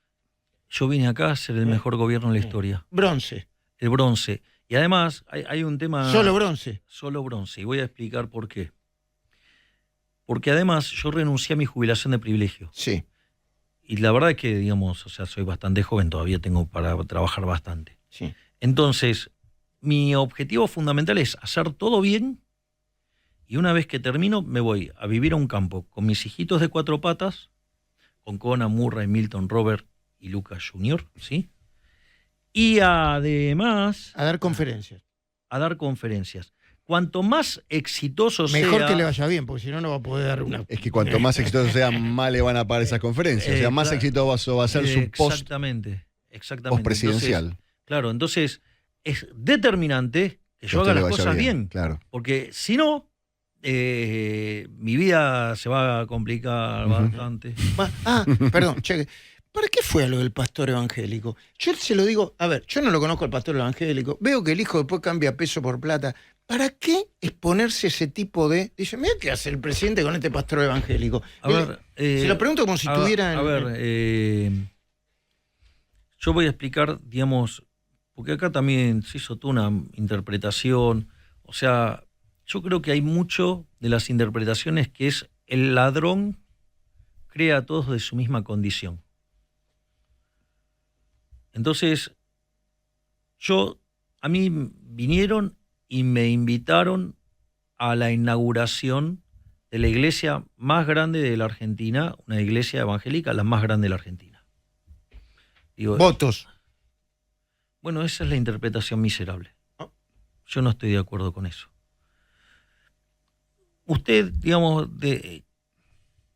Yo vine acá a ser el mejor gobierno de la historia. Bronce. El bronce. Y además, hay un tema... ¿Solo bronce? Solo bronce. Y voy a explicar por qué. Porque además, yo renuncié a mi jubilación de privilegio. Sí. Y la verdad es que, digamos, o sea, soy bastante joven, todavía tengo para trabajar bastante. Sí. Entonces, mi objetivo fundamental es hacer todo bien y una vez que termino me voy a vivir a un campo con mis hijitos de 4 patas, con Conan, Murray, Milton, Robert y Lucas Jr., ¿sí? Y además A dar conferencias. a dar conferencias. Cuanto más exitoso Mejor sea... que le vaya bien, porque si no, no va a poder dar una. Es que cuanto más exitoso sea, más le van a pagar esas conferencias. O sea, más claro, exitoso va a ser su post Exactamente. presidencial. Entonces, claro, entonces es determinante que yo a usted haga le las vaya cosas bien. Claro. Porque si no, mi vida se va a complicar bastante. Perdón, cheque. ¿Para qué fue a lo del pastor evangélico? Yo se lo digo, a ver, yo no lo conozco al pastor evangélico, veo que el hijo después cambia peso por plata. ¿Para qué exponerse ese tipo de...? Dice, mira qué hace el presidente con este pastor evangélico. Se lo pregunto como si tuviera... Yo voy a explicar, digamos, porque acá también se hizo toda una interpretación, o sea, yo creo que hay mucho de las interpretaciones que es el ladrón crea a todos de su misma condición. Entonces, a mí vinieron y me invitaron a la inauguración de la iglesia más grande de la Argentina, una iglesia evangélica, la más grande de la Argentina. Digo, votos. Bueno, esa es la interpretación miserable. Yo no estoy de acuerdo con eso. Usted, digamos,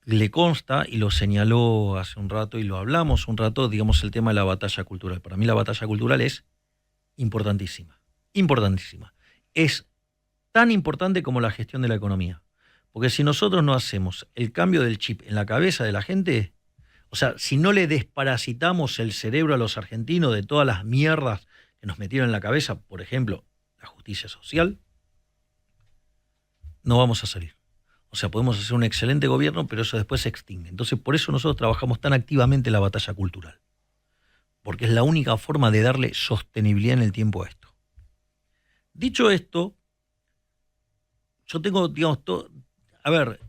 le consta, y lo señaló hace un rato, y lo hablamos un rato, digamos, el tema de la batalla cultural. Para mí la batalla cultural es importantísima, importantísima. Es tan importante como la gestión de la economía. Porque si nosotros no hacemos el cambio del chip en la cabeza de la gente, o sea, si no le desparasitamos el cerebro a los argentinos de todas las mierdas que nos metieron en la cabeza, por ejemplo, la justicia social, no vamos a salir. O sea, podemos hacer un excelente gobierno, pero eso después se extingue. Entonces, por eso nosotros trabajamos tan activamente la batalla cultural. Porque es la única forma de darle sostenibilidad en el tiempo a esto. Dicho esto, yo tengo, digamos,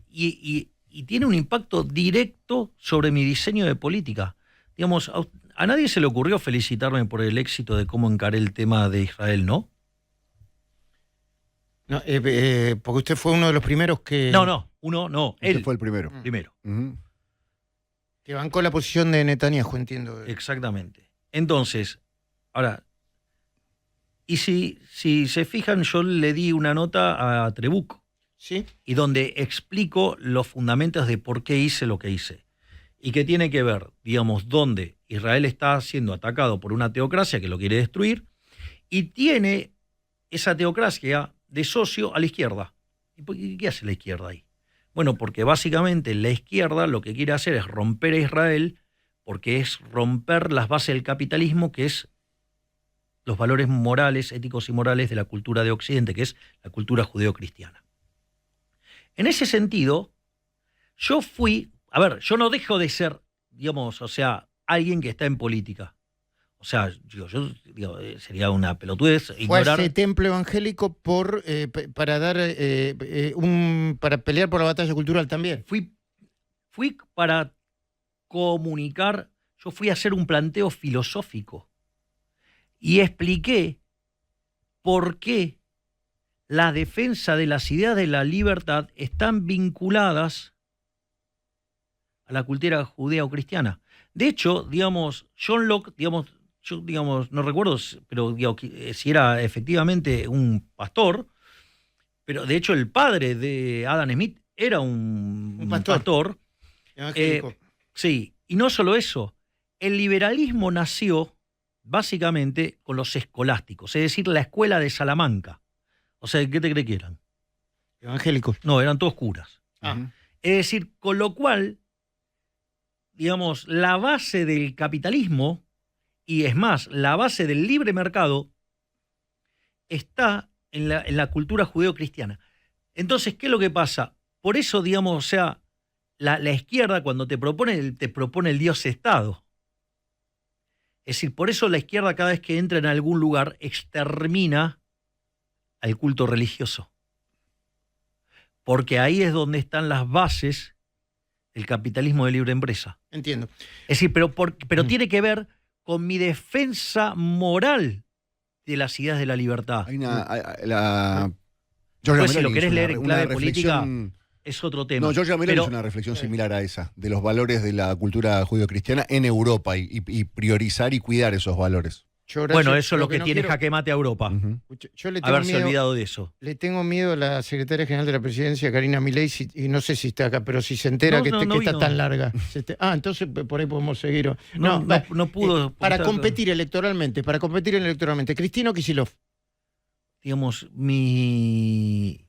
y tiene un impacto directo sobre mi diseño de política. Digamos, a nadie se le ocurrió felicitarme por el éxito de cómo encaré el tema de Israel, ¿no? No, porque usted fue uno de los primeros que... Él fue el primero. Primero. Que bancó la posición de Netanyahu, entiendo. Exactamente. Entonces, ahora, y si se fijan, yo le di una nota a Trebuch, ¿sí? Y donde explico los fundamentos de por qué hice lo que hice. Y que tiene que ver, digamos, donde Israel está siendo atacado por una teocracia que lo quiere destruir, y tiene esa teocracia de socio a la izquierda. ¿Y qué hace la izquierda ahí? Bueno, porque básicamente la izquierda lo que quiere hacer es romper a Israel, porque es romper las bases del capitalismo, que es los valores morales, éticos y morales de la cultura de Occidente, que es la cultura judeo-cristiana. En ese sentido, yo no dejo de ser, digamos, o sea, alguien que está en política. O sea, sería una pelotudez ignorar... Fue a ese templo evangélico para pelear por la batalla cultural también. Fui para comunicar, yo fui a hacer un planteo filosófico y expliqué por qué la defensa de las ideas de la libertad están vinculadas a la cultura judeo-cristiana. De hecho, digamos, John Locke, no recuerdo, pero si era efectivamente un pastor, pero de hecho el padre de Adam Smith era un pastor. Sí, y no solo eso, el liberalismo nació básicamente con los escolásticos, es decir, la escuela de Salamanca. O sea, ¿qué te crees que eran? Evangélicos. No, eran todos curas. Es decir, con lo cual, digamos, la base del capitalismo, y es más, la base del libre mercado, está en la cultura judeo-cristiana. Entonces, ¿qué es lo que pasa? Por eso, digamos, o sea, la izquierda cuando te propone el Dios-Estado. Es decir, por eso la izquierda cada vez que entra en algún lugar extermina al culto religioso. Porque ahí es donde están las bases del capitalismo de libre empresa. Entiendo. Es decir, pero tiene que ver con mi defensa moral de las ideas de la libertad. Hay una, Después, si lo Meloni querés hizo leer en clave política, reflexión. es otro tema. No, Giorgia Meloni Pero- hizo una reflexión similar a esa, de los valores de la cultura judío-cristiana en Europa y priorizar y cuidar esos valores. Yo, bueno, gracias, eso es lo que no tiene quiero- jaque mate a Europa. Ujú. Yo le tengo Haberse miedo, olvidado de eso. le tengo miedo a la secretaria general de la presidencia, Karina Milei, y no sé si está acá, pero si se entera No, que, no, que no está vino. tan larga. Entonces por ahí podemos seguir. No pudo. Para estar- competir electoralmente, Cristina Kicillof. Digamos, mi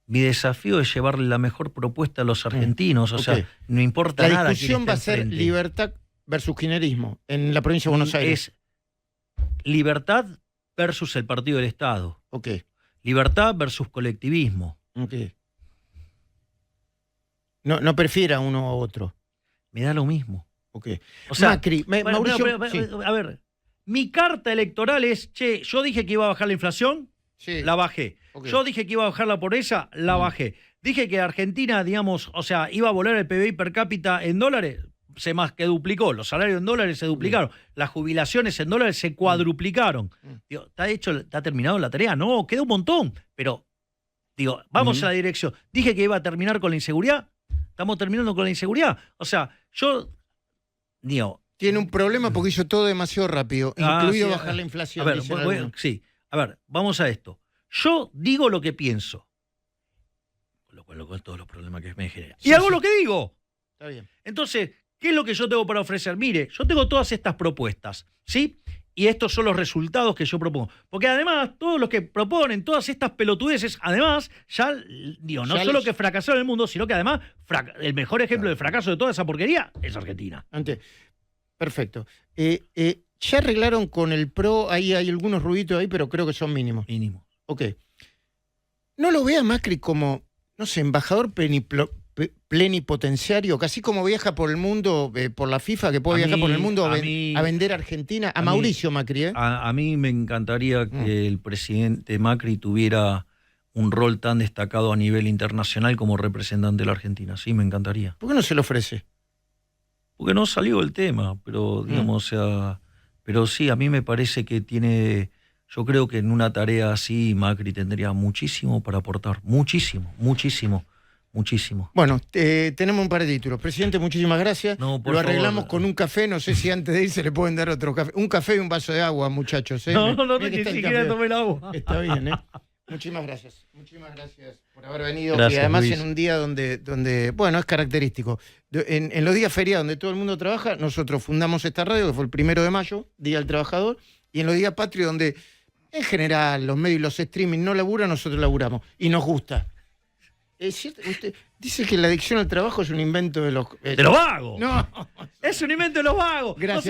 desafío es llevarle la mejor propuesta a los argentinos. O ok. sea, no importa La nada. discusión va a ser libertad versus kirchnerismo en la provincia de Buenos Aires. Es libertad versus el partido del Estado. Ok, Libertad versus colectivismo. ok. No prefiera uno a otro. Me da lo mismo. Ok. O sea, Macri, bueno, Mauricio, pero, sí, a ver, mi carta electoral es, che, yo dije que iba a bajar la inflación, sí, la bajé. ok. Yo dije que iba a bajar la pobreza, la bajé. Dije que Argentina, digamos, o sea, iba a volar el PBI per cápita en dólares, se más que duplicó. Los salarios en dólares se duplicaron. Las jubilaciones en dólares se cuadruplicaron. Digo, ¿está terminado la tarea? No, queda un montón. Pero, digo, vamos a la dirección. Dije que iba a terminar con la inseguridad. Estamos terminando con la inseguridad. O sea, yo, digo... Tiene un problema porque hizo todo demasiado rápido, incluido sí, bajar la inflación. A ver, dicen algunos. sí. A ver, vamos a esto. Yo digo lo que pienso. Lo cual con todos los problemas que me genera. Sí, Y hago sí. lo que digo. Está bien. Entonces, ¿qué es lo que yo tengo para ofrecer? Mire, yo tengo todas estas propuestas, ¿sí? Y estos son los resultados que yo propongo. Porque además, todos los que proponen todas estas pelotudeces, además, ya, digo, no Ya solo les- que fracasaron en el mundo, sino que además, el mejor ejemplo de fracaso de toda esa porquería es Argentina. Perfecto. Ya arreglaron con el PRO, ahí hay algunos ruiditos ahí, pero creo que son mínimos. Mínimo. Ok. No lo vea Macri como, no sé, embajador plenipotenciario, casi como viaja por el mundo, por la FIFA, que puede A viajar mí- por el mundo a a mí- vender a Argentina, a a mí- Mauricio Macri, ¿eh? A mí me encantaría que el presidente Macri tuviera un rol tan destacado a nivel internacional como representante de la Argentina. Sí, me encantaría. ¿Por qué no se lo ofrece? Porque no salió el tema, pero digamos, o sea, pero sí, a mí me parece que tiene, yo creo que en una tarea así Macri tendría muchísimo para aportar, muchísimo. Bueno, tenemos un par de títulos. Presidente, muchísimas gracias. No, por lo arreglamos favor. con un café, no sé si antes de ir se le pueden dar otro café. Un café y un vaso de agua, muchachos. ¿eh? No, Mirá que ni está el siquiera café. tomé el agua. Está bien, ¿eh? Muchísimas gracias por haber venido. Gracias, y además Luis. en un día donde bueno, es característico. En los días feriados donde todo el mundo trabaja, nosotros fundamos esta radio, que fue el 1 de mayo, Día del Trabajador, y en los días patrios donde en general los medios y los streaming no laburan, nosotros laburamos. Y nos gusta. Es cierto, usted dice que la adicción al trabajo es un invento de los... ¡De los vagos! No, Es un invento de los vagos. gracias. No se